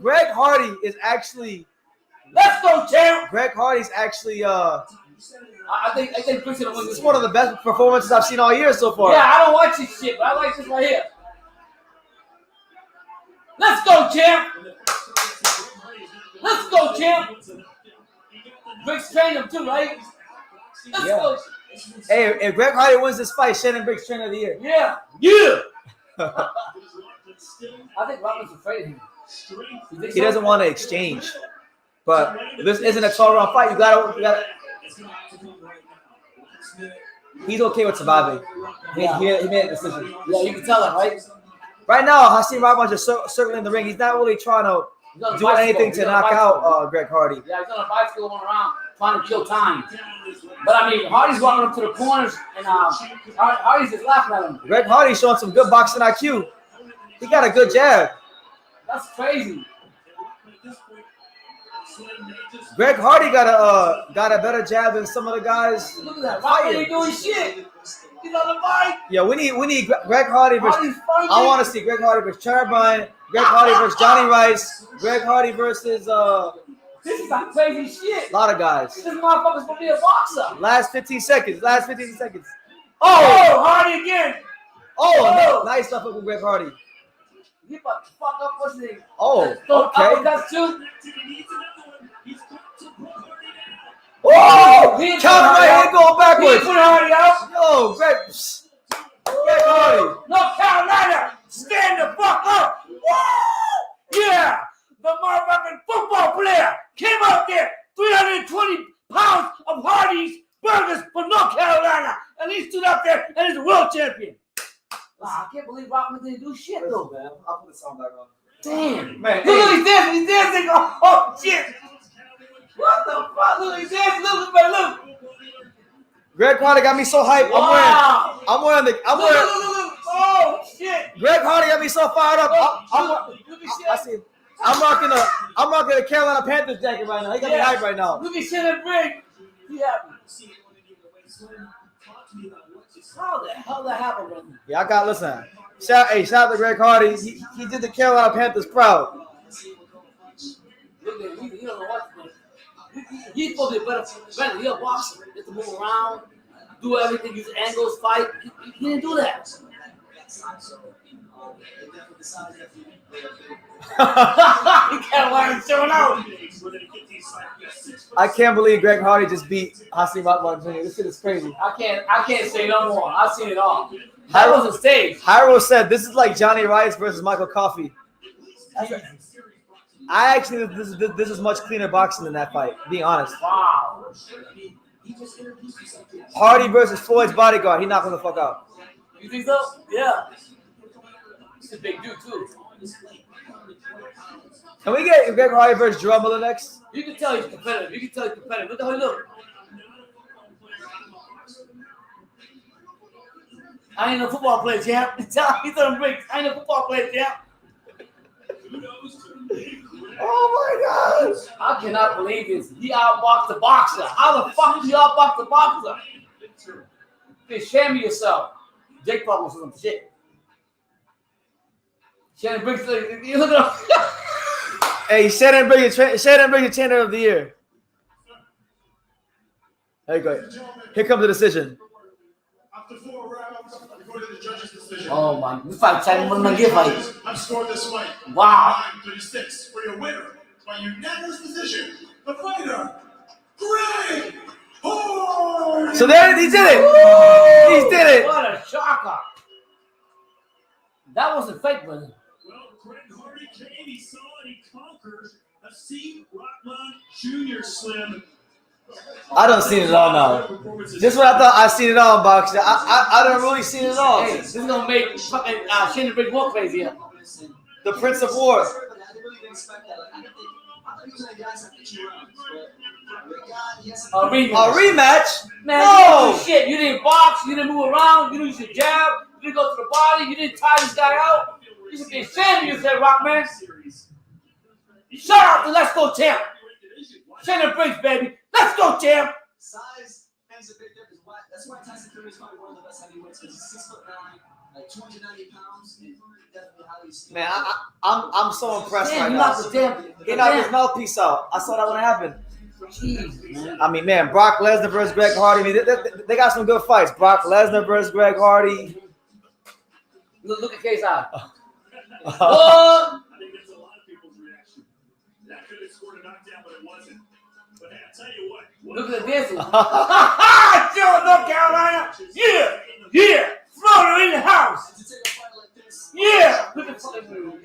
Greg Hardy is actually. Let's go, champ. Greg Hardy's actually. I think Chris will win this is one of the best performances I've seen all year so far. Yeah, I don't watch this shit, but I like this right here. Let's go, champ. Let's go, champ. Briggs trained him too, right? Let's go. Hey, if Greg Hardy wins this fight, Shannon Briggs trainer of the year. Yeah. Yeah. I think Robert's afraid of him. He doesn't want to exchange. But if this isn't a 12-round fight, you gotta. He's okay with surviving. He made a decision. Yeah, you can tell him, right? Right now, Hasim Rahman just circling the ring. He's not really trying to do anything to knock out Greg Hardy. Yeah, he's on a bicycle going around trying to kill time. But I mean, Hardy's walking up to the corners, and Hardy's just laughing at him. Greg Hardy's showing some good boxing IQ. He got a good jab. That's crazy. Greg Hardy got a better jab than some of the guys. Look at that. Rockman ain't doing shit. He's on the bike. Yeah, we need Greg Hardy versus. I want to see Greg Hardy versus Charbine. Greg Hardy versus Johnny Rice. Greg Hardy versus This is some crazy shit. a lot of guys. This motherfucker's gonna be a boxer. Last 15 seconds. Oh, Hardy again. Oh, nice stuff with Greg Hardy. He about to fuck up what's his name. Oh, okay. That's two. Oh, count right here, going He backwards. put Hardy out. Yo, Greg Hardy. North Carolina, stand the fuck up. Woo! Yeah, the motherfucking football player came out there, 320 pounds of Hardy's burgers from North Carolina, and he stood up there and he's a world champion. Wow, I can't believe Rockman didn't do shit though. Man, I'll put the song back on. Damn. Man, Look, he's dancing. Oh, shit. What the fuck? Look, he's dancing. Look. Greg Hardy got me so hyped. Wow. I'm wearing. Look. Oh, shit. Greg Hardy got me so fired up. Look at I shit. see. I'm rocking a Carolina Panthers jacket right now. He got me hyped right now. Look at shit and Briggs. He happy. How the hell that happened with him? Yeah, listen. Shout out to Greg Hardy. He did the Carolina Panthers proud. Look at him. He don't know what to do. He's supposed to be better. He's a boxer. He has to move around, do everything, use angles, fight. He didn't do that. He can't learn showing out. I can't believe Greg Hardy just beat Hasim Rahman Jr. This shit is crazy. I can't say no more. I've seen it all. That was a stage. Hyro said this is like Johnny Rice versus Michael Coffey. I actually this is much cleaner boxing than that fight. Being honest. Wow. Hardy versus Floyd's bodyguard. He knocked him the fuck out. You think so? Yeah. He's a big dude too. Can we get Greg Hardy versus Jerome Miller next? You can tell he's competitive. Look how he look. I ain't no football player, champ. He's on break. I ain't no football player, champ. Oh my gosh. I cannot believe this. He outboxed the boxer. How the fuck did he outbox the boxer? Hey, shame yourself. Jake Paul was some shit. Shannon Briggs, you look at him. Hey, Shannon Briggs, trainer of the year. There you go. Here comes the decision. After 4 rounds, we go to the judges' decision. Oh my, we fight time when I get fight. I've scored this fight. Wow. 9-36 for your winner by unanimous decision. The fighter, Greg Hardy. So there he did it. He did it. What a shocker. That wasn't fake, brother. Well, Greg Hardy came, he saw it, he conquered. Hasim Rahman Jr. Slim. I don't see it all now. This is what I thought I seen it all in boxing. I don't really see it all. Hey, this is gonna make fucking Shannon Briggs more crazy. Here. The Prince of War. A rematch. A rematch? Man, No. you didn't do shit. You didn't box. You didn't move around. You didn't use your jab. You didn't go to the body. You didn't tie this guy out. You should be ashamed of yourself, Rockman. Shout out to Let's Go Champ. Shannon Briggs, baby. Let's go, champ. Size makes a big difference. That's why Tyson Fury is probably one of the best heavyweights because he's 6'9", like 290 pounds, and definitely highly esteemed. Man, I'm so impressed Damn, right you now. knocked the damn. He knocked his mouthpiece out. I saw that when it happened. Jeez, man. I mean, man, Brock Lesnar versus Greg Hardy. I mean, they got some good fights. Brock Lesnar versus Greg Hardy. Look at KSI. What? Look at the dancing. Sure, North Carolina. Yeah. Florida in the house. To take a fight like this, Yeah. Look at fucking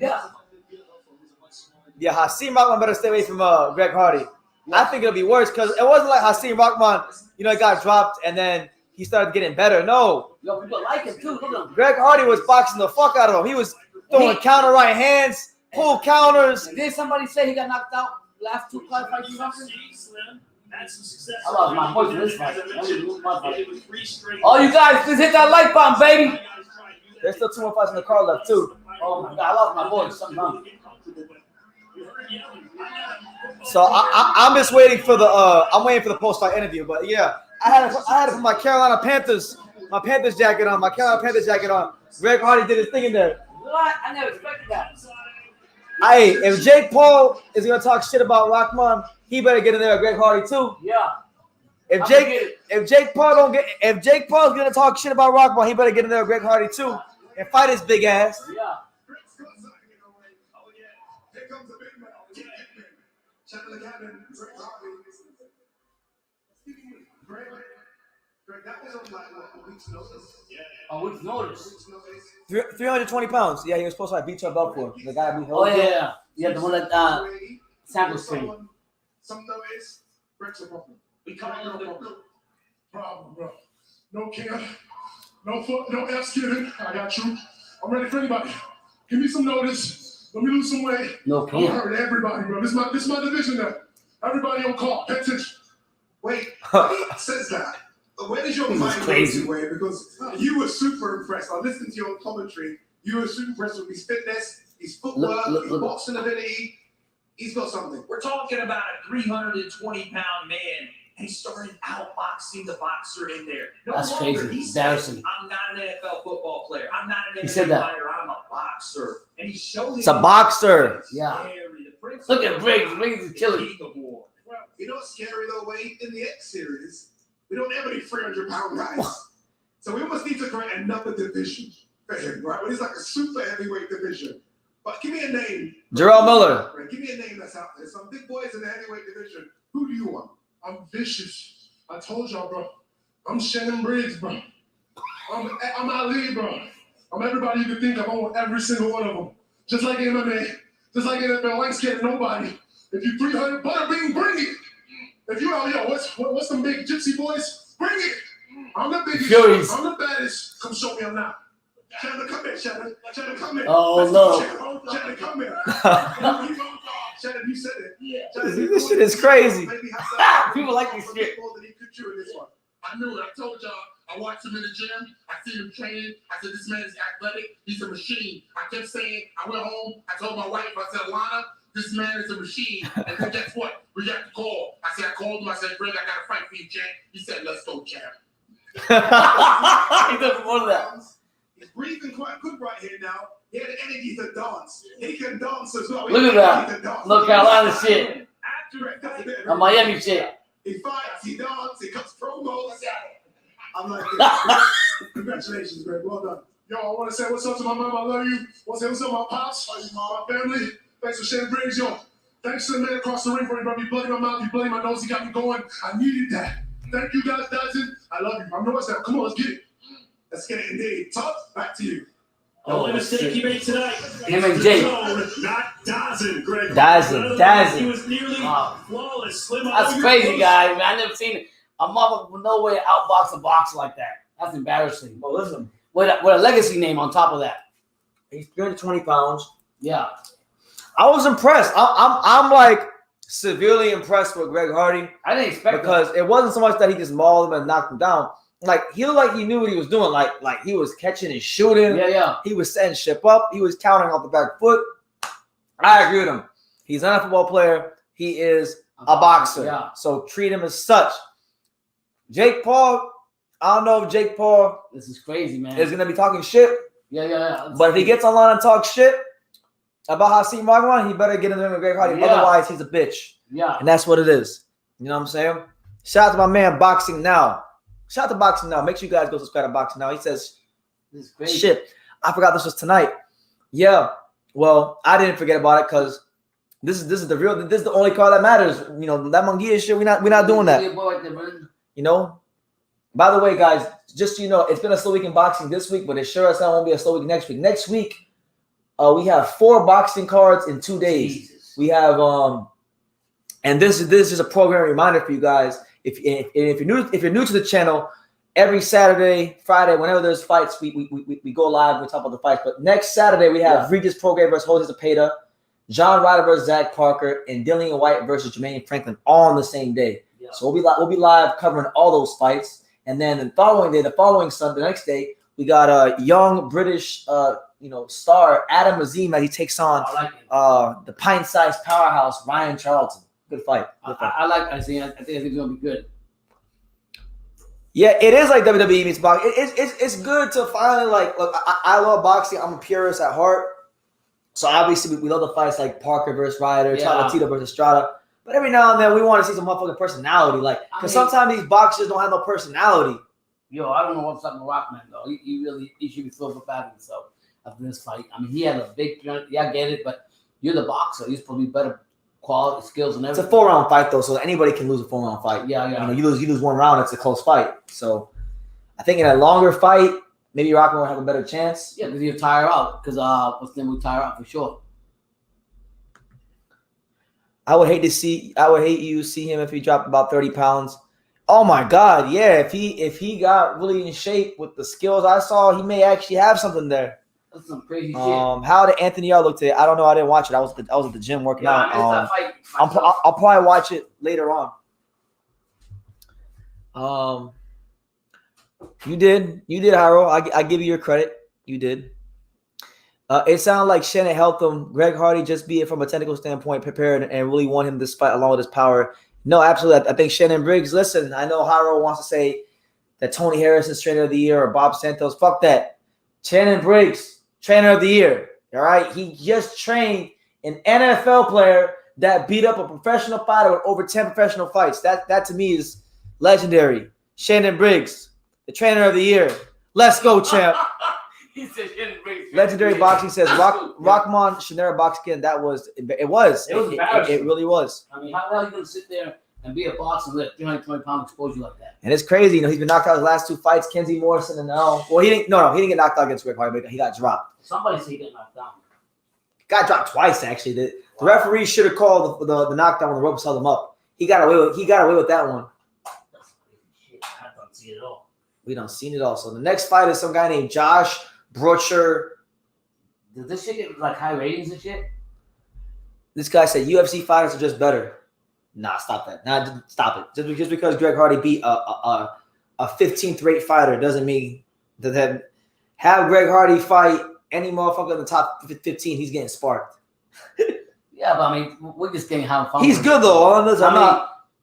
Yeah, Hasim Rahman better stay away from Greg Hardy. I think it'll be worse because it wasn't like Hasim Rahman, he got dropped and then he started getting better. No. Yo, people like him too. Look at him. Greg Hardy was boxing the fuck out of him. He was throwing counter right hands, pull counters. Did somebody say he got knocked out last 2 fights? That's some success. I lost my voice in this fight. Oh, you guys, just hit that like button, baby. There's still 2 more fights in the card left too. Oh my God, I lost my voice. Something wrong. So I'm just waiting for the I'm waiting for the post-fight interview. But yeah, I had to put my Carolina Panthers jacket on. My Carolina Panthers jacket on. Greg Hardy did his thing in there. What? I never expected that. Hey, if Jake Paul is gonna talk shit about Rahman, he better get in there with Greg Hardy too. Yeah. If Jake Paul's gonna talk shit about Rahman, he better get in there with Greg Hardy too and fight his big ass. Yeah. Here comes the big man. Shout out to Gavin, Greg Hardy. Greg, that was on like a week's notice. Yeah. A week's notice. 320 pounds. Yeah, he was supposed to beat you up for the guy we Oh yeah. Yeah, the one that sample screen. Some notice. Greg's a problem. We call him the Problem, bro. No care. No fuck, no F's given. I got you. I'm ready for anybody. Give me some notice. Let me lose some weight. No I'm care. hurting everybody, bro. This is my division now. Everybody on call. Pay attention. Wait, who says that? Where did your mind go crazy. to, Wade? Because you were super impressed. I listened to your commentary. You were super impressed with his fitness, his footwork, his boxing ability. He's got something. We're talking about a 320-pound man. And he started outboxing the boxer in there. That's longer, crazy. He said, Embarrassing. I'm not an NFL football player. I'm not an He NFL said that. fighter. I'm a boxer. And he showed It's a boxer. Yeah. Look at Briggs. Briggs is killing. Well, you know what's scary though, Wade? In the X series, we don't have any 300-pound guys. So we almost need to create another division for him, right? But it's like a super heavyweight division. But give me a name. Jarrell Miller. Right, give me a name that's out there. Some big boys in the heavyweight division. Who do you want? I'm vicious. I told y'all, bro. I'm Shannon Briggs, bro. I'm Ali, bro. I'm everybody you can think of. I want every single one of them. Just like MMA. Just like NFL. I ain't scared of nobody. If you 300 butterbean, bring it. If you out here, what's some big gypsy boys? Bring it. I'm the biggest. Furies. I'm the baddest. Come show me I'm not. Shannon, come here, Shannon. Shannon, come here. Oh, no. Shannon, come here. Shannon, you said it. Yeah. This shit is crazy. People like this shit. I knew it. I told y'all. I watched him in the gym. I see him training. I said, this man is athletic. He's a machine. I kept saying, I went home. I told my wife, I said, Alana, this man is a machine. And then guess what? We got the call. I called him. I said, Greg, I got to fight for you, champ. He said, let's go, champ. He doesn't want that. He's breathing quite good right here now. He had the energy to dance. He can dance as well. Look at that. North Carolina shit. A Miami shit. He fights, he dances, he cuts promos. I'm like, congratulations, Greg. Well done. Yo, I want to say what's up to my mom. I love you. I want to say what's up to my pops, my family. Thanks for Shannon Briggs, yo. Thanks to the man across the ring for me, bro. You bloody my mouth, you bloody my nose. He got me going. I needed that. Thank you guys, Dyson. I love you. I know what's that. Come on, let's get it. Let's get it indeed. Todd, back to you. The only mistake he made tonight. Him and Jake. Not Dazin, Greg. Dazin. He was nearly flawless. Slim That's crazy, guys. Man, I never seen it. A motherfucker with no way to outbox a boxer like that. That's embarrassing. Well, listen. With a legacy name on top of that. He's 320 pounds. Yeah. I was impressed. I'm like severely impressed with Greg Hardy. I didn't expect because it wasn't so much that he just mauled him and knocked him down. Like he looked like he knew what he was doing. Like he was catching and shooting. Yeah. He was setting shit up. He was countering off the back foot. I agree with him. He's not a football player. He is a boxer. Yeah. So treat him as such. Jake Paul, I don't know if Jake Paul This is crazy, man. is gonna be talking shit. Yeah. But if he gets online and talks shit about Hasim Rahman, he better get in there with Greg Hardy. Yeah. Otherwise, he's a bitch. Yeah. And that's what it is. You know what I'm saying? Shout out to my man Boxing Now. Shout out to Boxing Now. Make sure you guys go subscribe to Boxing Now. He says, This is crazy. shit, I forgot this was tonight. Yeah. Well, I didn't forget about it because This is the real. This is the only card that matters. You know that Munguia shit. We're not doing that. You know. By the way, guys, just so you know, it's been a slow week in boxing this week, but it sure as hell won't be a slow week next week. Next week, we have 4 boxing cards in 2 days. Jesus. We have and this is a program reminder for you guys. If you're new to the channel, every Saturday, Friday, whenever there's fights, we go live. We talk about the fights. But next Saturday we have Regis Prograis versus Jose Zepeda, John Ryder versus Zach Parker, and Dillian White versus Jermaine Franklin all on the same day. Yeah. So we'll be live covering all those fights. And then the following Sunday, the next day, we got a young British star, Adam Azim, that he takes on the pint-sized powerhouse Ryan Charlton. Good fight. I like Azim. I think it's gonna be good. Yeah, it is like WWE meets boxing. It's good to finally look. I love boxing. I'm a purist at heart, so obviously we love the fights like Parker versus Ryder, Chocolatito versus Estrada. But every now and then we want to see some motherfucking personality, because sometimes these boxers don't have no personality. Yo, I don't know what's up with Rockman though. He should be feeling bad himself after this fight. I mean, he had a big, I get it, but you're the boxer. You're supposed to be better quality, skills, and everything. It's a 4-round fight though, so anybody can lose a 4-round fight. Yeah. You lose 1 round, it's a close fight. So I think in a longer fight, maybe Rockman will have a better chance. Yeah, because he'll tire out. Because will tire out for sure. I would hate you see him if he dropped about 30 pounds. Oh my God, yeah. If he got really in shape with the skills I saw, he may actually have something there. That's some crazy shit. How did Anthony Yarde look today? I don't know. I didn't watch it. I was at the gym working out. I'll probably watch it later on. You did, Hyro. I give you your credit. You did. It sounded like Shannon helped him. Greg Hardy, just be it from a technical standpoint, prepared and really won him this fight along with his power. No, absolutely. I think Shannon Briggs, listen, I know Hyro wants to say that Tony Harrison's trainer of the year or Bob Santos. Fuck that. Shannon Briggs, trainer of the year. All right. He just trained an NFL player that beat up a professional fighter with over 10 professional fights. That to me is legendary. Shannon Briggs, the trainer of the year. Let's go, champ. He said Legendary Boxing says Rockman Shanera Boxkin. It really was. I mean, how the hell are you gonna sit there and be a boxer and let 320-pound expose you like that? And it's crazy. He's been knocked out his last 2 fights. Kenzie Morrison and he didn't get knocked out against Greg Hardy, but he got dropped. Somebody said he got knocked down. Got dropped twice actually. The referee should have called the knockdown when the ropes held him up. He got away with that one. That's crazy shit. I don't see it all. We don't seen it all. So the next fight is some guy named Josh Brutcher. Does this shit get like high ratings and shit? This guy said UFC fighters are just better. Nah, stop that. Nah, stop it. Just because Greg Hardy beat a 15th rate fighter doesn't mean that have Greg Hardy fight any motherfucker in the top 15, he's getting sparked. Yeah, but I mean, we're just getting having fun. He's good though.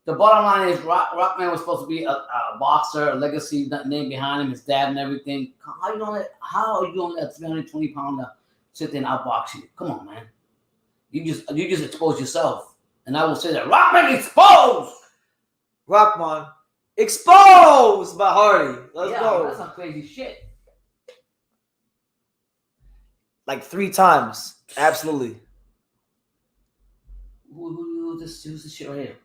The bottom line is Rockman was supposed to be a boxer, a legacy name behind him, his dad and everything. How are you gonna let 320-pounder sit there and outbox you? Come on, man. You just expose yourself. And I will say that Rockman exposed. Rockman exposed by Hardy. Let's go. That's some crazy shit. Like 3 times. Absolutely. Who's this shit right here?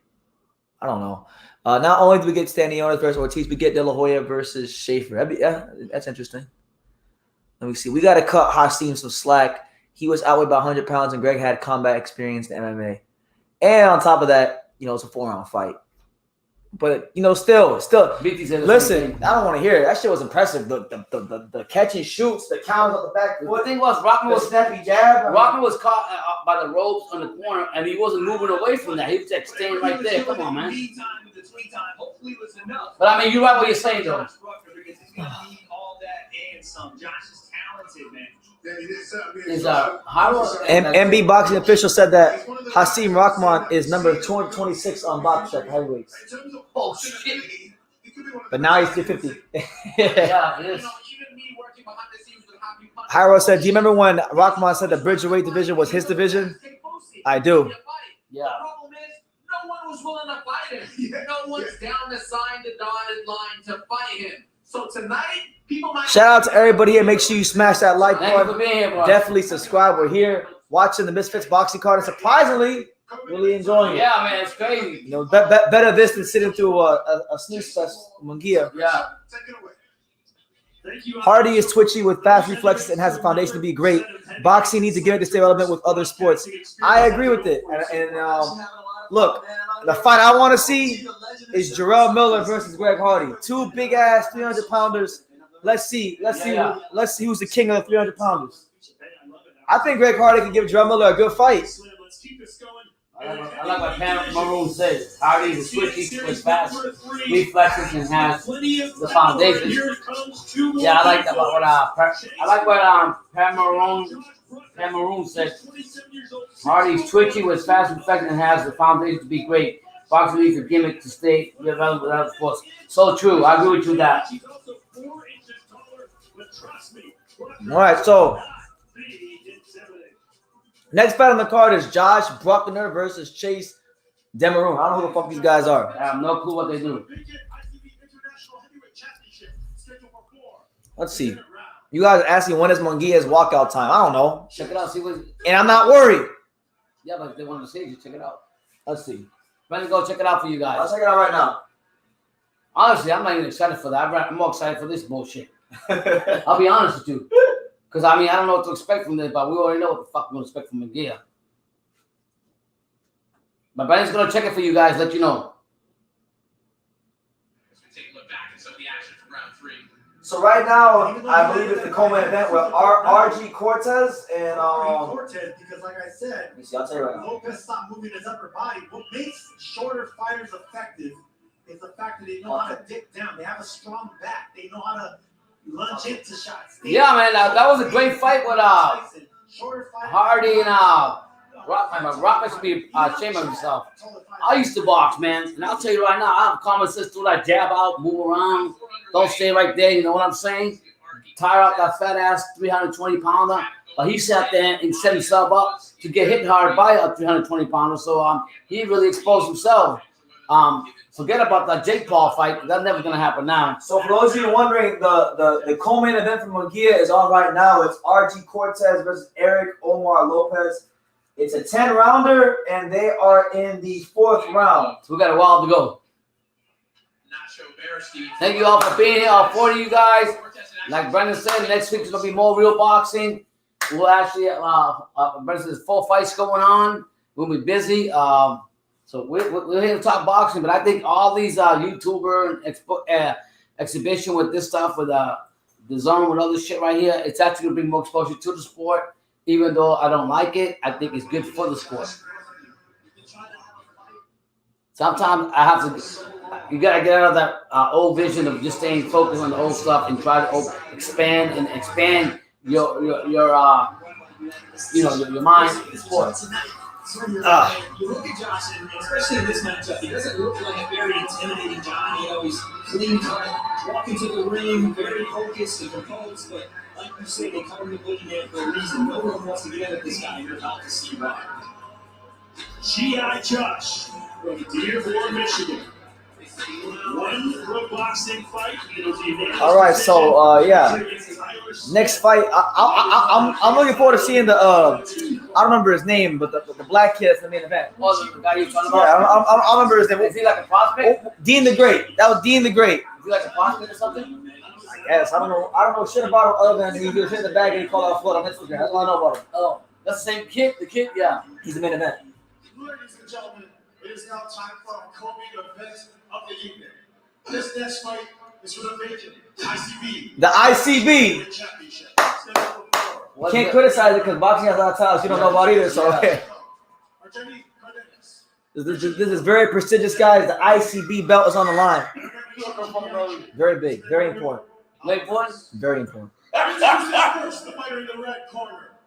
I don't know. Not only do we get Stanionis versus Ortiz, we get De La Hoya versus Schaefer. That's interesting. Let me see. We got to cut Hasim some slack. He was outweighed by 100 pounds, and Greg had combat experience in MMA. And on top of that, it's a 4-round fight. But, still, listen, I don't want to hear it. That shit was impressive. The catch and shoots, the counters on the back. Well, the thing was, Rockman was snappy jab. Rockman was caught by the ropes on the corner, and he wasn't moving away from that. He was just staying right there. Come on, man. But, I mean, you're right what you're saying, though. All that and some. Josh is talented, man. MB Boxing official said that Hasim Rahman is number 226 on box check heavyweights. Oh shit! But now he's 250. Yeah, it is. Hyro said, "Do you remember when Rahman said the Bridgerweight division was his division?" I do. Yeah. The problem is, no one was willing to fight him. No one's down to sign the dotted line to fight him. So tonight, people might shout out to everybody here. Make sure you smash that like button. Definitely subscribe. We're here watching the Misfits boxing card and surprisingly really enjoying it. Yeah, man, it's crazy. You know, better this than sitting through a snooze fest Munguia. Yeah. Hardy is twitchy with fast reflexes and has the foundation to be great. Boxing needs a gimmick to stay relevant with other sports. I agree with it. And look, the fight I want to see is Jarrell Miller versus Greg Hardy. Two big ass 300-pounders. Let's see who's the king of the 300-pounders. I think Greg Hardy can give Jarrell Miller a good fight. I like what Pam Maroon says. Hardy is switchy with fast reflexes and has the foundation. Yeah, I like that. I like what Pam Maroon said. Hardy's twitchy with fast reflexes and has the foundation to be great. Boxing needs a gimmick to stay relevant with other sports. So true. I agree with you that. All right, so next fight on the card is Josh Bruckner versus Chase DeMore. I don't know who the fuck these guys are. I have no clue what they do. Let's see. You guys are asking when is Munguia's walkout time. I don't know. Check it out. See what. And I'm not worried. Yeah, but if they want to see it, check it out. Let's see. Ready to go check it out for you guys. I'll check it out right now. Honestly, I'm not even excited for that. I'm more excited for this bullshit. I'll be honest with you. Because, I mean, I don't know what to expect from this, but we already know what the fuck we're going to expect from Munguia. But Brandon's going to check it for you guys, let you know. So right now, I believe it's the co-main event with RG Cortez and Cortez, because like I said, let me see, I'll tell you right now. Lopez stopped moving his upper body. What makes shorter fighters effective is the fact that they know how to dip down. They have a strong back. They know how to lunge into shots. Yeah, man, that was a great fight with Hardy and Rock should be ashamed of himself. I used to box, man, and I'll tell you right now, I have common sense to like jab out, move around, don't stay right there. You know what I'm saying? Tire out that fat ass 320-pounder. But he sat there and set himself up to get hit hard by a 320-pounder. So he really exposed himself. Forget about that Jake Paul fight. That's never gonna happen now. So for those of you wondering, the co-main event from Munguia is on right now. It's RG Cortez versus Eric Omar Lopez. It's a 10-rounder, and they are in the 4th round. So we got a while to go. Thank you all for being here. All 4 of you guys. Like Brendan said, next week is gonna be more real boxing. We'll actually Brendan says 4 fights going on. We'll be busy. So we're here to talk boxing, but I think all these YouTuber and exhibition with this stuff, with the zone, with all this shit right here, it's actually gonna bring more exposure to the sport. Even though I don't like it, I think it's good for the sport. Sometimes I have to. You gotta get out of that old vision of just staying focused on the old stuff and try to expand your mind in sports. You look at Josh, and especially in this matchup, he doesn't look like a very intimidating guy. You know, he's clean cut, walking to the ring, very focused and composed. But like you said, they call him the boogeyman for a reason. No one wants to get at this guy. You're about to see why. G.I. Josh from Dearborn, Michigan. One pro boxing fight. All right, so yeah, next fight. I'm looking forward to seeing the I don't remember his name, but the black kid that's the main event. Oh, the guy you're talking about. Yeah, I remember his name. Is he like a prospect? Oh, Dean the Great. That was Dean the Great. Is he like a prospect or something? Yes, I don't know shit about him other than he was in the bag and he called out flood on Instagram. That's all I know about him. Oh, that's the same kid. The kid, yeah. He's the main event. Ladies and gentlemen, it is now time for our co-main event of the evening. This next fight is for the vacant ICB. The ICB. Championship. You can't criticize it because boxing has a lot of titles you don't know about either. So this is very prestigious, guys. The ICB belt is on the line. Very big, very important. Late boys? Very important. First, the fighter in the red corner,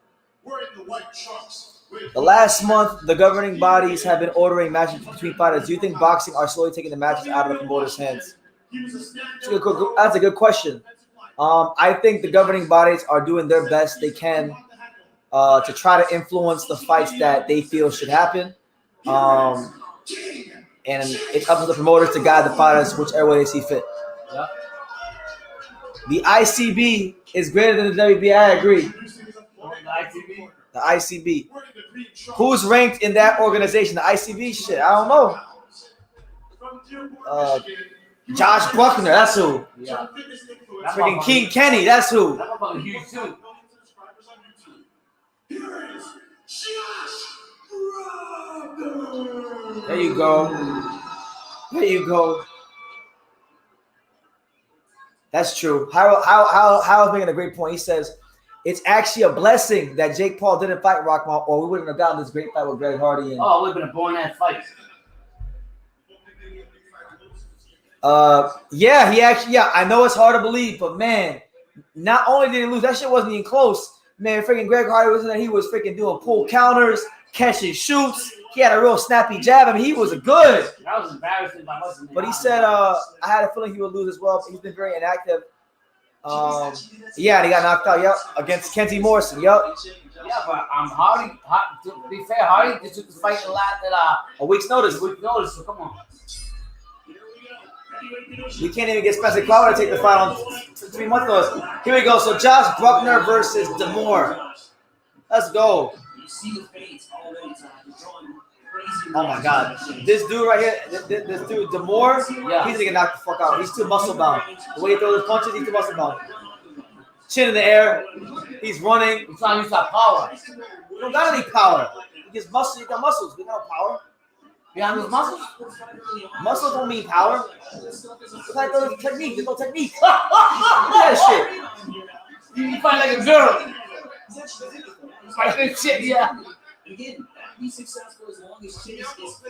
wearing the white trunks. The last month, the governing bodies have been ordering matches between fighters. Do you think boxing are slowly taking the matches out of the promoters' hands? That's a good question. I think the governing bodies are doing their best they can to try to influence the fights that they feel should happen. And it's up to the promoters to guide the fighters whichever way they see fit. Yeah. The ICB is greater than the WB. I agree. The ICB? The ICB. Who's ranked in that organization? The ICB shit. I don't know. Josh Bruckner. That's who. Yeah. Freaking King Kenny. That's who. That motherfucker huge too. There you go. There you go. That's true. Howard's making a great point. He says it's actually a blessing that Jake Paul didn't fight Rockman, or we wouldn't have gotten this great fight with Greg Hardy. And, oh, it would have been a boring ass fight. Yeah, I know it's hard to believe, but man, not only did he lose, that shit wasn't even close. Man, freaking Greg Hardy was in there. He was freaking doing pull counters, catching shoots. He had a real snappy jab. I mean, he was good. That was embarrassing. But he said, I had a feeling he would lose as well. But he's been very inactive. Yeah, and he got knocked out. Yep, against Kenzie Morrison. Yep. Yeah, but Hardy. To be fair, Hardy just took the fight a week's notice. So come on. We can't even get Spencer Crowder to take the fight on 3 months notice. Here we go. So Josh Bruckner versus DeMore. Let's go. Oh my God, this dude right here, this dude DeMore, yeah. He's gonna get knocked the fuck out. He's too muscle bound. The way he throws his punches, he's too muscle bound. Chin in the air, he's running. He's trying to use that power. You don't got any power. You just muscle. You got muscles. You got no power. Behind those muscles? Muscles don't mean power. It's like those technique. There's no technique. Look at that shit. You fight like a girl. Fight that shit, yeah.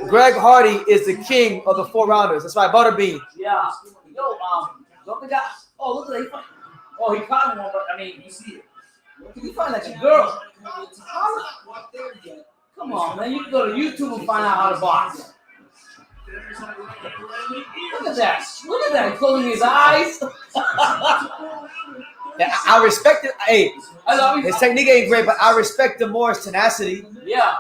Greg Hardy is the king of the 4-rounders. That's right, Butterbean. Yeah. Yo, don't the guy. Oh, look at that. Oh, he caught him, but I mean, you see it. You fight like a girl. Come on, man. You can go to YouTube and find out how to box. Look at that. Look at that. He's closing his eyes. Yeah, I respect it. Hey, his technique ain't great, but I respect DeMore's tenacity. Yeah.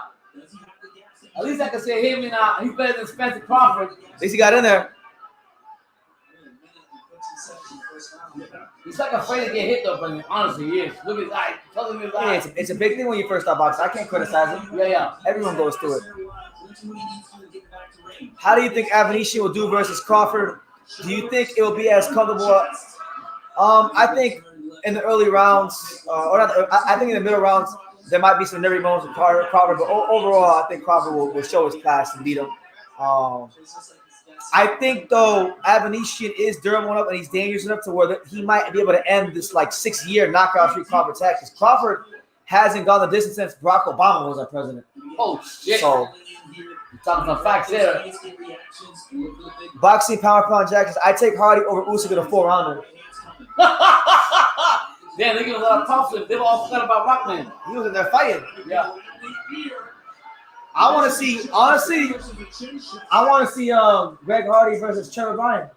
At least I can say him and he's better than Spencer Crawford. At least he got in there. He's like afraid to get hit though, but honestly he is. Look at his eye. Tell him his eye. Yeah, it's a big thing when you first start boxing. I can't criticize him. Yeah. Everyone goes through it. How do you think Avanesyan will do versus Crawford? Do you think it will be as comfortable? I think in the early rounds, I think in the middle rounds, there might be some nervy moments with Crawford, but overall, I think Crawford will show his class and beat him. I think, though, Avanesyan is durable enough and he's dangerous enough to where he might be able to end this, 6-year knockout streak Crawford attack. Because Crawford hasn't gone the distance since Barack Obama was our president. Oh, shit. So, you're talking some facts there. Boxing, pound Jacksons. I take Hardy over Usyk in a 4-rounder. Damn, they give a lot of props. They were all forgot about Rockman. He was in there fighting. Yeah. I want to see, honestly, Greg Hardy versus Trevor Bryan.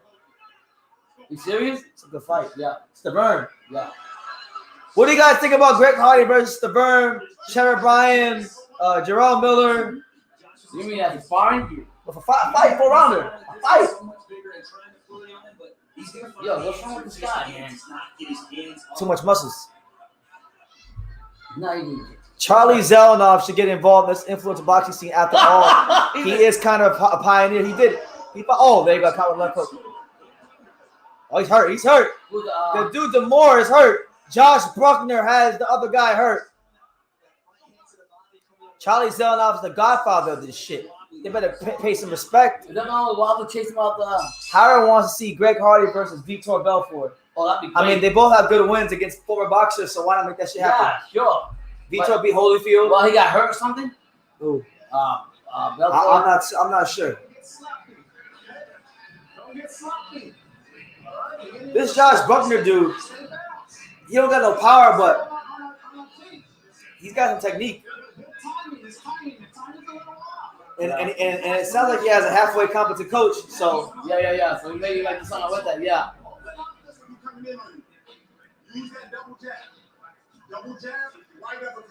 You serious? It's a good fight. Yeah. Stavern. Yeah. What do you guys think about Greg Hardy versus Stavern, Trevor Bryan, Jarrell Miller? You mean as a sparring? A fight, 4-rounder. A fight. Yo, what's wrong with this guy, man? Too much muscles. Not even. Charlie Zelenov should get involved in this influence of boxing scene after all. He is kind of a pioneer. He did it. There you go. Caught with left hook. Oh, he's hurt. He's hurt. The dude DeMore is hurt. Josh Bruckner has the other guy hurt. Charlie Zelenov is the godfather of this shit. They better pay some respect. Wilder chase him out the. Howard wants to see Greg Hardy versus Vitor Belfort. Oh, that'd be great. I mean, they both have good wins against former boxers, so why not make that shit happen? Yeah, sure. Vitor beat Holyfield. Well, he got hurt or something. Ooh. Belfort. I'm not sure. This Josh Bruckner dude, he don't got no power, but he's got some technique. And it sounds like he has a halfway competent coach. So yeah. So he made you like the son with that, yeah.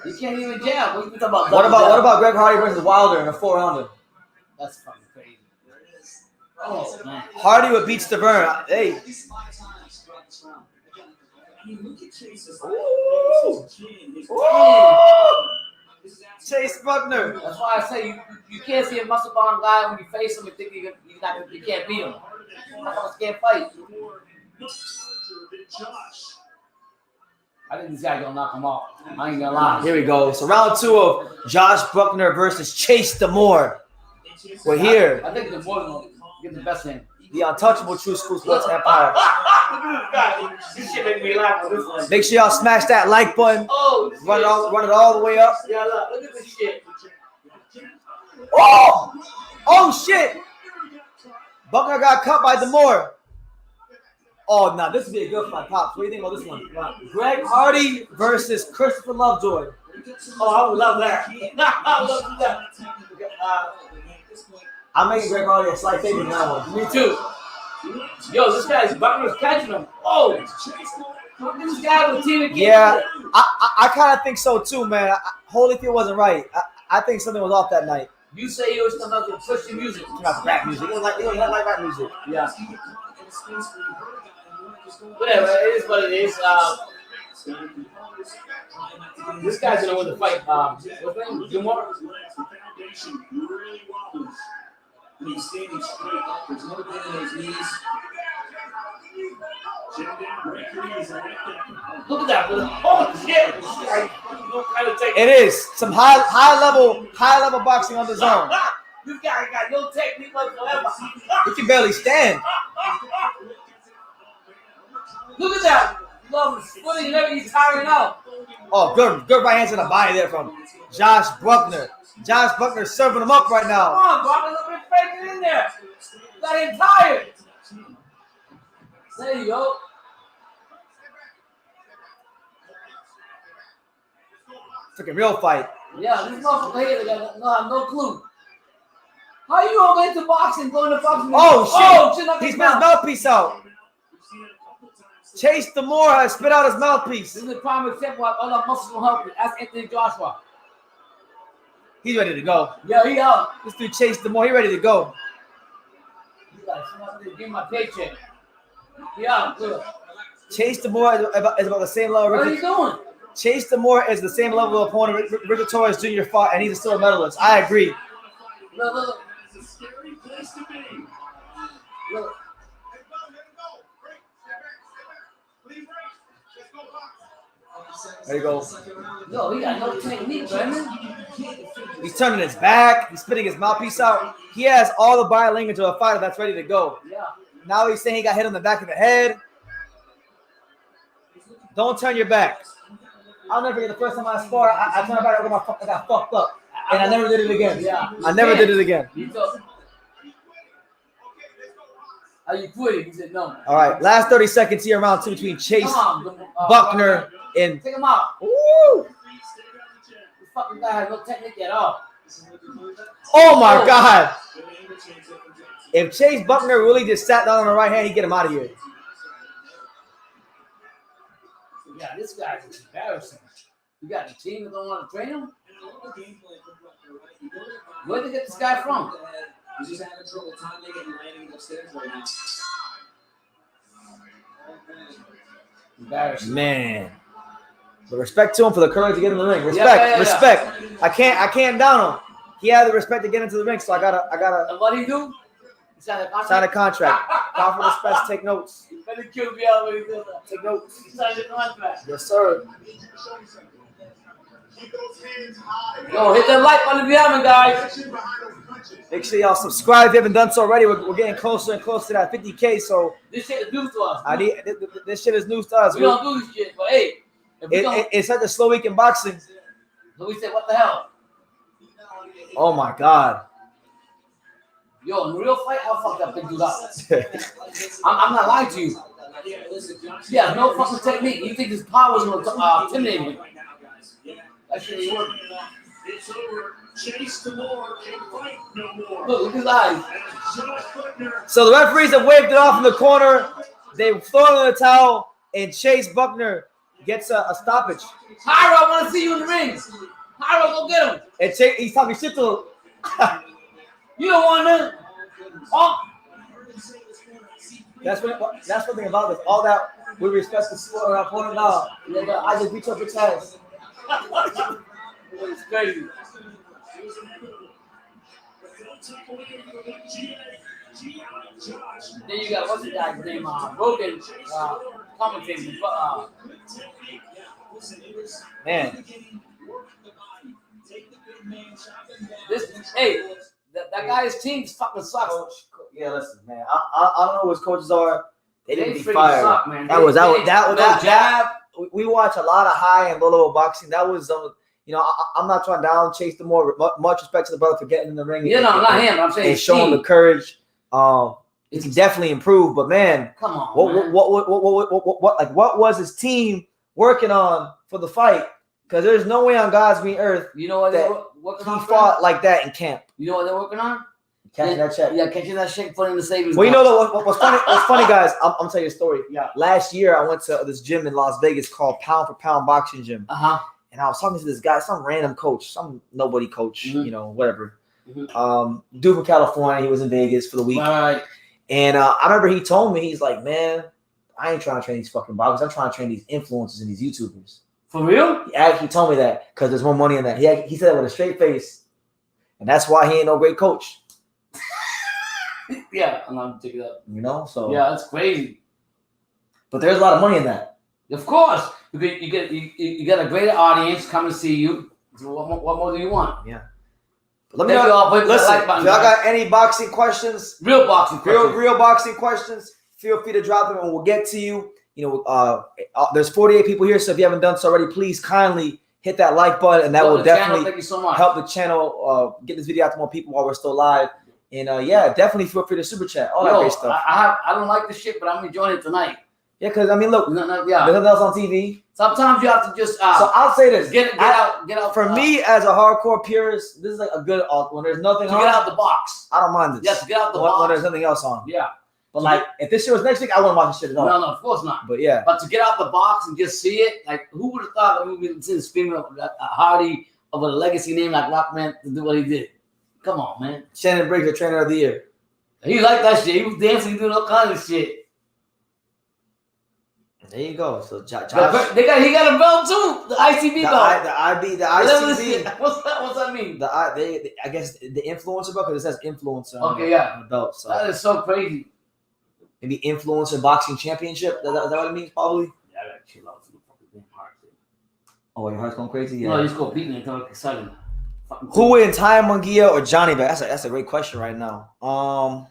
You can't even jab. What are you talking about? What about Greg Hardy versus Wilder in a 4-rounder? That's fucking crazy. Oh man. Hardy would beat Stavern. Hey. Ooh. Chase Bruckner. That's why I say you can't see a muscle bound guy when you face him and think you can't beat him. That's why he can't fight. I think this guy's gonna knock him off. I ain't gonna lie. Here we go. So round 2 of Josh Bruckner versus Chase DeMore. We're here. I think DeMore's gonna get the best in. The untouchable True School Sports Empire. This shit make me laugh on this one. Make sure y'all smash that like button. Oh, Run it all the way up. yeah, look at this shit. Oh! Oh shit! Buckner got cut by DeMore. Oh, now this would be a good fight, Pops. What do you think about this one? Greg Hardy versus Christopher Lovejoy. Oh, I would love that. I would love that. I'm making Greg Hardy a slight favorite in that one. Me too. Yo, this guy's Buckner's catching him. Oh, look at this guy with team. Yeah, I kind of think so too, man. Holyfield wasn't right. I think something was off that night. You say he was coming up with Christian music. Not rap music. He don't like rap music. Yeah. Whatever, it is what it is. This guy's gonna win the fight. What's his name? DeMore. He's standing straight up. There's no pain in his knees. Look at that. Oh shit! It is some high level boxing on the zone. This guy got no technique whatsoever. He can barely stand. Look at that. Love his footing and everything. He's tiring out. Oh, good right hand to the body there from Josh Bruckner. Josh Bruckner serving him up right Come now. on, Bob. Look at faking in there. Got him tired. There you go. Freaking real fight. Yeah, this motherfucker here got no clue. How you gonna get into boxing, go into boxing? Oh shit! Knock He's his put his mouthpiece out. Chase DeMore has spit out his mouthpiece. This is a prime example of all the muscles will help you. That's Anthony Joshua. He's ready to go. Yeah, he out. This dude Chase DeMore, he ready to go. He's like, somebody give me my paycheck. Yeah, good. Chase DeMore is about the same level. What are you doing? Chase DeMore is the same level of opponent Richard Torres Jr. fought, and he's still a medalist. I agree. Look. It's a scary place to be. Look. There you go. No, he got no technique, man. He's turning his back. He's spitting his mouthpiece out. He has all the body language of a fighter that's ready to go. Yeah. Now he's saying he got hit on the back of the head. Don't turn your back. I'll never forget the first time I sparred. I turned my back. I got fucked up, and I never did it again. Yeah. I never did it again. Are you quitting? He said no. All right, last 30 seconds here, round 2 between Chase Buckner and. Take him out. Woo! This fucking guy has no technique at all. Oh my God! If Chase Buckner really just sat down on the right hand, he'd get him out of here. Yeah, this guy's embarrassing. You got a team that don't want to train him? Where'd they get this guy from? He's just having trouble timing and landing upstairs right now. Embarrassing. Man. But respect to him for the courage to get in the ring. Respect, Yeah. respect. I can't down him. He had the respect to get into the ring, so I gotta And what do you do? He signed a contract. sign a contract. Call for respect, take notes. Better kill me out when he does that. Take notes. He signed a contract. Yes, sir. Yo, hit that like button if you haven't, guys. Make sure y'all subscribe if you haven't done so already. We're getting closer and closer to that 50K, so This shit is news to us. I need this shit is news to us. We don't do this shit, but hey, if we don't, It's such a slow week in boxing. so we said, what the hell? Oh my God. Yo, in real fight, I'll fuck that big dude up. I'm not lying to you. Yeah, no fucking technique. You think his power is going to intimidate him? That shit ain't working. It's over. Chase DeMore can fight no more. Look at his eyes. Josh Bruckner. So the referees have waved it off in the corner. They've thrown in the towel, and Chase Buckner gets a stoppage. Hyro, I want to see you in the ring. Hyro, go get him. And he's talking shit to him. You don't want none. Oh. That's one thing about this. All that we respect the sport and our opponent now. I just beat up your chest. It's crazy. It was inevitable. But don't take away from the G.I. Josh. Then you got what's the guy's name? Rogan commentating. Man, That guy's team fucking sucks. yeah, listen, man. I don't know who his coaches are. They didn't be freaking fired. suck, man. That we watch a lot of high and low level boxing. That was I'm not trying to down chase DeMore. Much respect to the brother for getting in the ring. Not him. I'm saying and showing the courage. He definitely improved, but man, come on, man. What was his team working on for the fight? Because there's no way on God's green earth you know what that he fought like that in camp. You know what they're working on? Catching that check. Yeah, catching that check, putting the savings. Well, you know what's funny? What's funny, guys? I'm gonna tell you a story. Yeah. Last year, I went to this gym in Las Vegas called Pound for Pound Boxing Gym. And I was talking to this guy, some random coach, some nobody coach, whatever. Mm-hmm. Dude from California. He was in Vegas for the week. Right. And I remember he told me, he's like, man, I ain't trying to train these fucking boxers. I'm trying to train these influencers and these YouTubers. For real? He actually told me that because there's more money in that. He said that with a straight face. And that's why he ain't no great coach. Yeah, I'm not taking it up. So yeah, that's crazy. But there's a lot of money in that. Of course, because you get a greater audience come to see you. So what more do you want? Yeah. But let me know. Listen, if y'all got any boxing questions, real boxing questions, feel free to drop them and we'll get to you. There's 48 people here, so if you haven't done so already, please kindly hit that like button, and that will definitely help the channel get this video out to more people while we're still live. And definitely feel free to super chat, all that great stuff. I don't like the shit, but I'm enjoying it tonight. Yeah, because look, there's nothing else on TV. Sometimes you have to just. So I'll say this: get out. For me, as a hardcore purist, this is like a good when there's nothing on. Get out the box. I don't mind this. Yes, get out the box when there's nothing else on. Yeah. But if this shit was next week, I wouldn't watch this shit at all. No, of course not. But yeah. But to get out the box and just see it, who would have thought that we would see the screaming of Hardy of a legacy name like Rockman to do what he did? Come on, man. Shannon Briggs, the trainer of the year. He liked that shit. He was dancing, doing all kinds of shit. There you go. So Josh, he got a belt too. The ICB belt. The ICB. What's that mean? I guess the influencer belt, because it says influencer on the belt. So that is so crazy. Maybe influencer boxing championship. Is that what it means? Probably. Yeah, I gotta chill out. Fucking heart. Oh, your heart's going crazy. Yeah. No, just go beat me until I'm excited. Who wins, Ty Munguia or Johnny Beck? That's a great question right now. I'll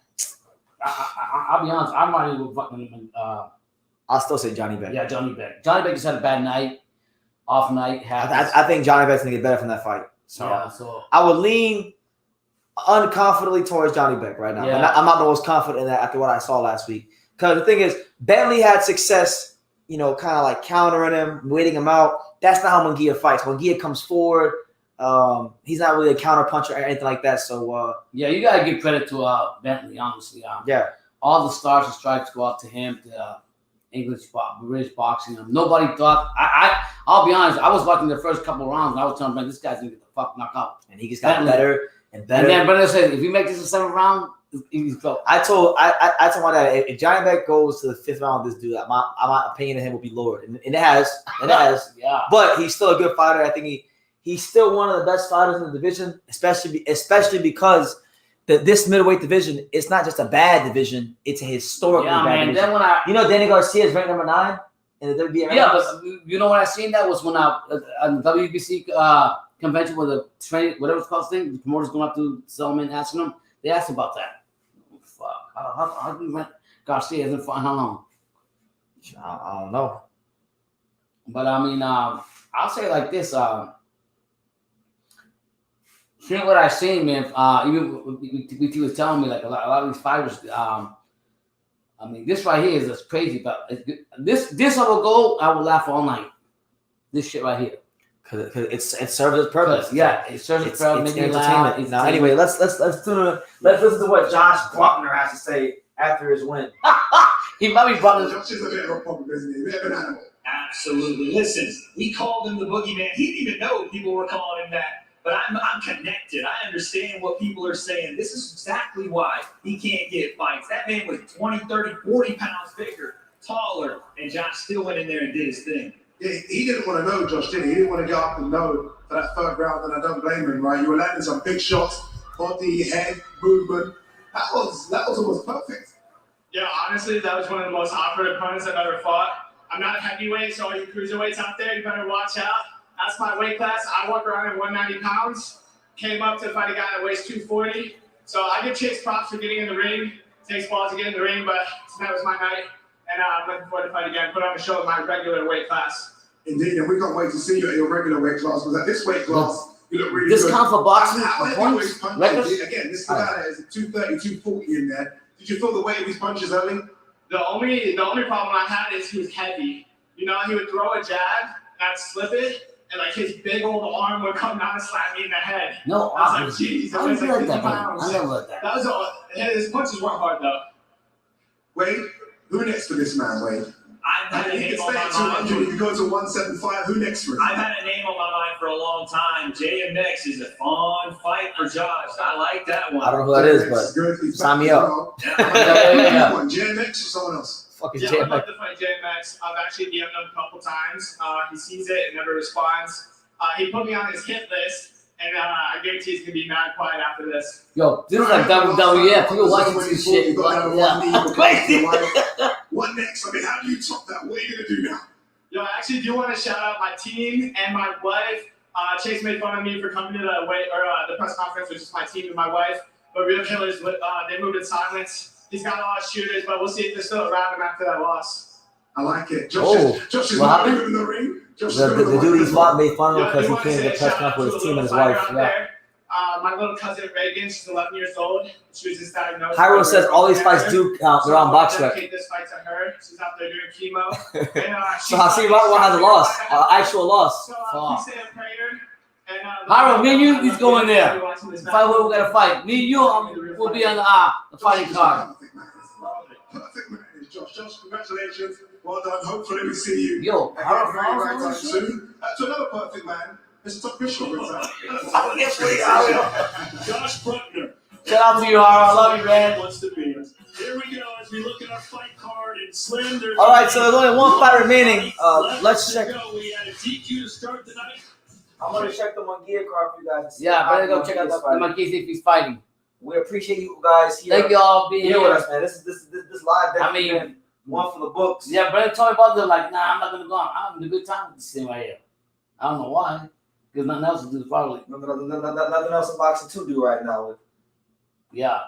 be honest. I'm not even fucking. I'll still say Johnny Beck. Yeah, Johnny Beck. Johnny Beck just had a bad night, off night. I think Johnny Beck's gonna get better from that fight. So I would lean unconfidently towards Johnny Beck right now. Yeah. I'm not the most confident in that after what I saw last week. Because the thing is, Bentley had success, kind of like countering him, waiting him out. That's not how Munguia fights. Munguia comes forward. He's not really a counter puncher or anything like that. So you gotta give credit to Bentley, honestly. All the stars and stripes go out to him. To British boxing. Nobody thought. I'll be honest. I was watching the first couple of rounds, and I was telling him, this guy's gonna get the fuck knocked out. And he just got better and better. And then Brendan said, if you make this a 7th round, he's go. I told my dad, if Johnny Beck goes to the 5th round with this dude, my opinion of him will be lowered, and it has. Yeah. But he's still a good fighter. I think he's still one of the best fighters in the division, especially because this middleweight division, it's not just a bad division, it's a historically bad division. Then when Danny Garcia is ranked number 9 in the WBA. Yeah, but you know when I seen that was when on the WBC convention with the training, whatever it's called thing, the promoters going up to Selman asking them, they asked about that. Fuck. How do you rank Garcia hasn't fought how long? I don't know. But I mean, I'll say it like this, seeing what I've seen, man, even what he was telling me, like a lot of these fighters, I mean, this right here is just crazy. But this I will go, I will laugh all night. This shit right here. Because it serves its purpose. Yeah, it serves its purpose. It's entertainment. Now, anyway, let's listen to what Josh Bruckner has to say after his win. He might be Bruckner. Absolutely. Listen, we called him the boogeyman. He didn't even know people were calling him that. But I'm connected. I understand what people are saying. This is exactly why he can't get fights. That man was 20, 30, 40 pounds bigger, taller, and Josh still went in there and did his thing. Yeah, he didn't want to know, Josh, did he? He didn't want to get up and know for that third round, and I don't blame him, right? You were landing some big shots, body, head, movement. That was almost perfect. Yeah, honestly, that was one of the most awkward opponents I've ever fought. I'm not a heavyweight, so all you cruiserweights out there, you better watch out. That's my weight class. I walk around at 190 pounds. Came up to fight a guy that weighs 240. So I give Chase props for getting in the ring. Takes balls to get in the ring, but tonight was my night. And I'm looking forward to fight again. Put on a show in my regular weight class. Indeed, and we can't wait to see you at your regular weight class, because at this weight class, you look really This good. count for boxing How for heavy points? was punches? Records? Again, this guy is 230, 240 in there. Did you feel the weight of his punches early? The only problem I had is he was heavy. You know, he would throw a jab, and I'd slip it, and like his big old arm would come down and slap me in the head. No, I was like, geez, that I was never like let 50 that, man. pounds. I never let that. That was all. His punches weren't hard though. Wade, who next for this man, Wade? I've had a He name can on stay my at 200, mind. he can go to 175. Who next for him? I've had a name on my mind for a long time. JMX is a fun fight for Josh. I like that one. I don't know who that is, but Good. He's sign back me as up. well. Yeah. JMX or someone else? fuck is Yeah, I'd JMX? love to fight JMX. I've actually DM'd him a couple times. He sees it and never responds. He put me on his hit list, and I guarantee he's gonna be mad quiet after this. Yo, this is like WWF. People watching this shit. Yeah. What next? I mean, how do you top that? What are you gonna do now? Yo, I actually do want to shout out my team and my wife. Chase made fun of me for coming to the press conference, which is my team and my wife. But Real Killers, they moved in silence. He's got a lot of shooters, but we'll see if they're still around him after that loss. I like it. Josh is what not happened? good in the ring. Josh is The good in dude he ring. fought made fun of him Yo, because I he wanna came to say the a press shout out conference with to his a team and his little wife. fighter out Yeah. there. My little cousin Reagan, she's 11 years old. She was just diagnosed. Hyro says all these fights do count. They're on box rec. Dedicate this fight to her. She's out there doing chemo. And, So Hasim Rahman has a loss, actual loss. So Fuck. please say a prayer. And, Hyro, me and you, he's going there. Fight Fight where we gotta fight. Me and you will be on the fighting card. Perfect man is Josh. Josh, congratulations. Well done. Hopefully we see you. Yo, again Hyro very, very Falls soon. To another perfect man, Mr. Top Bishop. Josh Bruckner. Shout out to you, Hyro. I love you, man. Wants to be. Here we go as we look at our fight card and Slim. There's All right, so there's only one fight remaining. Let's check. We had a DQ to start the night. I'm gonna check the Munguia card for you guys. Yeah, better go check out the monkey if he's fighting. We appreciate you guys here. Thank you all for being Here with here. us, man. This live. I mean, one for the books. yeah, brother told me about them. Like, nah, I'm not gonna go. I'm having a good time with this thing right here. I don't know why, because nothing else to do probably. Nothing else in boxing to do right now. Yeah.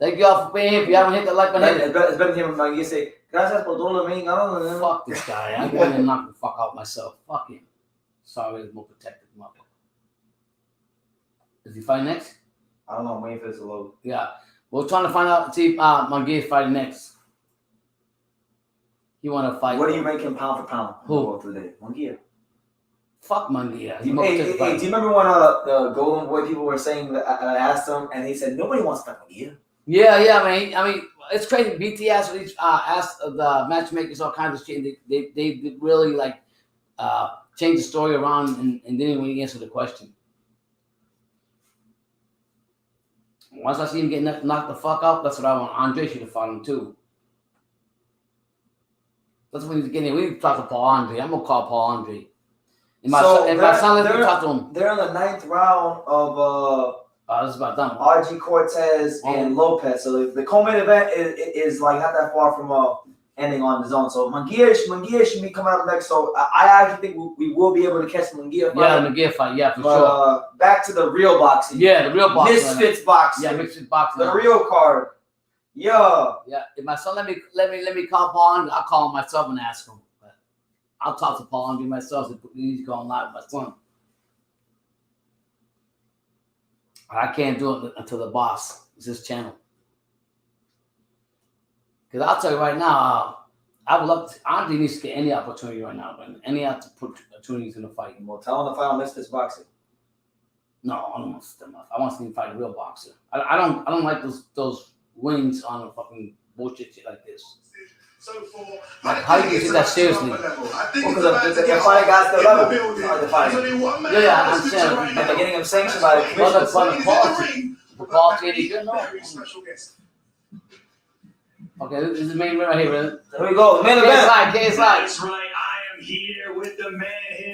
Thank you all for being here. If you haven't hit the like button, hit it. It's better than him. Like you say, gracias por todo lo bien. Fuck this guy. I'm going to knock the fuck out myself. Fuck him. Sorry, it's more protected mother. Is he fighting next? I don't know. I'm waiting for this to load. Yeah. We're trying to find out, see if Munguia is fighting next. He want to fight. What do you make him pound for pound? Who? Today? Munguia. Fuck Munguia. Hey, do you remember when the Golden Boy people were saying that I asked him and he said nobody wants to fight Munguia? Yeah, man. I mean, it's crazy. BTS asked the matchmakers all kinds of shit. They really like changed the story around and didn't really answer the question. Once I see him get knocked the fuck out, that's what I want. Andre should have fought him too. That's when he's getting. We need to talk to Paul Andre. I'm gonna call Paul Andre. And my son, let me talk to him. They're in the 9th round of This is about done. RG Cortez and Lopez. So the co-main event is like not that far from ending on the zone. So Munguia should be coming up next. So I actually think we will be able to catch Munguia fight. Yeah, the Munguia fight. Yeah, for sure. Back to the real boxing. Yeah, the real boxing. Misfits boxing. Yeah, Misfits boxing. The real card. Yeah. Yeah. If my son let me call Paul Andre, I'll call him myself and ask him. But I'll talk to Paul Andre myself. So he's going live with my son. I can't do it until the boss is his channel. Because I'll tell you right now, I would love to. Andre needs to get any opportunity right now, but any opportunities in the fight. Well, tell him to fight on Misfits boxing. No, I don't want to see them up. I want to see him fight a real boxer. I don't like those wins on a fucking bullshit shit like this. So Like, how do you take that seriously? Because the fight guys the level. The fight. Yeah, I understand. And they're getting him sanctioned by the commission. But the quality ain't good, no. Okay, this is the main event right here, brother. Here we go. The main event. KSI. That's right. I am here with the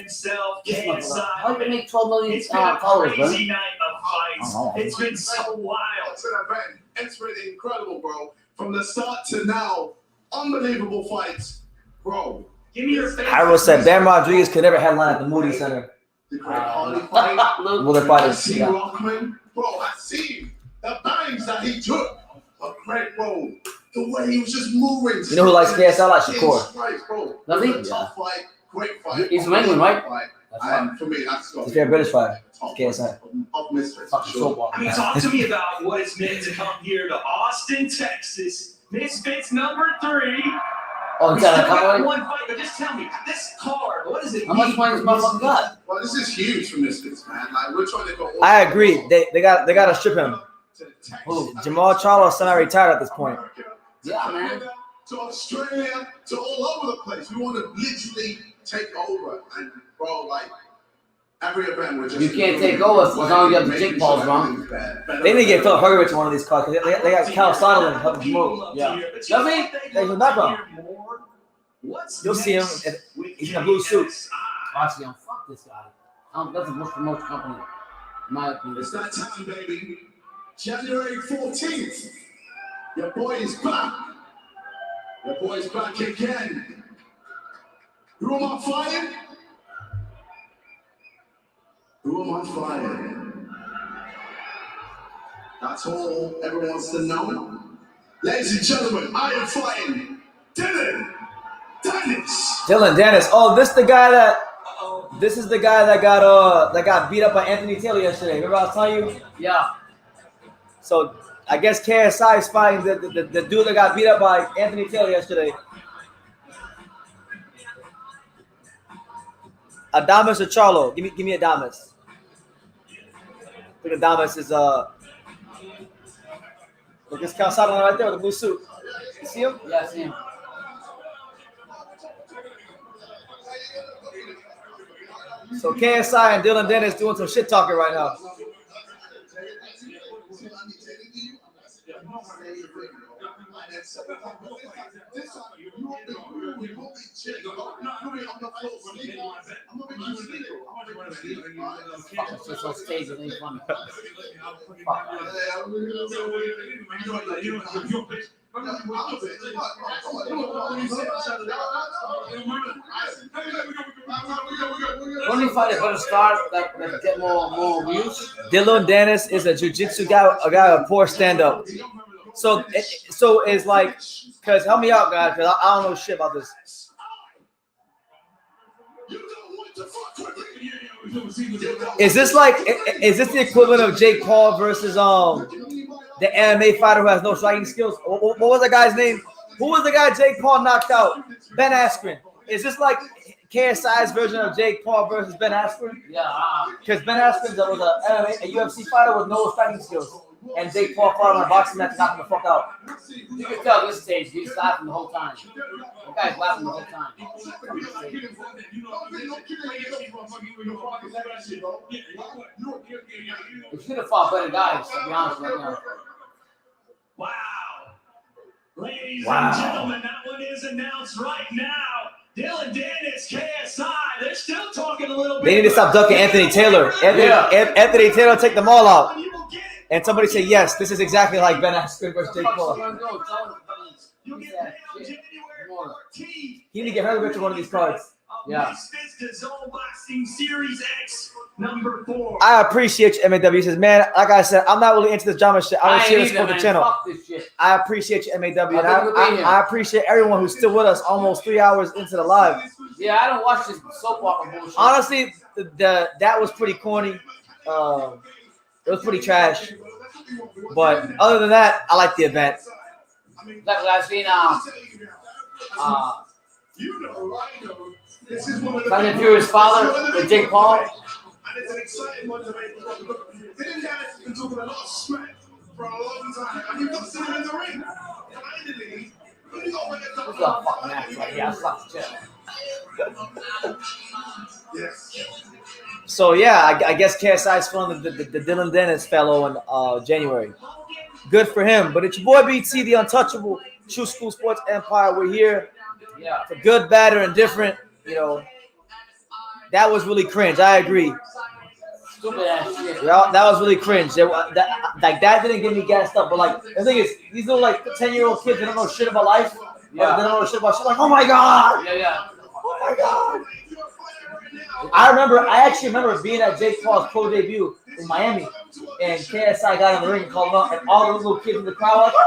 himself, This KSI. motherfucker. How did they make 12 million It's been a followers, bro? crazy night of fights. It's been so wild. It's an event. It's really incredible, bro. From the start to now, unbelievable fights, bro. Give me your favorite. Harold said Bam Rodriguez could never headline at the Moody Center. The great Harley fight. Well, they're fighting. Hasim Yeah. Rahman, bro, Hasim, the bangs that he took, a great bro. The way he was just moving. You know who likes KSI? I like Shakur. Right, bro. Does he? Tough fight, great fight. He's from England, right? Fight. That's right. And for me, that's got He's their British fighter. top KSI. of Misfits. Fucking Sure. soap I mean, opera. talk to me about what it's meant to come here to Austin, Texas. Misfits number 3. Oh, We is that still a got couple? one fight, but just tell me, this card, what does it How much mean? money this motherfucker got? Well, this is huge for Misfits, man. Like, we're trying to go. I agree. They got to strip him. Who? Jamal Charlo semi-retired at this point. Yeah, man. To Australia, to all over the place. We want to literally take over. And, bro, like, every event we're just. You can't take over as long as you have the Jake Pauls wrong. They need to get Philip Hergovich in one of these cards. They got Cal Sutherland helping promote. Yeah. There's no background. You'll see him. He's in a blue suit. Actually, fuck this guy. That's the most promotion company, in my opinion. It's that time, baby. January 14th. Your boy is back. Your boy is back again. Who am I fighting? Who am I fighting? That's all everyone wants to know. Ladies and gentlemen, I am fighting Dylan Dennis. Dylan Dennis. Oh, this is the guy that got beat up by Anthony Taylor yesterday. Remember I was telling you? Yeah. So I guess KSI is fighting the dude that got beat up by Anthony Taylor yesterday. Adamas or Charlo? Give me Adamas. I think Adamas is look, it's Cal Sutherland right there with the blue suit. You see him? Yeah, I see him. So KSI and Dylan Dennis doing some shit talking right now. It's just on stage, it ain't funny. When you fight a better star that get more views? Dylan Dennis is a jiu-jitsu guy, a guy with poor stand-up. So it's like, cause help me out, guys, cause I don't know shit about this. Is this the equivalent of Jake Paul versus the MMA fighter who has no striking skills? What was the guy's name? Who was the guy Jake Paul knocked out? Ben Askren. Is this like KSI's version of Jake Paul versus Ben Askren? Yeah. Because Ben Askren was a UFC fighter with no striking skills. And Jake Paul fought on a boxing match to knock him the fuck out. You can tell this stage, he's laughing the whole time. The guy's laughing the whole time. He should have fought better guys, to be honest right now. Wow. Ladies and gentlemen, that one is announced right now. Dylan Dennis, KSI, they're still talking a little bit. They need to stop ducking Anthony Taylor. Anthony Taylor take them all out. And somebody say, yes, this is exactly like Ben Askren versus Jake Paul. He need to get Hergovich in one of these cards. Yeah. Misfits to Zone Boxing Series X number 4. I appreciate you, MAW. He says, man, like I said, I'm not really into this drama shit. I don't share this for the channel. Fuck this shit. I appreciate you, MAW. And I appreciate everyone who's still with us almost 3 hours into the live. Yeah, I don't watch this soap opera bullshit. Honestly, that was pretty corny. It was pretty trash. But other than that, I like the event. Like I've seen Fast and Furious father with Jake Paul. And it's an exciting one to make. Dylan Dennis has been talking a lot of smack for a long time. And you've got to see him in the ring. Finally, This is a fucking ass right here. I suck shit. yes. So yeah, I guess KSI is filling the Dylan Dennis fellow in January. Good for him. But it's your boy BT, the untouchable, True School Sports Empire. We're here Yeah. for good, bad, or indifferent. You know, That was really cringe. I agree. Stupid ass shit. Yeah, that was really cringe. That didn't get me gassed up. But like the thing is, these little like 10-year-old kids that don't know shit about life. Yeah. They don't know shit about shit. Like, oh my god. Yeah. Oh my god. I actually remember being at Jake Paul's pro debut in Miami, and KSI got in the ring and called him out, and all the little kids in the crowd were like, oh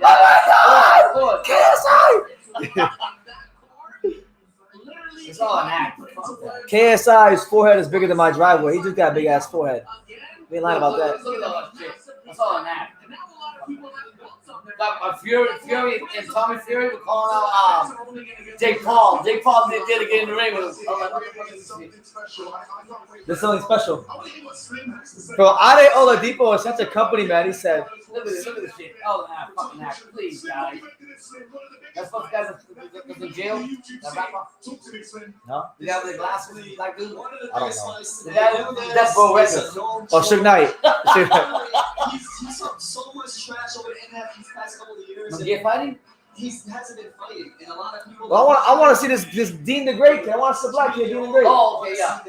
my god, KSI. It's all an act. KSI's forehead is bigger than my driveway. He just got a big ass forehead. We ain't lying about that. Look at all that shit. That's all an act. Fury and Tommy Fury were calling out Jake Paul. Jake Paul did to get in the ring with him. I was like, what the fuck is this? There's something special. Bro, Ade Oladipo is such a company, man. He said, Look at this shit. Oh, nah, fucking act. Please, guys. That's what the guys that's in jail? That rapper? no? The guy with the glasses, black dude? I don't know. The guy, that's Bo Records. Oh, Suge Knight. He's talked so much trash over the internet these past couple of years. Munguia fighting? He hasn't been fighting, and a lot of people. Well, I want to see this Dean the Great kid. I want to see the black kid, Dean the Great. Oh, okay, yeah.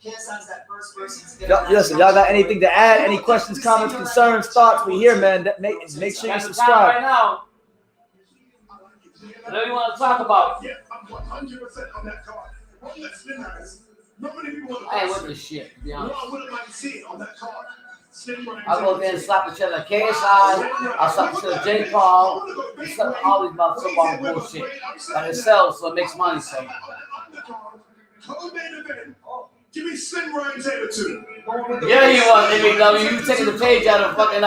That first person Listen, y'all got anything to add? Any questions, comments, concerns, thoughts? We here, man. Make sure you Got the time subscribe. right now. What do you want to talk about? Yeah, I'm 100% on that card. What let's be nice. Nobody people want to I ain't with this shit, to be honest. I wouldn't like to see it on that card. I'll go there and slap the shit out of KSI. I'll slap the shit out of J. Paul. I'll slap all these motherfuckers bullshit. Like it sells, so it makes money, so. Co-main event. Give me Slim Ryan Taylor too. Yeah, he was, ABW. He was taking the page out of fucking,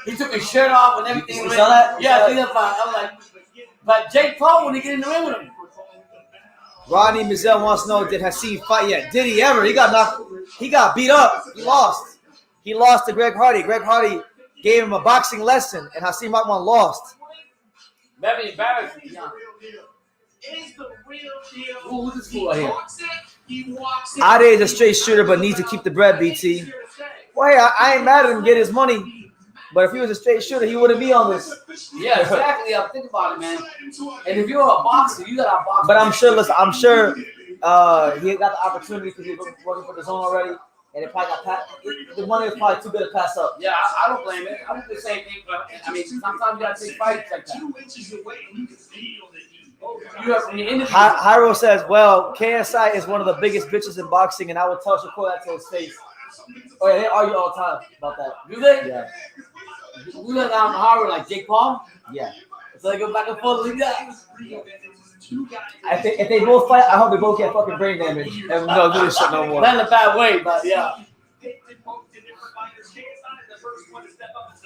he took his shirt off and everything. You saw that? Yeah, I think that's fine. I'm like, but Jake Paul, when he get in the ring with him. Rodney Mizell wants to know, did Hasim fight yet? Did he ever? He got knocked. He got beat up. He lost. He lost to Greg Hardy. Greg Hardy gave him a boxing lesson, and Hasim Rahman lost. Very embarrassing. Yeah. Is the real deal. Who's this fool right here? Ade is a straight shooter, but needs to keep the bread, BT. Well, hey, I ain't mad at him get his money, but if he was a straight shooter, he wouldn't be on this. Yeah, exactly. I'm thinking about it, man. And if you're a boxer, you got a boxer. But I'm sure he got the opportunity because he was working for the zone already, and it probably got the money was probably too good to pass up. Yeah, I don't blame it. I do the same thing. I mean, sometimes you got to take fights like that. You have, Hyro says, well, KSI is one of the biggest bitches in boxing, and I would tell Shakur that to his face. Oh, yeah, they argue all the time about that. Do they? Yeah. We let down Harvard like Jake Paul? Yeah. So they go back and forth like that. If they both fight, I hope they both get fucking brain damage and no do this shit no more. Not in a bad way, but yeah.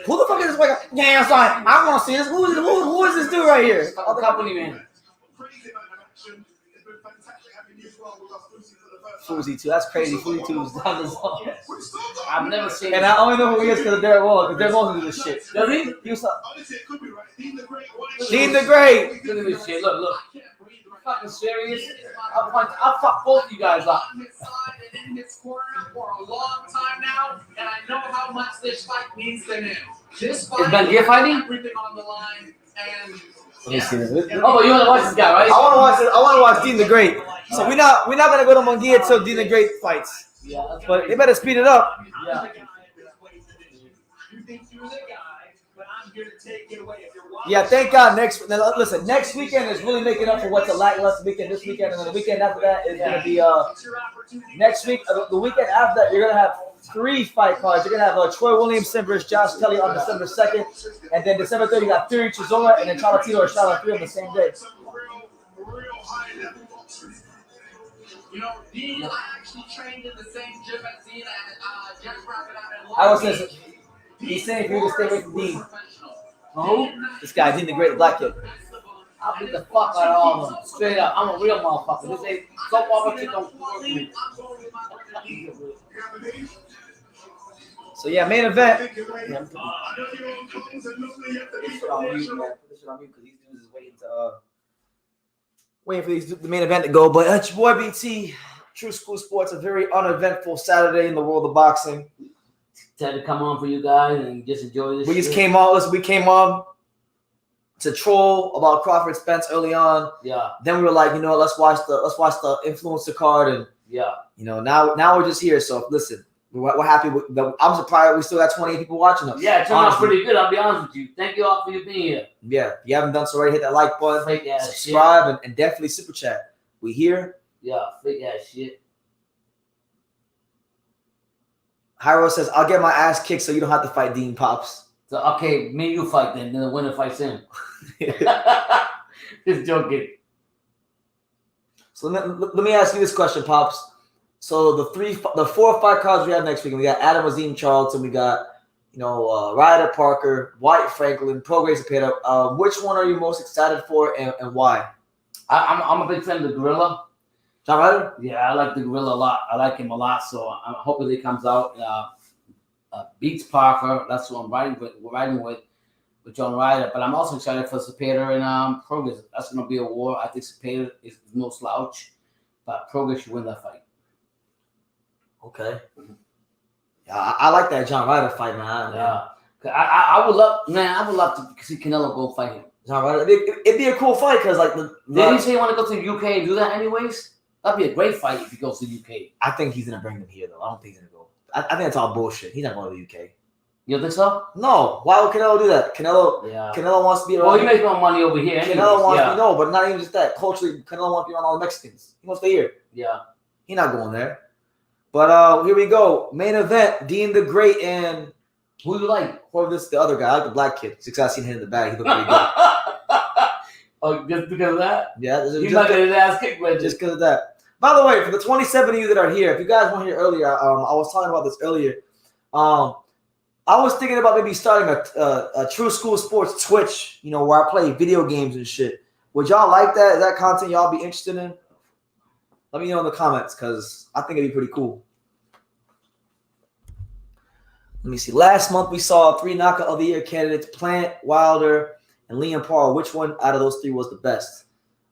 Who the fuck is this? Like, yeah, I'm sorry. I want to see this. Who is this dude right here? Other company man. Fuzi too. That's crazy. Fuzi too is down the zone. I've never seen. And I only know who he is because of Derek Wall. Because Derek Wall can do this shit. Does he? He was Dean the Great. Look at this shit. Look. You fucking serious? I'll fuck both of you guys up. In his corner for a long time now, and I know how much this fight means to him. This fight is Munguia fighting? Everything on the line, and Let me see this. Oh, you want to watch this guy, right? I want to watch Dean the Great. So we're not gonna go to Munguia till Dean the Great fights. Yeah, that's But they better speed it up. Yeah. Yeah, thank God. Next weekend is really making up for what's a lackluster weekend this weekend, and then the weekend after that is gonna be next week. The weekend after that, you're gonna have 3 fight cards. You're gonna have Troy Williamson versus Josh Kelly on December 2nd, and then December 3rd you got Fury Chisora and then Cholatito or Charlotte 3 on the same day. you know, Dean, I actually trained in the same gym as Dean and Jeff Rabbit out in I was saying, he's saying for you to stay away from Dean. Who? This guy, Dean the Great, the black kid. I'll beat the fuck out of all of them. Straight up. I'm a real motherfucker. This ain't soap opera shit don't work with me. So yeah, main event. Put this shit on mute because these dudes is waiting for the main event to go. But it's your boy BT, True School Sports, a very uneventful Saturday in the world of boxing. Had to come on for you guys and just enjoy this. We just came on. Listen, we came on. to troll about Crawford Spence early on. Yeah. Then we were like, you know, let's watch the influencer card, and you know, now we're just here. So listen, we're happy with I'm surprised we still got 28 people watching us. Yeah, it turned out pretty good. I'll be honest with you. Thank you all for being here. Yeah, if you haven't done so already, hit that like button, Fake ass subscribe, and definitely super chat. We here. Yeah, fake ass shit. Hyro says, "I'll get my ass kicked so you don't have to fight Dean Pops." So okay, me and you fight then the winner fights him. Just joking. So let me ask you this question, Pops. So the 4 or 5 cards we have next week, we got Adam Azim Charlton, we got Ryder Parker, White Franklin, Prograis Cepeda. Which one are you most excited for, and why? I'm a big fan of the Gorilla. John Ryder? Yeah, I like the Gorilla a lot. I like him a lot. So I'm hoping he comes out. Beats Parker. That's what I'm riding with John Ryder. But I'm also excited for Cepeda and Prograis. That's going to be a war. I think Cepeda is no slouch, but Prograis should win that fight. Okay. Yeah, I like that John Ryder fight, man. Yeah. I would love to see Canelo go fight him. John Ryder, it'd be a cool fight because did he say he want to go to the UK and do that anyways? That'd be a great fight if he goes to the UK. I think he's gonna bring them here though. I don't think he's gonna go. I think that's all bullshit. He's not going to the UK. You don't think so? No. Why would Canelo do that? Canelo wants to be around. Well, he makes more money over here. Anyways. Canelo wants to be, no, but not even just that. Culturally, Canelo wants to be around all the Mexicans. He wants to stay here. Yeah. He's not going there. But here we go. Main event, Dean the Great and who do you like? Or the other guy. I like the black kid. 6 I seen him in the bag. He looked pretty good. Oh, just because of that? Yeah. He might get his ass kicked right just because of that. By the way, for the 27 of you that are here, if you guys weren't here earlier, I was talking about this earlier. I was thinking about maybe starting a True School Sports Twitch, where I play video games and shit. Would y'all like that? Is that content y'all be interested in? Let me know in the comments because I think it'd be pretty cool. Let me see. Last month we saw 3 knockout of the year candidates: Plant, Wilder, and Liam Paul. Which one out of those 3 was the best?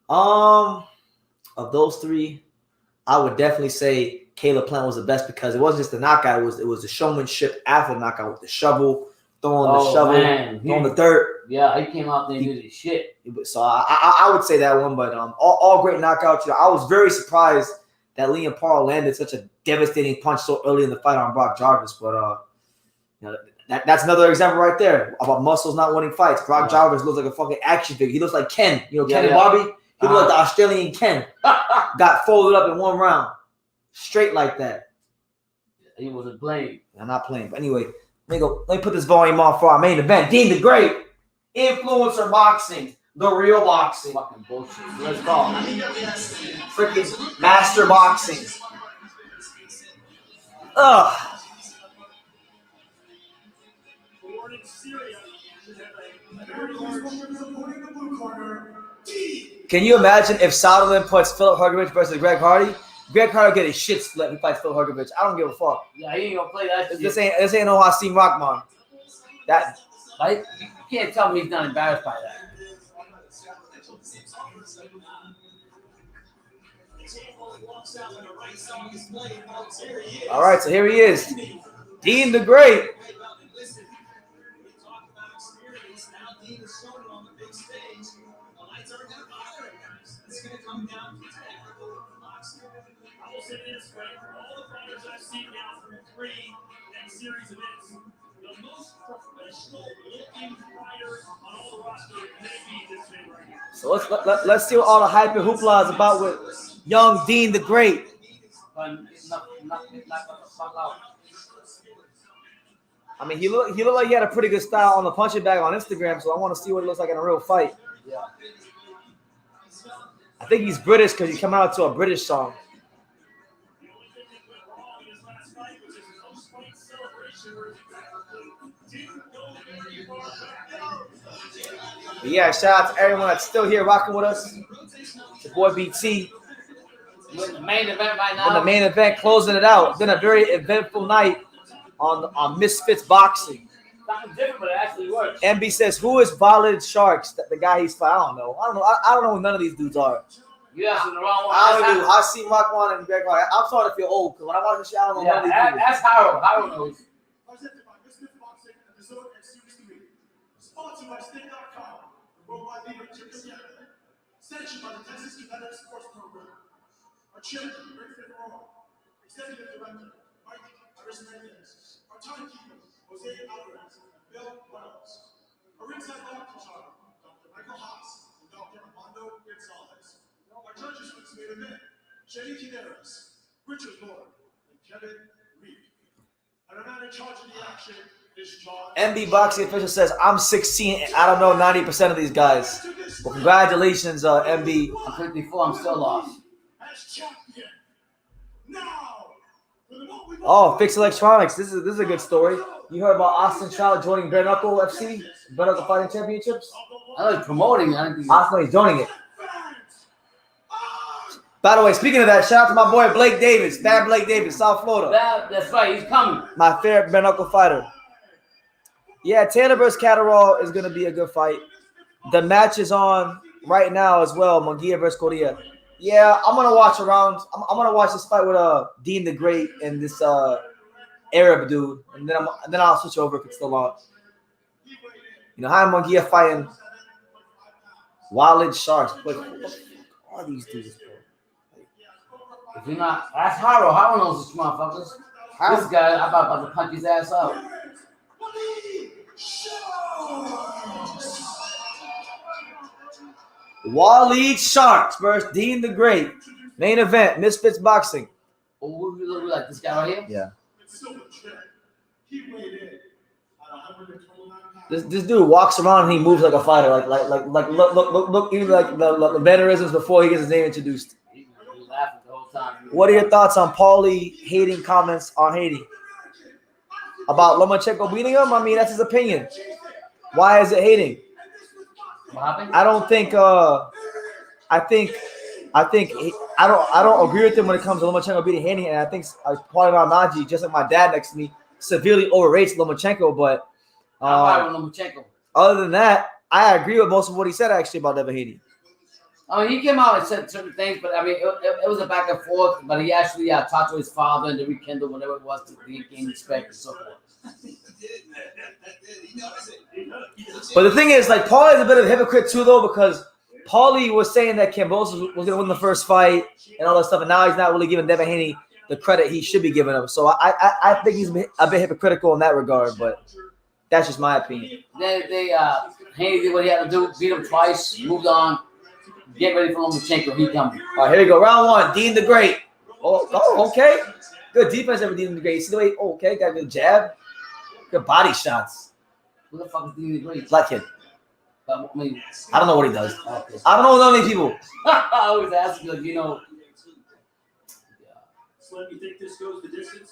Of those 3, I would definitely say Caleb Plant was the best because it wasn't just the knockout; it was the showmanship after the knockout with the shovel, throwing the dirt. Yeah, he came out there and did his shit. So I would say that one, but all great knockouts. I was very surprised that Liam Paul landed such a devastating punch so early in the fight on Brock Jarvis. But that's another example right there about muscles not winning fights. Brock Jarvis looks like a fucking action figure. He looks like Ken, Ken and Barbie. He looked like the Australian Ken. Got folded up in one round, straight like that. He wasn't playing. I'm not playing. But anyway, let me put this volume on for our main event. Dean the Great. Influencer boxing, the real boxing. Fucking bullshit. Let's go. Freaking master boxing. Ugh. Can you imagine if Soderlund puts Philip Hrgovic versus Greg Hardy? Greg Hardy get his shit split and he fights Philip Hrgovic. I don't give a fuck. Yeah, he ain't gonna play that shit. This ain't no Hasim Rahman. That like you can't tell me he's not embarrassed by that. All right, so here he is, Dean the Great. So let's see what all the hype and hoopla is about with young Dean the Great. I mean, he looked like he had a pretty good style on the punching bag on Instagram, so I want to see what it looks like in a real fight. Yeah. I think he's British because he's coming out to a British song. But yeah, shout out to everyone that's still here rocking with us. It's your boy BT. We're in the main event right now. In the main event, closing it out. It's been a very eventful night on Misfits Boxing. Something different, but it actually works. MB says, "Who is Walid Sharks?" The guy he's fighting. I don't know. I don't know who none of these dudes are. You asking the wrong one. I don't know. Hasim Rahman and Greg Hardy. I'm starting to feel old because when I watch this shit, I don't know none of these dudes. That's Harold. Harold knows. Sponsored by Misfits Boxing and Resort and Series 3. Sponsored by Sting.com. worldwide leader in chip together, sanctioned by the Texas Competitive Sports Program. Our chairman, Rick Figueroa, executive director, Mike Arismendi, our timekeeper, Jose Alvarez, Bill Wells, our ringside doctor, Dr. Michael Haas, and Dr. Armando Gonzalez. Our judges for this main event, Jenny Quineras, Richard Lord, and Kevin Reed. And our man in charge of the action is John. MB Boxing official says, I'm 16 and I don't know 90% of these guys. Well, congratulations, MB. I'm 54. I'm still lost. Oh, Fix Electronics. This is a good story. You heard about Austin Child joining Bare Knuckle FC, Bare Knuckle Fighting Championships? I know he's promoting. I think Austin is joining it. By the way, speaking of that, shout out to my boy Blake Davis, Bad Blake Davis, South Florida. That's right. He's coming. My favorite Bare Knuckle fighter. Yeah, Tanner versus Catterall is going to be a good fight. The match is on right now as well, Munguia versus Coria. Yeah, I'm gonna watch around. I'm gonna watch this fight with Dean the Great and this Arab dude, and then I'll switch over if it's still on. You know, Hasim Munguia fighting Walid Sharks. But who are these dudes, bro? If you're not, that's Haro. Haro knows this motherfuckers. This guy, I'm about to punch his ass out. Walid Sharks versus Dean the Great. Main event, Misfits Boxing. Oh, what do you look like? This guy right here? Yeah. He weighed in at 129 pounds. This dude walks around and he moves like a fighter. Like look even like the mannerisms before he gets his name introduced. He was laughing the whole time. What are your thoughts on Paulie hating comments on Haiti? About Lomachenko beating him? I mean, that's his opinion. Why is it hating? What happened? I don't think I don't agree with him when it comes to Lomachenko beating Haney, and I think Paulie Malignaggi, just like my dad next to me, severely overrates Lomachenko. But Lomachenko. Other than that, I agree with most of what he said actually about Devin Haney. I mean, he came out and said certain things, but I mean, it was a back and forth. But he actually talked to his father and to rekindle whatever it was to gain respect and so forth. But the thing is, like, Paulie is a bit of a hypocrite too, though, because Paulie was saying that Kambosos was going to win the first fight and all that stuff, and now he's not really giving Devin Haney the credit he should be giving him. So I think he's a bit hypocritical in that regard, but that's just my opinion. Haney did what he had to do, beat him twice, moved on. Get ready for Lomachenko. He coming. All right, here we go. Round one. Dean the Great. Oh, okay. Good defense over Dean the Great. See the way? Oh, okay. Got a good jab. Good body shots. Who the fuck is Dean the Great? Black kid. I mean, I don't know what he does. Okay. I don't know none of these people. I always ask you, like, you know. Slim, you think this goes the distance?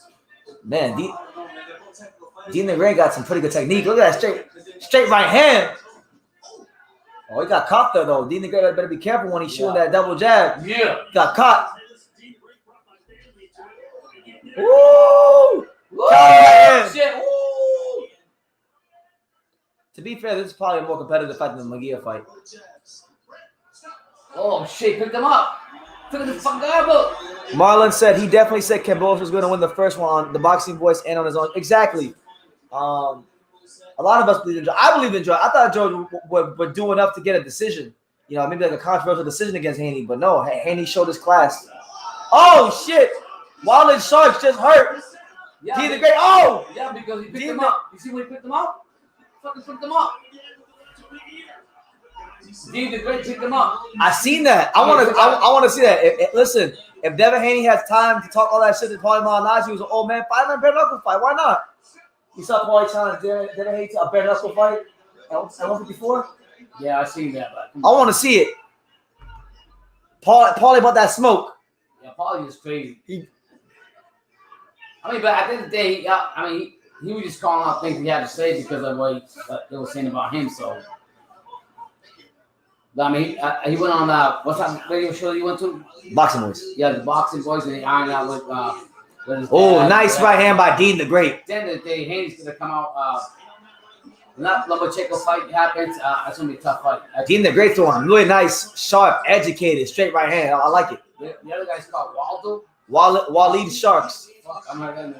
Man, Dean the Great got some pretty good technique. Look at that straight right hand. Oh, he got caught there, though. Dean the Great better be careful when he's shooting that double jab. Yeah. Got caught. Woo! Shit. Woo! To be fair, this is probably a more competitive fight than the Munguia fight. Oh, shit. Picked him up. Took the fuck up. Marlon said he definitely said Kambosos was going to win the first one on the Boxing Voice and on his own. Exactly. A lot of us believe in George. I believe in George. I thought George would do enough to get a decision. You know, maybe like a controversial decision against Haney. But no, Haney showed his class. Oh, shit. Walid Sharks just hurt. Yeah, Dean the Great. Oh! Yeah, because he picked him up. You see when he picked him up? Fucking picked him up. Dean the Great picked him up. I seen that. I want to see that. Listen, if Devin Haney has time to talk all that shit to Paulie Malignaggi, he was an old man fight, a bare knuckle fight. Why not? You saw Paulie challenge Devin Haney to a bare knuckle fight at 154? Yeah, I seen that. But I want to see it. Paulie about that smoke. Yeah, Paulie is crazy. I mean, but at the end of the day, he was just calling out things he had to say because of what they were saying about him. So, but, I mean, he went on what's that radio show you went to? Boxing Voice. Yeah, the Boxing Voice, and he ironed out with his Oh, dad, nice right hand by Dean the Great. At the end of the day, Haney's gonna come out. Not Lomachenko fight happens. It's gonna be a tough fight. Dean the Great throwing really nice, sharp, educated, straight right hand. I like it. The other guy's called Waldo. Walid Sharks. Fuck, I'm not gonna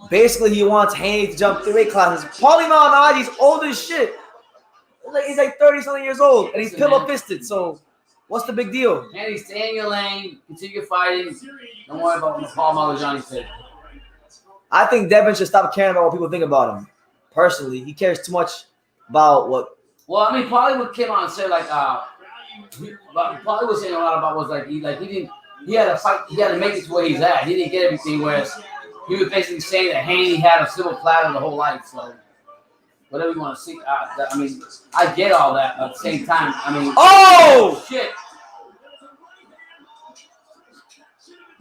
Basically, he wants Haney to jump 3 weight classes. Paulie Malignaggi's old as shit. He's like 30-something years old, and he's pillow-fisted, so what's the big deal? Haney, stay in your lane, continue fighting. Don't worry about what Paul Malignaggi said. I think Devin should stop caring about what people think about him. Personally, he cares too much about what. Well, I mean, Paulie came out and said like, Paulie was saying a lot about was like he had to fight, he had to make it to where he's at. He didn't get everything, whereas he was basically saying that Haney had a silver platter the whole life. So whatever you want to see, I mean, I get all that. But at the same time, I mean, oh shit.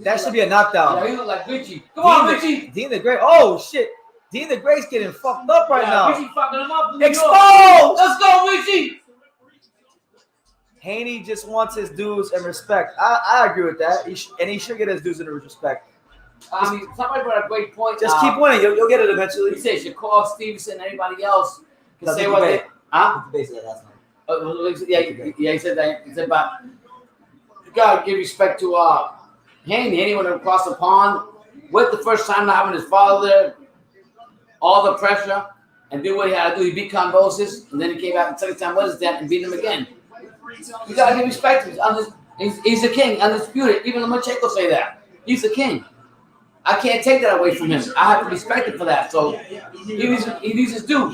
That should be a knockdown. Yeah, he looked like Richie. Come on, Richie. Dean the Great. Oh shit. Dean the Great's getting fucked up right now. Richie fucking him up. Exposed. Let's go, Richie. Haney just wants his dues and respect. I agree with that. He should get his dues and get I mean, somebody brought a great point. Just keep winning. You'll get it eventually. He said Shakur Stevenson, anybody else can say what they. Huh? Basically, that's Yeah, he said that. He said, but you gotta give respect to Haney. Anyone across the pond with the first time not having his father there, all the pressure, and did what he had to do. He beat Convosis, and then he came back the second time with his dad and beat him again. You gotta give respect to him. He's the king, undisputed. Even Lomachenko say that. He's the king. I can't take that away from him. I have to respect him for that. So he needs his due.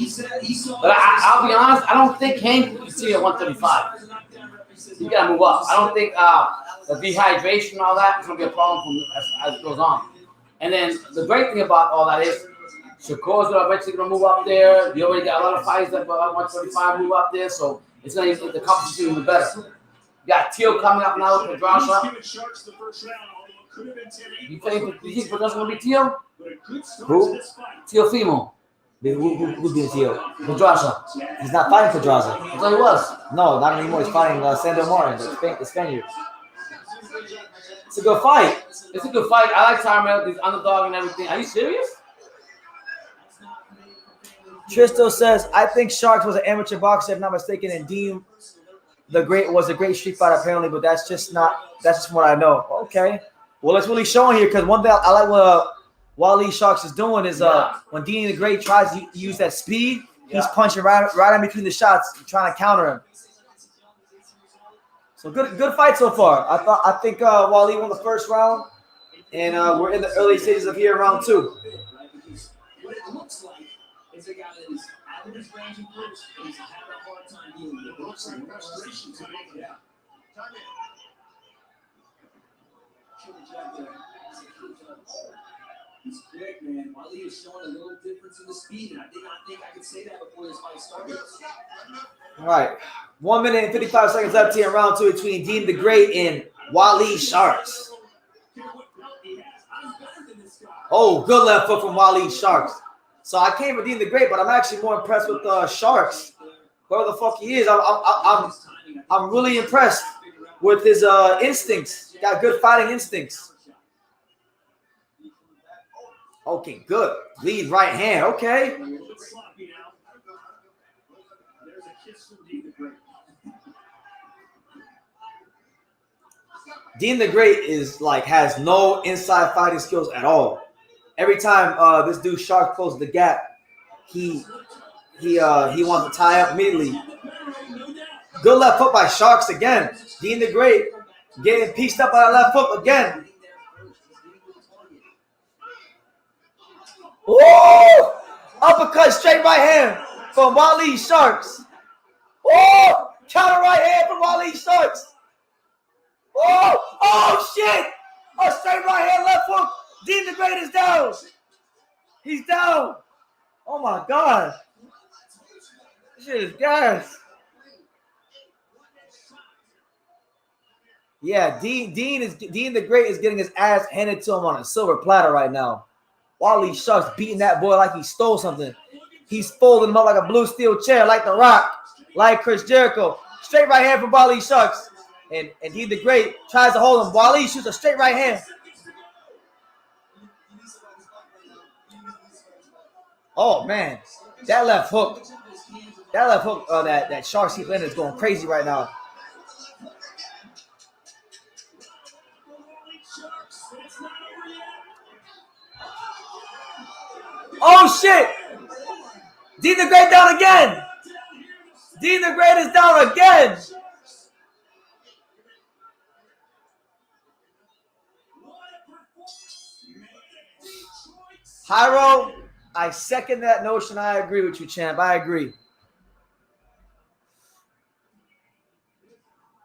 But I'll be honest, I don't think Hank can see at 135. You gotta move up. I don't think the dehydration and all that is gonna be a problem for him as it goes on. And then the great thing about all that is Shakur's eventually gonna move up there. You already got a lot of fighters that 125 move up there, so it's gonna make the competition even better. You got Teal coming up now with Pedraza. You think Pedraza's gonna be Teal? Who? Teal Fimo. Who did Teal? Pedraza. He's not fighting Pedraza. I thought he was. No, not anymore. He's fighting Sandor Martin, the Spaniard. It's a good fight. It's a good fight. I like Tyrell, he's underdog and everything. Are you serious? Tristo says, I think Sharks was an amateur boxer, if not mistaken, and Dean the Great was a great street fighter apparently, but that's just from what I know. Okay. Well, it's really showing here because one thing I like what Walid Sharks is doing is when Dean the Great tries to use that speed, he's punching right in between the shots, trying to counter him. So good fight so far. I think Walid won the first round, and we're in the early stages of here, round 2. What it looks like is a guy that is out of his range and close, and he's having a hard time dealing with it. Looks like frustration to make it out. He's quick, man. Walid is showing a little difference in the speed, and I did not think I could say that before this fight started. All right. 1 minute and 55 seconds left here in round 2 between Dean the Great and Walid Sharks. Oh, good left foot from Walid Sharks. So I came for Dean the Great, but I'm actually more impressed with Sharks. Whoever the fuck he is, I'm really impressed with his instincts. Got good fighting instincts. Okay, good. Lead right hand. Okay. Dean the Great is has no inside fighting skills at all. Every time this dude Shark closes the gap, he wants to tie up immediately. Good left foot by Sharks again. Dean the Great getting pieced up by that left foot again. Woo! Uppercut straight right hand from Walid Sharks. Woo! Counter right hand from Walid Sharks. Oh! Oh shit! A straight right hand left hook. Dean the Great is down. He's down. Oh my god. This shit is gas. Yeah, Dean the Great is getting his ass handed to him on a silver platter right now. Walid Sharks beating that boy like he stole something. He's folding him up like a blue steel chair, like The Rock, like Chris Jericho. Straight right hand from Walid Sharks. And Dean the Great tries to hold him. Walid shoots a straight right hand. Oh man, that left hook, that Sharks keep landing is going crazy right now. Oh shit! Dean the Great down again. Dean the Great is down again. Hyro, I second that notion. I agree with you, champ. I agree.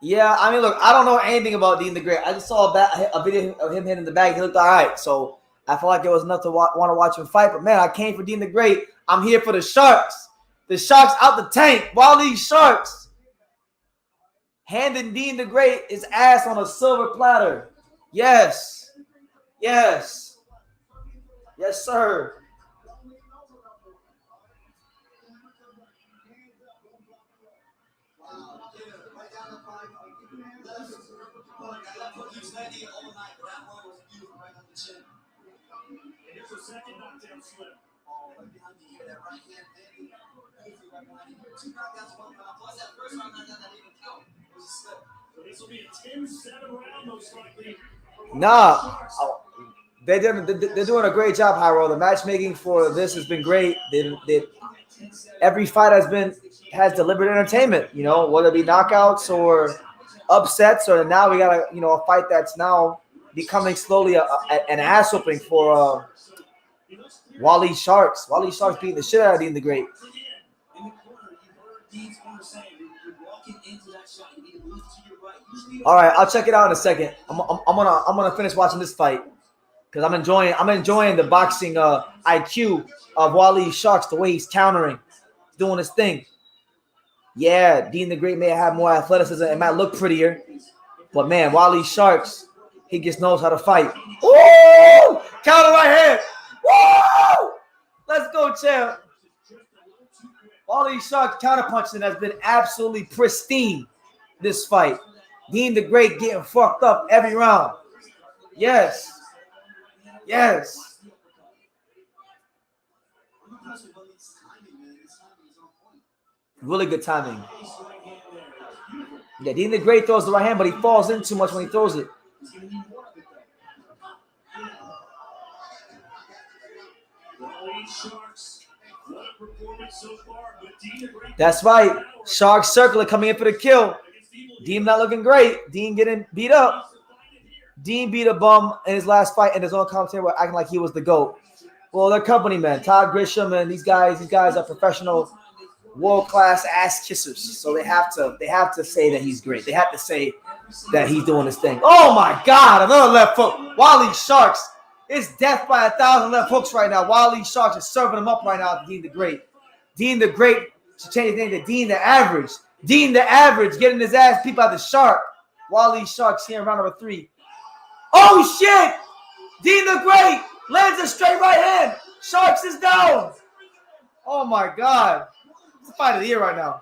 Yeah, I mean, look, I don't know anything about Dean the Great. I just saw a video of him hitting the bag. He looked all right. So I felt like it was enough to want to watch him fight. But, man, I came for Dean the Great. I'm here for the Sharks. The Sharks out the tank. Walid Sharks. Handing Dean the Great his ass on a silver platter. Yes. Yes. Yes, sir. Nah, they're doing a great job, Hyro. The matchmaking for this has been great. Every fight has delivered entertainment. You know, whether it be knockouts or upsets, or now we got a fight that's now becoming slowly an ass whooping for Walid Sharks. Walid Sharks beating the shit out of Dean the Great. All right, I'll check it out in a second. I'm gonna finish watching this fight because I'm enjoying the boxing IQ of Walid Sharks, the way he's countering, doing his thing. Yeah, Dean the Great may have more athleticism. It might look prettier, but man, Walid Sharks, he just knows how to fight. Woo! Counter right hand. Woo! Let's go, champ. Walid Sharks counterpunching has been absolutely pristine this fight. Dean the Great getting fucked up every round. Yes. Yes. Really good timing. Yeah, Dean the Great throws the right hand, but he falls in too much when he throws it. That's right. Sharks circling coming in for the kill. Dean not looking great. Dean getting beat up. Dean beat a bum in his last fight, and his own commentator were acting like he was the GOAT. Well, they're company men. Todd Grisham and these guys are professional, world-class ass kissers. So they have to say that he's great. They have to say that he's doing his thing. Oh my God, another left hook. Walid Sharks. It's death by 1,000 left hooks right now. Walid Sharks is serving him up right now to Dean the Great. Dean the Great should change his name to Dean the Average. Dean the Average getting his ass beat by the Shark. Walid Sharks here in round number 3. Oh shit! Dean the Great lands a straight right hand. Sharks is down. Oh my God. It's the fight of the year right now.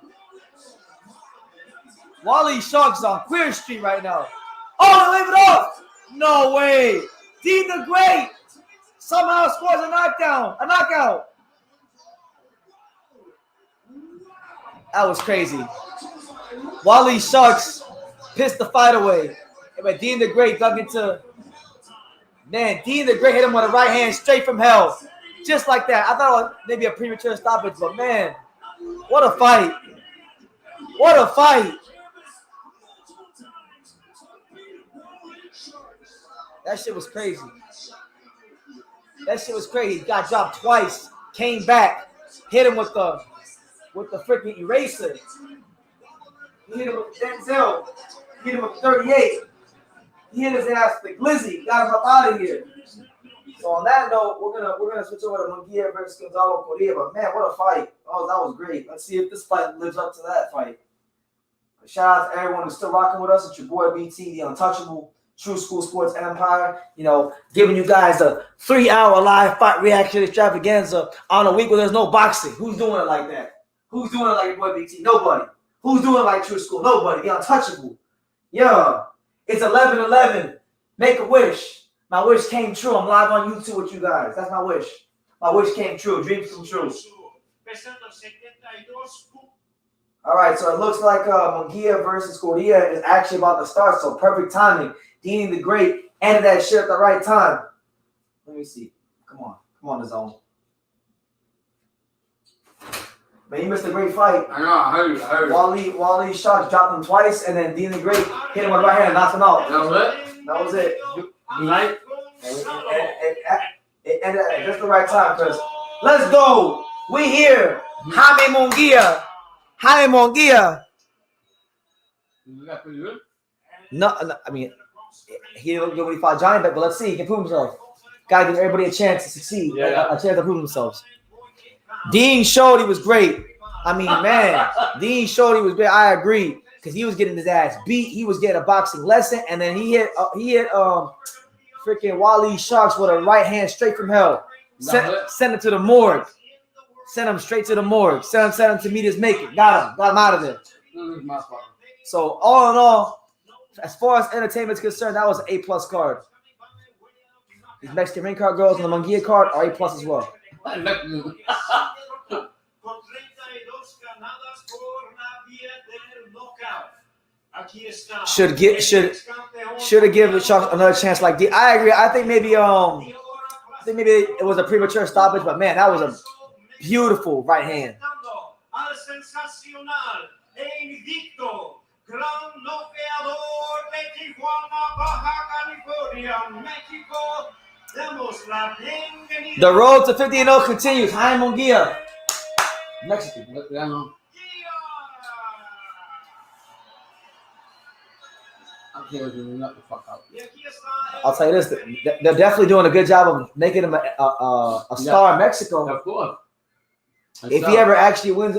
Walid Sharks is on Queer Street right now. Oh, they leave it off. No way. Dean the Great somehow scores a knockout. That was crazy. Walid Sharks pissed the fight away. But Dean the Great dug into. Man, Dean the Great hit him with a right hand straight from hell. Just like that. I thought it was maybe a premature stoppage, but man, what a fight. What a fight. That shit was crazy. He got dropped twice, came back, hit him with the freaking eraser. He hit him with Denzel. He hit him with 38. He hit his ass with the glizzy. Got him up out of here. So on that note, we're gonna switch over to Munguia versus Coria. But man, what a fight! Oh, that was great. Let's see if this fight lives up to that fight. But shout out to everyone who's still rocking with us. It's your boy BT, the untouchable, True School Sports Empire. You know, giving you guys a 3-hour live fight reaction extravaganza on a week where there's no boxing. Who's doing it like that? Who's doing it like your boy BT? Nobody. Who's doing it like True School? Nobody. The untouchable. Yeah. It's 11/11. Make a wish. My wish came true. I'm live on YouTube with you guys. That's my wish. My wish came true. Dreams come true. All right, so it looks like Munguia versus Coria is actually about to start, so perfect timing. Dean the Great ended that shit at the right time. Let me see. Come on, the zone. Man, he missed a great fight. I know, I heard. Walid Sharks dropped him twice, and then Dean the Great hit him with the right hand and knocked him out. That was it? That was it. Right? It ended at just the right time, because let's go. We here. Jaime Munguia. You got pretty good? No, I mean, he didn't look good when he fought Johnny back, but let's see. He can prove himself. Gotta give everybody a chance to succeed. Yeah. A chance to prove themselves. Dean showed he was great. I mean, man, Dean showed he was great. I agree, because he was getting his ass beat. He was getting a boxing lesson, and then he hit freaking Wally Sharks with a right hand straight from hell. Sent him to the morgue. Sent him straight to the morgue. Sent him to meet his maker. Got him out of there. So all in all, as far as entertainment is concerned, that was an A+ card. These Mexican ring card girls on the Munguia card are A+ as well. Should have given Sharks another chance like D. I agree. I think maybe it was a premature stoppage, but man, that was a beautiful right hand. The road to 50-0 continues. Jaime Munguia, Mexican. I'll tell you this: they're definitely doing a good job of making him a star in Mexico. Of course. If he ever actually wins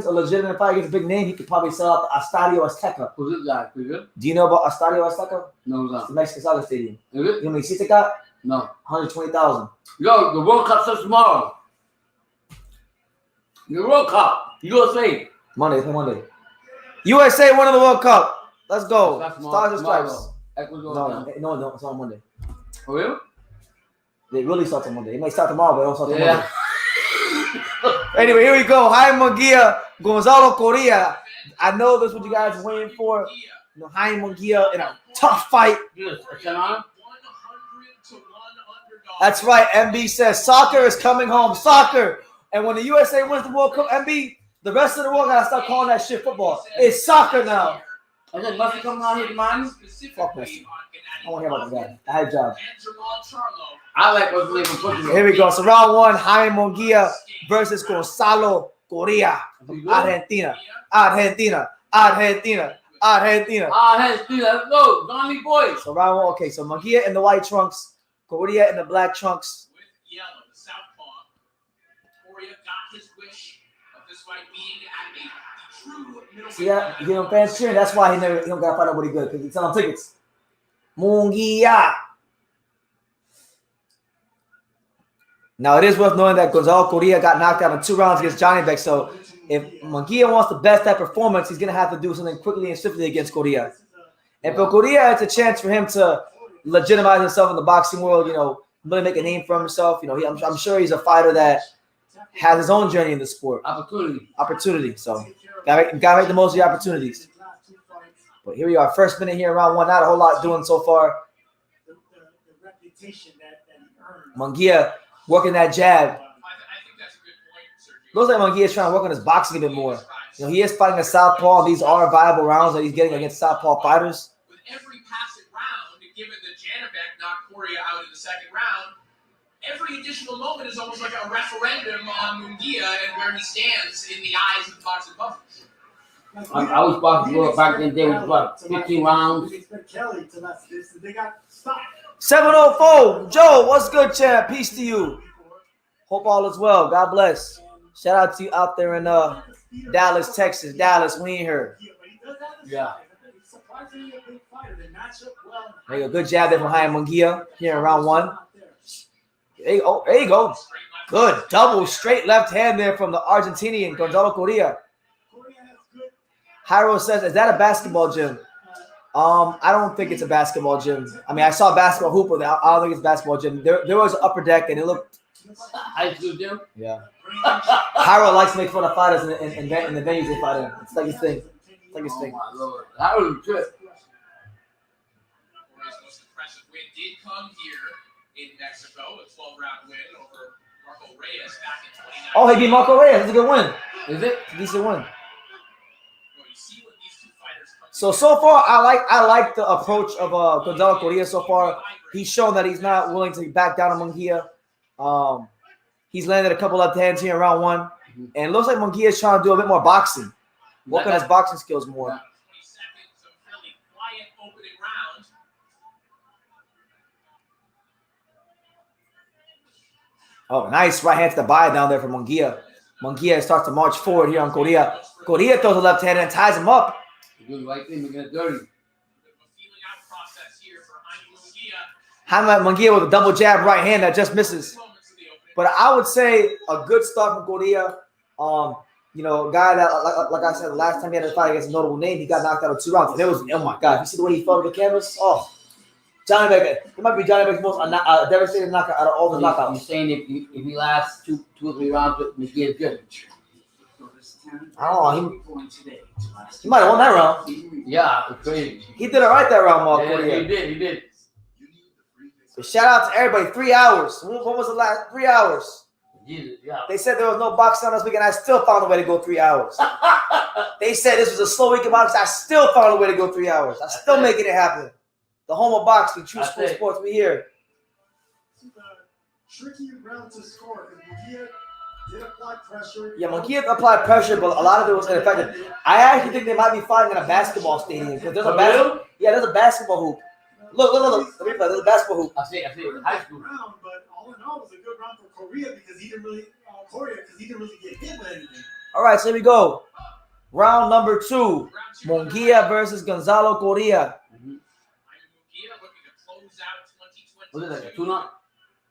a legitimate fight against a big name, he could probably sell out the Estadio Azteca. Who's this guy? Pretty good? Do you know about Estadio Azteca? No, It's the Mexican soccer stadium. Is it? You know how many seats it got? No. 120,000. Yo, the World Cup starts tomorrow. The World Cup. USA. Monday. USA winning the World Cup. Let's go. Stars and Stripes. No, it's on Monday. For real? They really start on Monday. It may start tomorrow, but it don't start on Monday. Anyway, here we go. Jaime Munguia, Gonzalo Coria. I know this is what you guys are waiting for. You know, Jaime Munguia in a tough fight. That's right. MB says soccer is coming home. Soccer. And when the USA wins the World Cup, MB, the rest of the world gotta start calling that shit football. It's soccer now. And then Messi coming out here to Miami? Fuck Messi. I don't want to hear about that guy. I had a job. I like what's leaving Portugal. Here we go. So round one, Jaime Munguia versus Gonzalo Coria. Argentina. Let's go. Donny boys. So round one, okay. So Munguia in the white trunks, Coria in the black trunks. With yellow, the southpaw. Coria got his wish of this fight being at a true middleweight. See that? You know, fans cheering. That's why he don't got to fight nobody good, because he's selling tickets. Munguia. Now, it is worth knowing that Gonzalo Coria got knocked out in 2 rounds against Johnny Beck. So, if Munguia wants to best that performance, he's going to have to do something quickly and swiftly against Coria. And for Coria, it's a chance for him to legitimize himself in the boxing world, you know, really make a name for himself. You know, I'm sure he's a fighter that has his own journey in the sport. Opportunity. So, gotta make the most of the opportunities. But here we are, first minute here in round one. Not a whole lot doing so far. Munguia working that jab. I think that's a good point, Sergio. Looks like Munguia is trying to work on his boxing a bit more. You know, he is fighting a southpaw. These are viable rounds that he's getting against southpaw fighters. With every passing round, given that Janabek knocked Coria out in the second round, every additional moment is almost like a referendum on Munguia and where he stands in the eyes of the boxing public. I was boxing world back then. There was what, 15 rounds. They got stopped. 704, Joe, what's good, champ? Peace to you. Hope all is well. God bless. Shout out to you out there in Dallas, Texas. Dallas, we ain't here. Yeah. There you go. Good jab there from Jaime Munguia here in round one. There you go. Good. Double straight left hand there from the Argentinian, Gonzalo Coria. Hyro says, is that a basketball gym? I don't think it's a basketball gym. I mean, I saw a basketball hoop, but I don't think it's a basketball gym. There was an upper deck, and it looked. High school gym? Yeah. Hyro likes to make fun of fighters in the venues they fight in. It's like his thing. It's like his thing. Oh, my Lord. That was a trip. Coria's most impressive win did come here in Mexico, a 12-round win over Marco Reyes back in 2019. Oh, he beat Marco Reyes. That's a good win. Is it? Decent win. Well, you see when these two fighters come So far, I like the approach of Gonzalo Coria so far. He's shown that he's not willing to back down on Munguia. He's landed a couple left hands here in round one. And it looks like Munguia is trying to do a bit more boxing. Work on his boxing skills more. 20 seconds of fairly quiet opening round. Oh, nice right hand to the body down there for Munguia. Munguia starts to march forward here on Coria. Coria throws a left hand and ties him up. Doing the right thing to get it dirty. Bit of a feeling out process here for Jaime Munguia. Munguia with a double jab right hand that just misses. Moments of the opening. But I would say a good start from Coria. You know, a guy that, like I said, the last time he had a fight against a notable name, he got knocked out of 2 rounds. And it was, oh my God, you see the way he fell to the canvas? Oh, Johnny Beck. It might be Johnny Beck's most devastating knockout out of all the You're knockouts. saying if he lasts two or three rounds with McGee is good. I don't know. He might have won that round. Yeah, it's crazy. He did it right that round, Mark Yeah, Coria. he did. So shout out to everybody. 3 hours. When was the last 3 hours? Jesus, yeah. They said there was no boxing on this weekend. I still found a way to go 3 hours. They said this was a slow week of boxing. I still found a way to go 3 hours. I'm still making it happen. The home of boxing, True School Sports. We here. It's a tricky round to score because Munguia did apply pressure. Yeah, Munguia applied pressure, but a lot of it was ineffective. I actually think they might be fighting in a basketball stadium because there's a there's a basketball hoop. Look. Let me play. There's a basketball hoop. I see. High school. Round, but all in all, it was a good round for Coria because he didn't really get hit with anything. All right, so here we go. Round number 2. Munguia versus Gonzalo Coria. Jaime Munguia looking to close out 2022. What is that, a tune-up?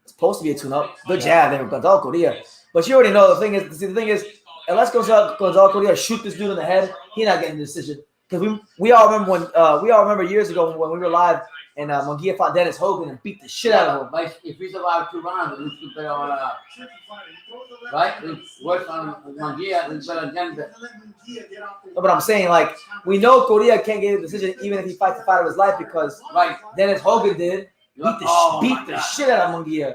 It's supposed to be a tune-up. Good jab there with Gonzalo Coria. But you already know the thing is, unless Gonzalo Coria shoot this dude in the head, he's not getting the decision. Because we all remember years ago when we were live and Munguia fought Dennis Hogan and beat the shit out of him. But if he survived 2 rounds, it would be better on, right? It's worse on Munguia, it's better on Denver. No, but I'm saying, like, we know Coria can't get a decision even if he fights the fight of his life because Dennis Hogan did beat the shit out of Munguia,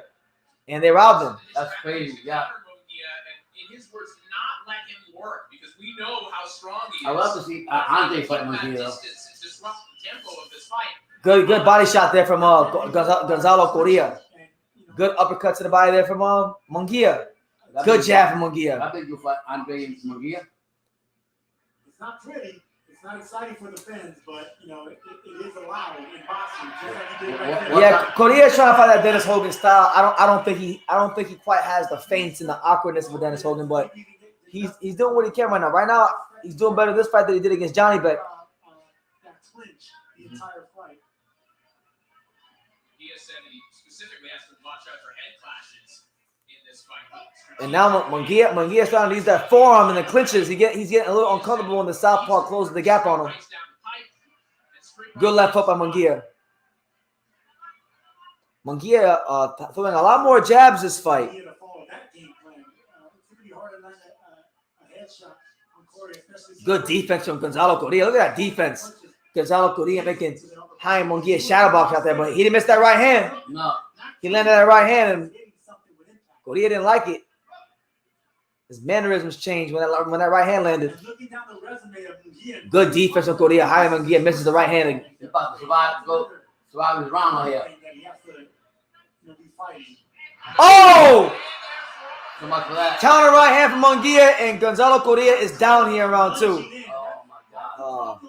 and they robbed him. That's crazy, yeah. And in his words, not let him work because we know how strong he is. I would love to see Andre fight Munguia. Disrupt the tempo of this fight. Good body shot there from Gonzalo Coria. Good uppercut to the body there from Munguia. Good jab from Munguia. I think you'll fight Andre and Munguia. It's not pretty. It's not exciting for the fans, but you know it is allowed in boxing. Just like he did right there. Yeah, Coria's trying to fight that Dennis Hogan style. I don't think he quite has the feints and the awkwardness of Dennis Hogan, but he's doing what he can right now. Right now, he's doing better this fight than he did against Johnny Beck. That clinch the entire fight. He has said he specifically has to watch out for head clashes in this fight. And now Munguia's trying to use that forearm in the clinches. He's getting a little uncomfortable when the southpaw closes the gap on him. Good left hook by Munguia. Munguia throwing a lot more jabs this fight. He had to follow that game plan. It's pretty hard to land a headshot on Coria, especially. Good defense from Gonzalo Coria. Look at that defense. Gonzalo Coria making Jaime Munguia shadow box out there, but he didn't miss that right hand. No. He landed that right hand, and Coria didn't like it. His mannerisms changed when that right hand landed. Good defense from Coria. Jaime Munguia misses the right hand. He's about to survive his round on here. Oh! So much for that. Counter right hand from Munguia, and Gonzalo Coria is down here in round 2. Oh my God.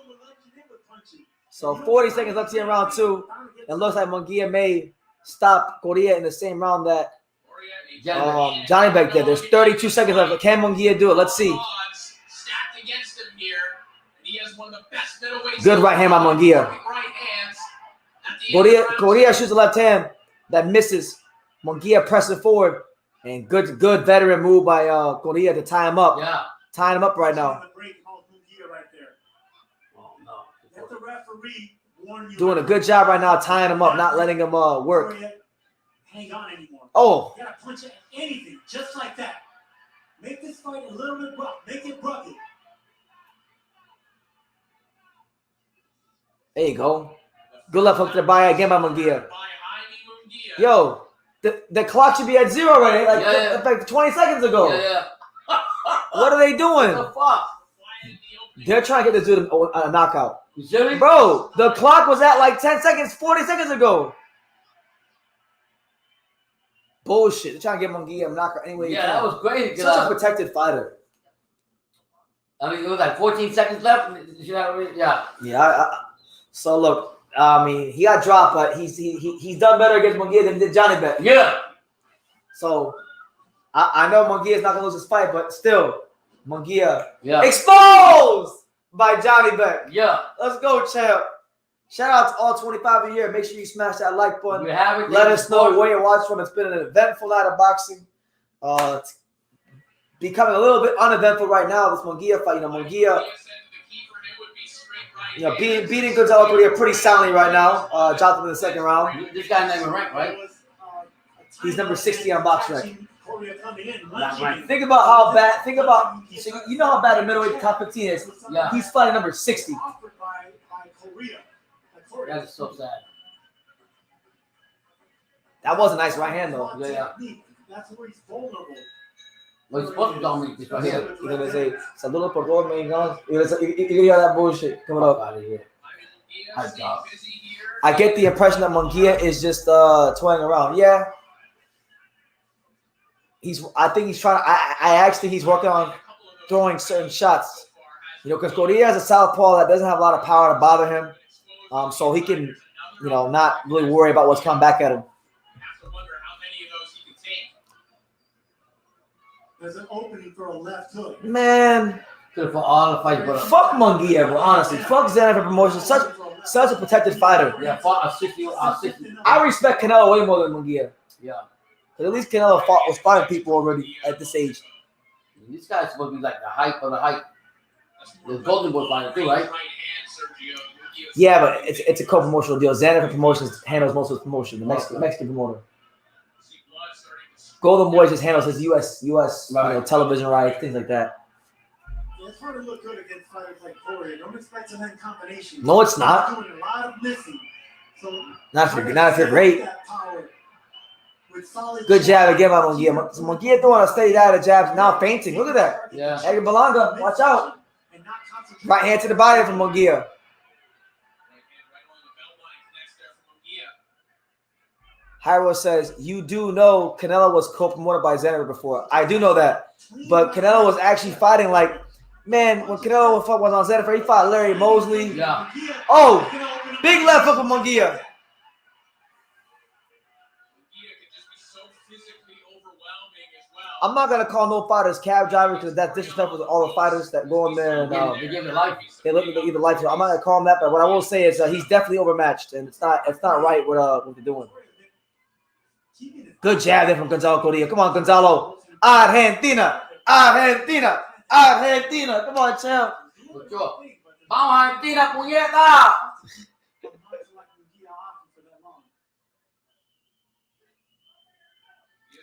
So 40 seconds left here in round 2. It looks like Munguia may stop Coria in the same round that Johnny Beck did. There's 32 seconds left. Can Munguia do it? Let's see. Stacked against him here, and he has one of the best middleweights. Good right hand by Munguia. Coria shoots the left hand that misses. Munguia pressing forward, and good veteran move by Coria to tie him up. Yeah. Tying him up right now. Doing a good job right now, tying him up, not letting him work. Hang on anymore. Oh. You gotta punch at anything, just like that. Make this fight a little bit rough. Make it rugged. There you go. Good left hook to the body again by Munguia. Yo, the clock should be at 0 already, like 20 seconds ago. Yeah. What are they doing? What the fuck? They're trying to get this dude a knockout. You serious? Bro, the clock was at like 10 seconds, 40 seconds ago. Bullshit. They're trying to get Munguia a knockout anyway. Yeah, that was great. Such a protected fighter. I mean, it was like 14 seconds left. Yeah. Yeah. So look, I mean, he got dropped, but he's done better against Munguia than did Johnny Bet. Yeah. So I know Munguia's not gonna lose this fight, but still, Munguia exposed by Johnny Bet. Yeah. Let's go, champ. Shout out to all 25 a year. Make sure you smash that like button. Let us know where you're watching from. It's been an eventful night of boxing. It's becoming a little bit uneventful right now. This Munguia fight, Munguia, beating Gonzalo Coria pretty soundly right now. Dropped him in the second round. This guy's not even ranked, right? He's number 60 on box rank. Think about how bad. You know how bad the middleweight top 15 is. Yeah. He's fighting number 60. That's so sad. That was a nice right hand though. Yeah. That's where he's vulnerable. Well, he's supposed to dominate this right here. You're gonna say saludos por todos mexicanos. You're gonna hear that bullshit coming up. Out of here. I get the impression that Munguia is just toying around. Yeah. I think he's trying. I actually he's working on throwing certain shots. Because Coria is a southpaw that doesn't have a lot of power to bother him. So he can, not really worry about what's coming back at him. There's an opening for a left hook. Man, good for all the fights, bro. Fuck Munguia, bro. Honestly, fuck Xander Promotion. Such a protected fighter. Yeah, fought a 60. I respect Canelo way more than Munguia. Yeah, but at least Canelo was fighting people already at this age. These guys supposed to be like the hype of the hype. The Golden Boy fighter too, right? Yeah, but it's a co-promotional deal. Xander Promotions handles most of the promotion. The Mexican promoter. Golden Boy just handles his U.S. television rights, things like that. Yeah, it's hard to look good against fighters like Coria. Don't expect to land combinations. No, it's not. Doing a lot of missing. So not if you're great. Good jab again by Munguia. Munguia throwing a steady diet of jabs, now fainting. Look at that. Yeah. Edgar Berlanga, watch out. Right hand to the body from Munguia. Hyro says, you do know Canelo was co-promoted by Xander before. I do know that. But Canelo was actually fighting when Canelo was on Xander, he fought Larry Mosley. Yeah. Oh, big left hook from Munguia. I'm not going to call no fighters cab drivers because that's disrespectful to all the fighters that go in there. And, they give it life. They look to either life. I'm not going to call him that, but what I will say is he's definitely overmatched, and it's not right what they're doing. Good jab there from Gonzalo Coria. Come on, Gonzalo. Argentina. Come on, champ. Vamos, Argentina, puñeta.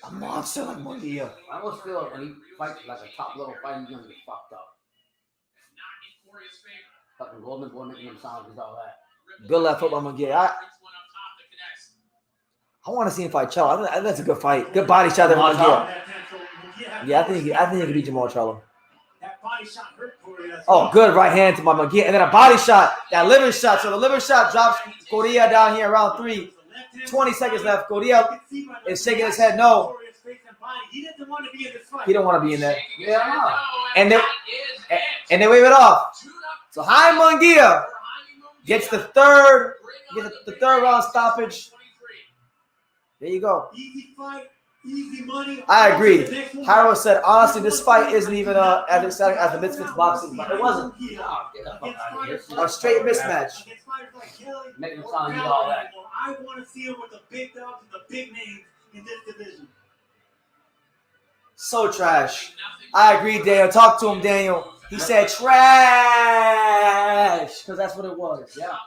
A monster like Munguia. I almost feel like when he fights like a top level fight, he's gonna get fucked up. Fucking Golden Boy making him sound like all that. Good left hook by Munguia. I want to see him fight Cello. I think that's a good fight. Good body shot there from Munguia. Yeah, I think he can beat Jamal Cello. Oh, good right hand to my Munguia. And then a body shot. That liver shot. So the liver shot drops Coria down here around 3. 20 seconds left. Coria is shaking his head no. He don't want to be in there. Yeah. And they wave it off. So Hasim Munguia gets the third round stoppage. There you go. Easy fight, easy money. I agree. Hyro said, honestly, this fight isn't even as exciting as the Misfits boxing, but it wasn't. A straight mismatch. Make him sound like all that. I want to see him with the big dogs and the big names in this division. So trash. I agree, Daniel. Talk to him, Daniel. He said trash because that's what it was. Yeah.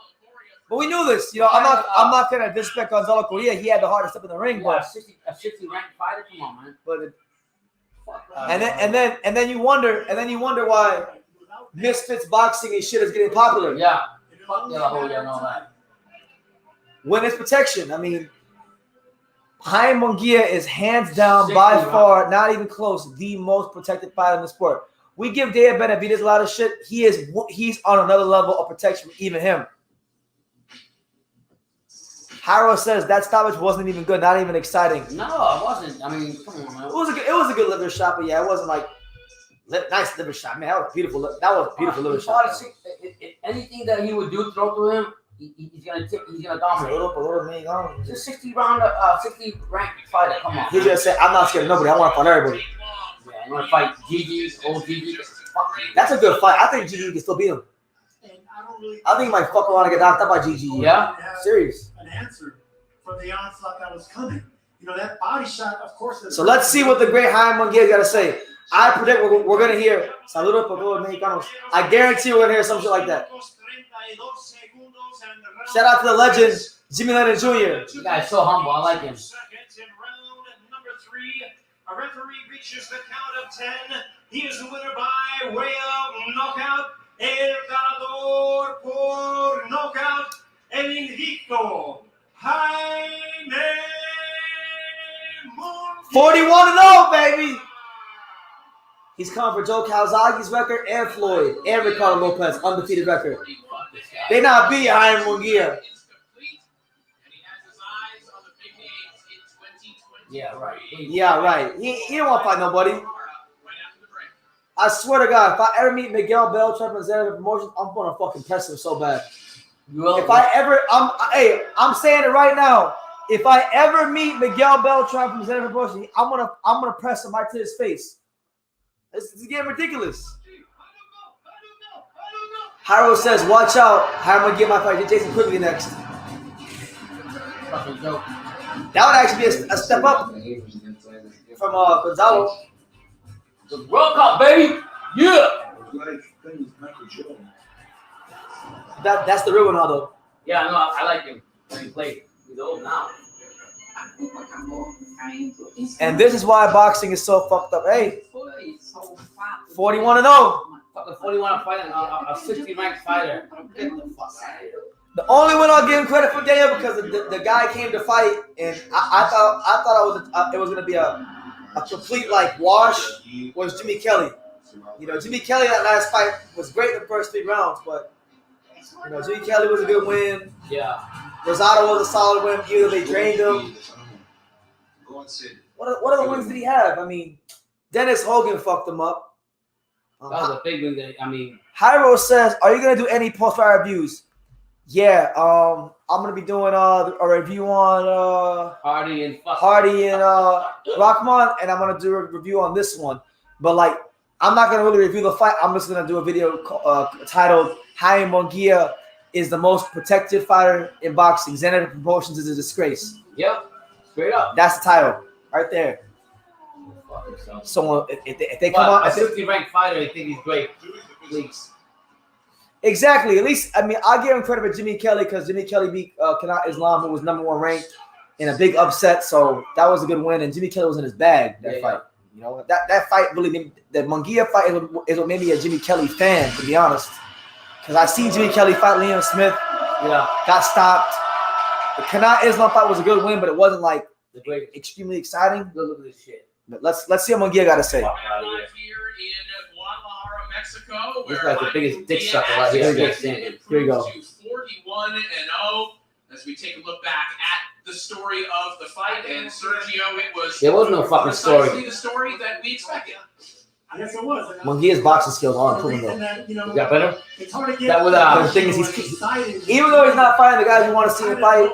But we knew this. I'm not gonna disrespect Gonzalo Coria. He had the hardest step in the ring, but a 60 ranked fighter. Come on, man. But and then you wonder why Misfits boxing and shit is getting popular. Yeah. Fuck the whole and all that. When it's protection, I mean, Hasim Munguia is hands down by far, not even close, the most protected fighter in the sport. we give Dave Benavidez a lot of shit. He's on another level of protection, even him. Harold says that stoppage wasn't even good, not even exciting. No, it wasn't. I mean, come on, man. It was a good liver shot, but yeah, it wasn't like nice liver shot. Man, that was beautiful. That was a beautiful liver shot. Anything that he would do throw to him, he's gonna dominate. It's a 60 ranked fighter. Come on. He just said, "I'm not scared of nobody. I want to fight everybody." Yeah, I want to fight GG's, old GG. That's a good fight. I think GG can still beat him. I think he might fuck around and get knocked out by GG. Yeah, serious. An answer for the onslaught that was coming. You know, that body shot, of course. So let's see what the great Haim Munguia got to say. I predict we're going to hear Saludos por todos mexicanos. I guarantee we're going to hear some shit like that. Shout out to the legend, Jimmy Lennon Jr. You guy's so humble. I like him. A referee reaches the count of 10. He is the winner by way of knockout. El ganador por knockout. El invicto. Jaime Munguia. 41-0, baby. He's coming for Joe Calzaghe's record and Floyd and Ricardo Lopez undefeated record. They not beat Haim Munguia. Yeah, right. Yeah, right. He don't want to fight nobody. I swear to God, if I ever meet Miguel Beltran from Xander Promotions, I'm gonna fucking press him so bad. If I ever, I'm saying it right now. If I ever meet Miguel Beltran from Xander Promotions, I'm gonna press him right to his face. It's getting ridiculous. Harold says, "Watch out, how am I get my fight? Jason Quigley next." Fucking joke. That would actually be a step up from Gonzalo. The World Cup, baby. Yeah. That's the real Ronaldo. Yeah, I know. I like him when he played. He's old now. And this is why boxing is so fucked up. Hey, 41-0. Fucking 41 fighting a 60 ranked fighter. Get the fuck out of here. The only one I'll give him credit for, Daniel, because the guy came to fight, and I thought it was gonna be a complete like wash. Was Jimmy Kelly? You know, Jimmy Kelly that last fight was great in the first 3 rounds, but you know, Jimmy Kelly was a good win. Yeah. Rosado was a solid win. Either they drained him. What other wins did he have? I mean, Dennis Hogan fucked him up. That was a big win. I mean, Hyro says, "Are you gonna do any post-fight reviews?" Yeah, I'm gonna be doing a review on Hardy and Rahman, and I'm gonna do a review on this one. But like, I'm not gonna really review the fight. I'm just gonna do a video titled "Haim Munguia is the most protected fighter in boxing. Xander Promotions is a disgrace." Yep, straight up. That's the title right there. So if they come out, a 50 ranked fighter, they think he's great. Please. Exactly. At least, I mean, I'll give him credit for Jimmy Kelly because Jimmy Kelly beat Kanat Islam, who was #1 ranked in a big upset. So that was a good win. And Jimmy Kelly was in his bag that fight. You know, that fight really, the Munguia fight is what made me a Jimmy Kelly fan, to be honest. Because I seen Jimmy Kelly fight Liam Smith. Yeah, got stopped. The Kanat Islam fight was a good win, but it wasn't like extremely exciting. Good look at this shit. But let's see what Munguia got to say. Mexico, this guy's the biggest dick sucker right here. Here you go. 41-0. As we take a look back at the story of the fight, and Sergio, there was no fucking story. The story that we expected. I guess it was. Munguia's boxing skills are improving though. You know, got better. It's hard to get. That was the thing is even though he's not fighting the guys you want to see him fight,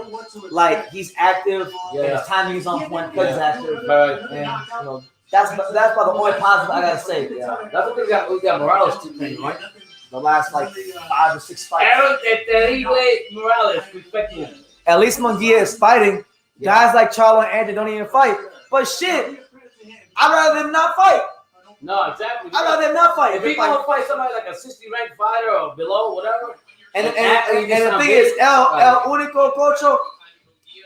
like he's active. Yeah, his timing is on point because he's active. And you know, that's about the only positive I gotta say. Yeah, that's what we got Morales to train, right? The last like 5 or 6 fights. Morales, respect him. At least Munguia is fighting. Guys like Charlo and Andrew don't even fight. But shit, I'd rather them not fight. No, exactly. I'd rather them not fight. If you want to fight somebody like a 60 ranked fighter or below, whatever. And the thing is, El Único Cocho,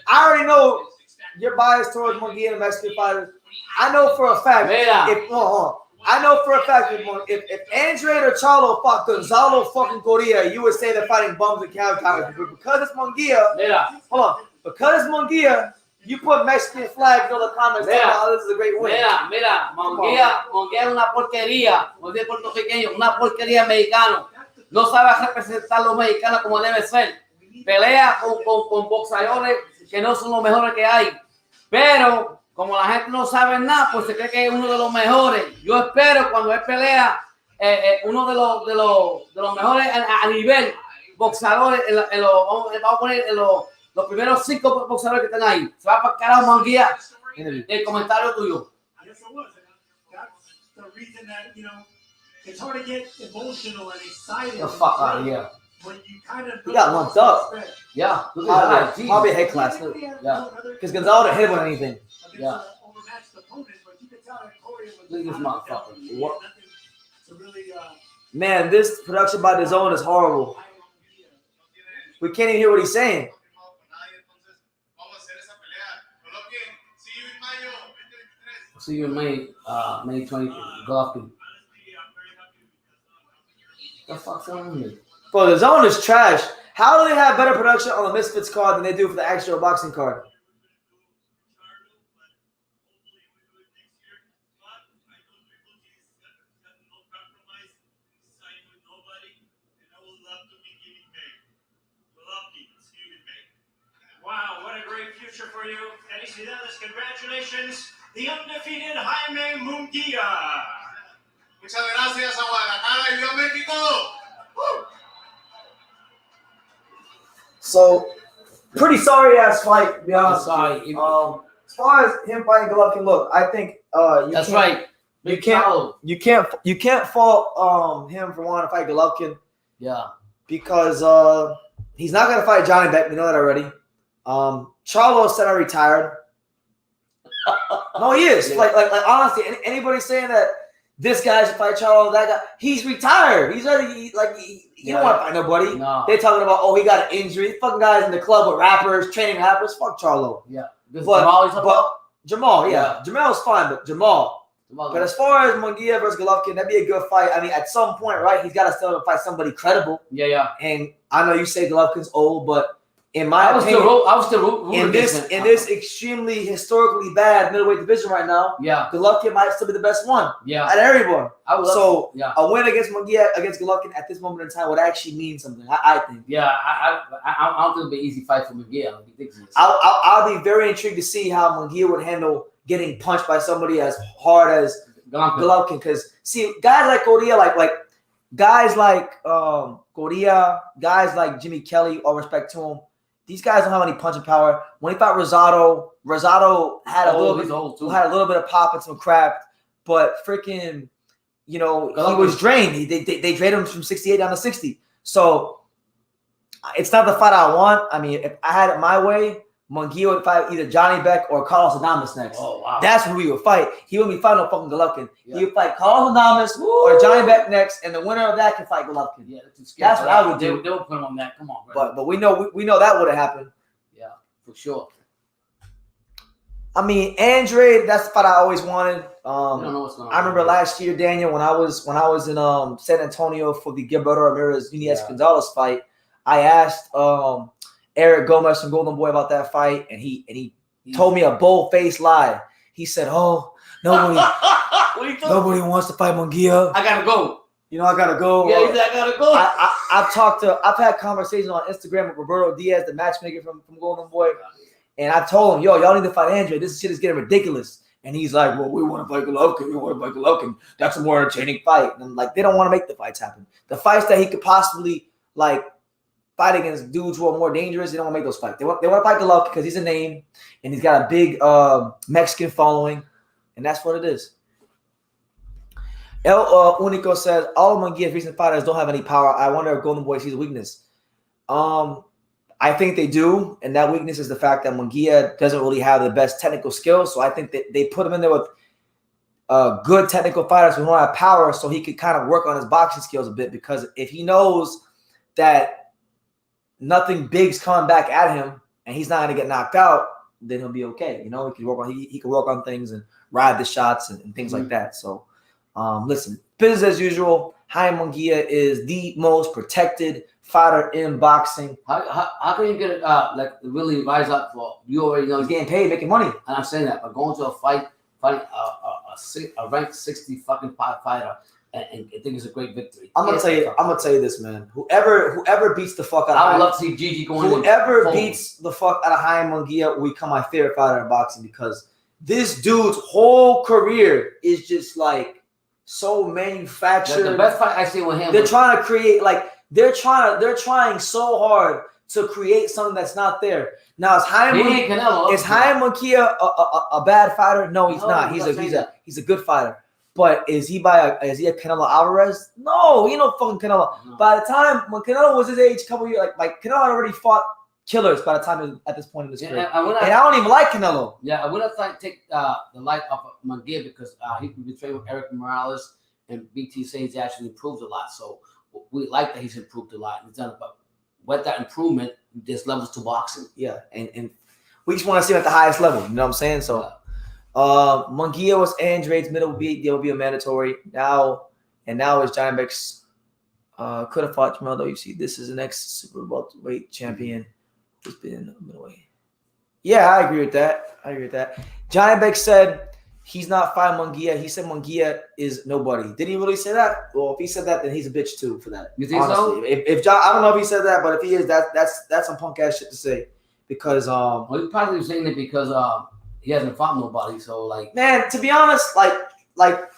I already know you're biased towards Munguia and Mexican fighters. I know for a fact if Andre or Charlo fought Gonzalo fucking Coria, you would say they're fighting bums and cow tigers. But because it's Munguia, because it's Munguia, You put Mexican flags on the comments. Mira, Oh, this is a great win. Mira, Munguia es una porquería. Munguia es puertorriqueño, una porquería mexicano. No sabe representar a los mexicanos como debe ser. Pelea con boxeadores que no son los mejores que hay. Pero como la gente no sabe nada, pues se cree que es uno de los mejores. Yo espero cuando él pelea, uno de los mejores a nivel boxeadores, vamos a poner los primeros 5 boxeadores que están ahí. Se va para el carajo Munguia. El comentario tuyo. Yes, it was. That's the reason that, it's hard to get emotional and excited. The fuck out of here. When you kind of He got lumped up. Yeah. Look at that. Probably a head class. Yeah. Because Gonzalo didn't hit him with anything. Yeah. Overmatched opponent, but you could tell that Coria was Look at this motherfucker. What? to really Man, this production by DAZN is horrible. We can't even hear what he's saying. See you in May 20th. Golovkin. The fuck's wrong with me? Bro, the zone is trash. How do they have better production on the Misfits card than they do for the actual boxing card? Wow, what a great future for you. Felicidades, congratulations. The undefeated Jaime Munguia. Muchas gracias a Guadalajara y Dios México. So, pretty sorry ass fight, to be honest. Sorry. As far as him fighting Golovkin, look, I think That's right. You can't fault him for wanting to fight Golovkin. Yeah. Because he's not gonna fight Johnny Beck. We know that already. Charlo said I retired. No, he is. Yeah. Like honestly, anybody saying that this guy should fight Charlo, that guy, he's retired. He's already he don't want to fight nobody. No. They're talking about he got an injury. Fucking guys in the club with rappers, training rappers. Fuck Charlo. Yeah. Jamal, yeah. Jamal's fine, but Jamal. But as far as Munguia versus Golovkin, that'd be a good fight. I mean, at some point, right, he's got to still fight somebody credible. Yeah. And I know you say Golovkin's old, but in my opinion, I was still in this extremely historically bad middleweight division right now, yeah, Golovkin might still be the best one. Yeah, at everyone. So a win against Munguia against Golovkin at this moment in time would actually mean something. I think. Yeah, I don't think it'll be an easy fight for Munguia. I'll be very intrigued to see how Munguia would handle getting punched by somebody as hard as Golovkin. Because see, guys like Coria, like guys like Coria, guys like Jimmy Kelly, all respect to him. These guys don't have any punching power. When he fought Rosado had a little bit of pop and some crap, but freaking, he was drained. They drained him from 68 down to 60. So it's not the fight I want. I mean, if I had it my way, Munguia would fight either Johnny Beck or Carlos Adames next. Oh, wow. That's who we would fight. He wouldn't be fighting no fucking Golovkin. Yeah. He would fight Carlos Adames or Johnny Beck next, and the winner of that can fight Golovkin. Yeah, that's what I would do. They would put him on that. Come on, bro. But we know that would have happened. Yeah, for sure. I mean, Andre, that's the fight I always wanted. I don't know what's going on. I remember last year, Daniel, when I was in San Antonio for the Gilberto Ramirez Nunez Gonzalez fight, I asked Eric Gomez from Golden Boy about that fight, and he told me a bold-faced lie. He said, "Oh, nobody wants to fight Munguia. I gotta go. I gotta go." Yeah, he said, "I gotta go." I've had conversations on Instagram with Roberto Diaz, the matchmaker from Golden Boy, and I told him, "Yo, y'all need to fight Andre. This shit is getting ridiculous." And he's like, "Well, we want to fight Golovkin. We want to fight Golovkin. That's a more entertaining fight." And I'm like, they don't want to make the fights happen. The fights that he could possibly fight against dudes who are more dangerous, they don't want to make those fights. They want to fight Golovkin because he's a name and he's got a big Mexican following, and that's what it is. El Unico says, all of Munguia's recent fighters don't have any power. I wonder if Golden Boy sees a weakness. I think they do, and that weakness is the fact that Munguia doesn't really have the best technical skills, so I think that they put him in there with good technical fighters who don't have power so he could kind of work on his boxing skills a bit, because if he knows that nothing big's coming back at him and he's not going to get knocked out, then he'll be okay. He can work on things and ride the shots and things like that. So listen, business as usual. Jaime Munguia is the most protected fighter in boxing. How can you get it like really rise up for? You already know He's getting paid, making money. And I'm saying that, but going to a fighting a ranked 60 fucking fighter, and I think it's a great victory. I'm gonna tell you this, man. Whoever beats the fuck out of I would love to see Gigi going. Whoever beats the fuck out of Hasim Munguia will become my favorite fighter in boxing, because this dude's whole career is just like so manufactured. The best fight I see with him. They're trying to create they're trying so hard to create something that's not there. Now is Hasim Munguia a bad fighter? No, he's not. He's a good fighter. But is he a Canelo Alvarez? No, he no fucking Canelo. No. By the time when Canelo was his age, a couple years, like Canelo had already fought killers by the time at this point in his career. And I don't even like Canelo. Yeah, I would have take the light off of Munguia because he betrayed with Eric Morales, and BT says he actually improved a lot. So we like that he's improved a lot. He's done, but with that improvement, there's levels to boxing. Yeah, and we just want to see him at the highest level. You know what I'm saying? So. Munguia was Andre's middle beat. There will be a mandatory now, and now is Giant Beck's could have fought Jamel, though. You see, this is the next super welterweight champion who's been in the middleweight. Yeah, I agree with that. Giant Beck said he's not fighting Munguia. He said Munguia is nobody. Did he really say that? Well, if he said that, then he's a bitch too for that. You think so? If John, I don't know if he said that, but if he is, that's some punk ass shit to say because well, he's probably saying it because he hasn't fought nobody, so like man. To be honest, like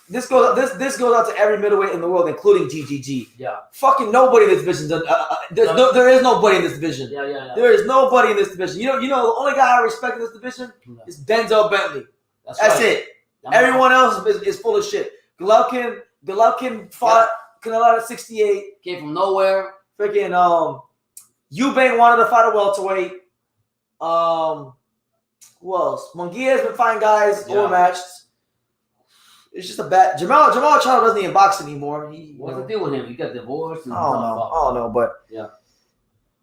this goes out to every middleweight in the world, including GGG. Yeah, fucking nobody in this division. There is nobody in this division. Yeah. There is nobody in this division. You know, the only guy I respect in this division is Denzel Bentley. That's it. Everyone else is full of shit. Golovkin fought Canelo at 68. Came from nowhere. Freaking Eubank wanted to fight a welterweight. Who else? Munguia has been fighting guys overmatched. It's just a bad. Jamal Charlo doesn't even box anymore. What's the deal with him? He got divorced. I don't know, but yeah,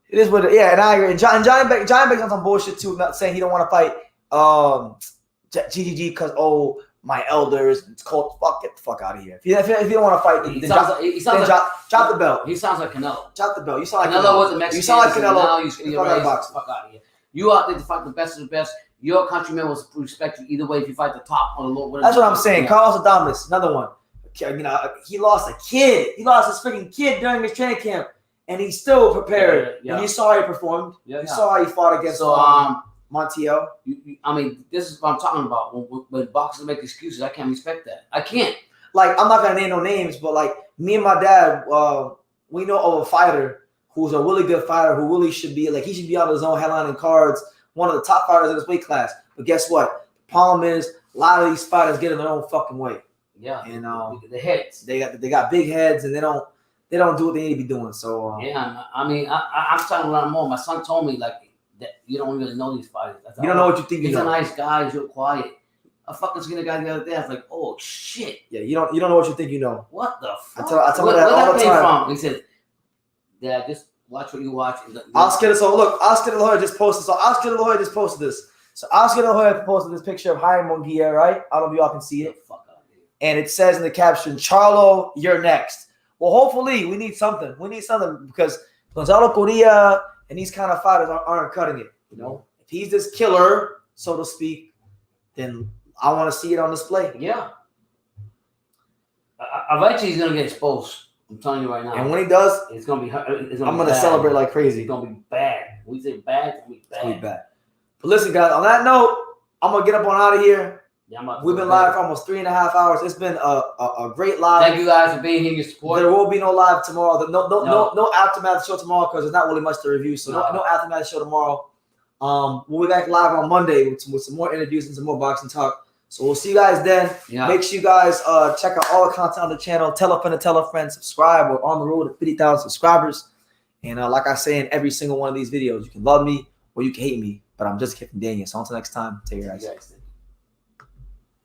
it is what. And I agree. And Giant Beck's on some bullshit too, not saying he don't want to fight GGG because my elders. It's called get the fuck out of here. If you don't want to fight, drop the belt. He sounds like Canelo. Drop the belt. You sound like Canelo was a Mexican. You sound like Canelo. You're fuck out of here. You out there to fight the best of the best. Your countrymen will respect you either way if you fight the top or the low. That's what I'm saying. Yeah. Carlos Adames, another one. You know, he lost a kid. He lost his freaking kid during his training camp, and he's still prepared. Yeah. And you saw how he performed. Yeah, you saw how he fought against Montiel. I mean, this is what I'm talking about. When boxers make excuses, I can't respect that. I can't. Like, I'm not gonna name no names, but like me and my dad, we know of a fighter who's a really good fighter who really should be he should be on his own headlining cards. One of the top fighters in his weight class. But guess what? The problem is a lot of these fighters get in their own fucking way. Yeah. And the heads. They got big heads and they don't do what they need to be doing. So yeah, I mean I'm talking about more. My son told me that you don't really know these fighters. You don't know what you think you know. He's a nice guy, you're quiet. I fucking seen a guy the other day. I was like, oh shit. Yeah, you don't know what you think you know. What the fuck? I tell him that all the time. He said, Dad, just watch what you watch. Oscar De La Hoya just posted. So Oscar De La Hoya just posted this. So Oscar De La Hoya posted this picture of Hasim Munguia, right? I don't know if y'all can see it. And it says in the caption, Charlo, you're next. Well, hopefully we need something. We need something because Gonzalo Coria and these kind of fighters aren't cutting it. You know, if he's this killer, so to speak, then I want to see it on display. Yeah. Eventually he's gonna get exposed. I'm telling you right now. And when he does, it's gonna be. I'm gonna celebrate like crazy. It's gonna be bad. When we say bad, it's gonna be bad. It's gonna be bad. But listen, guys. On that note, I'm gonna get up on out of here. Yeah, we've been live for almost 3.5 hours. It's been a great live. Thank you guys for being here. Your support. There will be no live tomorrow. No aftermath show tomorrow because there's not really much to review. So no aftermath show tomorrow. We'll be back live on Monday with some more interviews and some more boxing talk. So we'll see you guys then. Yeah. Make sure you guys check out all the content on the channel. Tell a friend, subscribe. We're on the road to 50,000 subscribers. And like I say in every single one of these videos, you can love me or you can hate me. But I'm just kidding, Daniel. So until next time, take care, guys.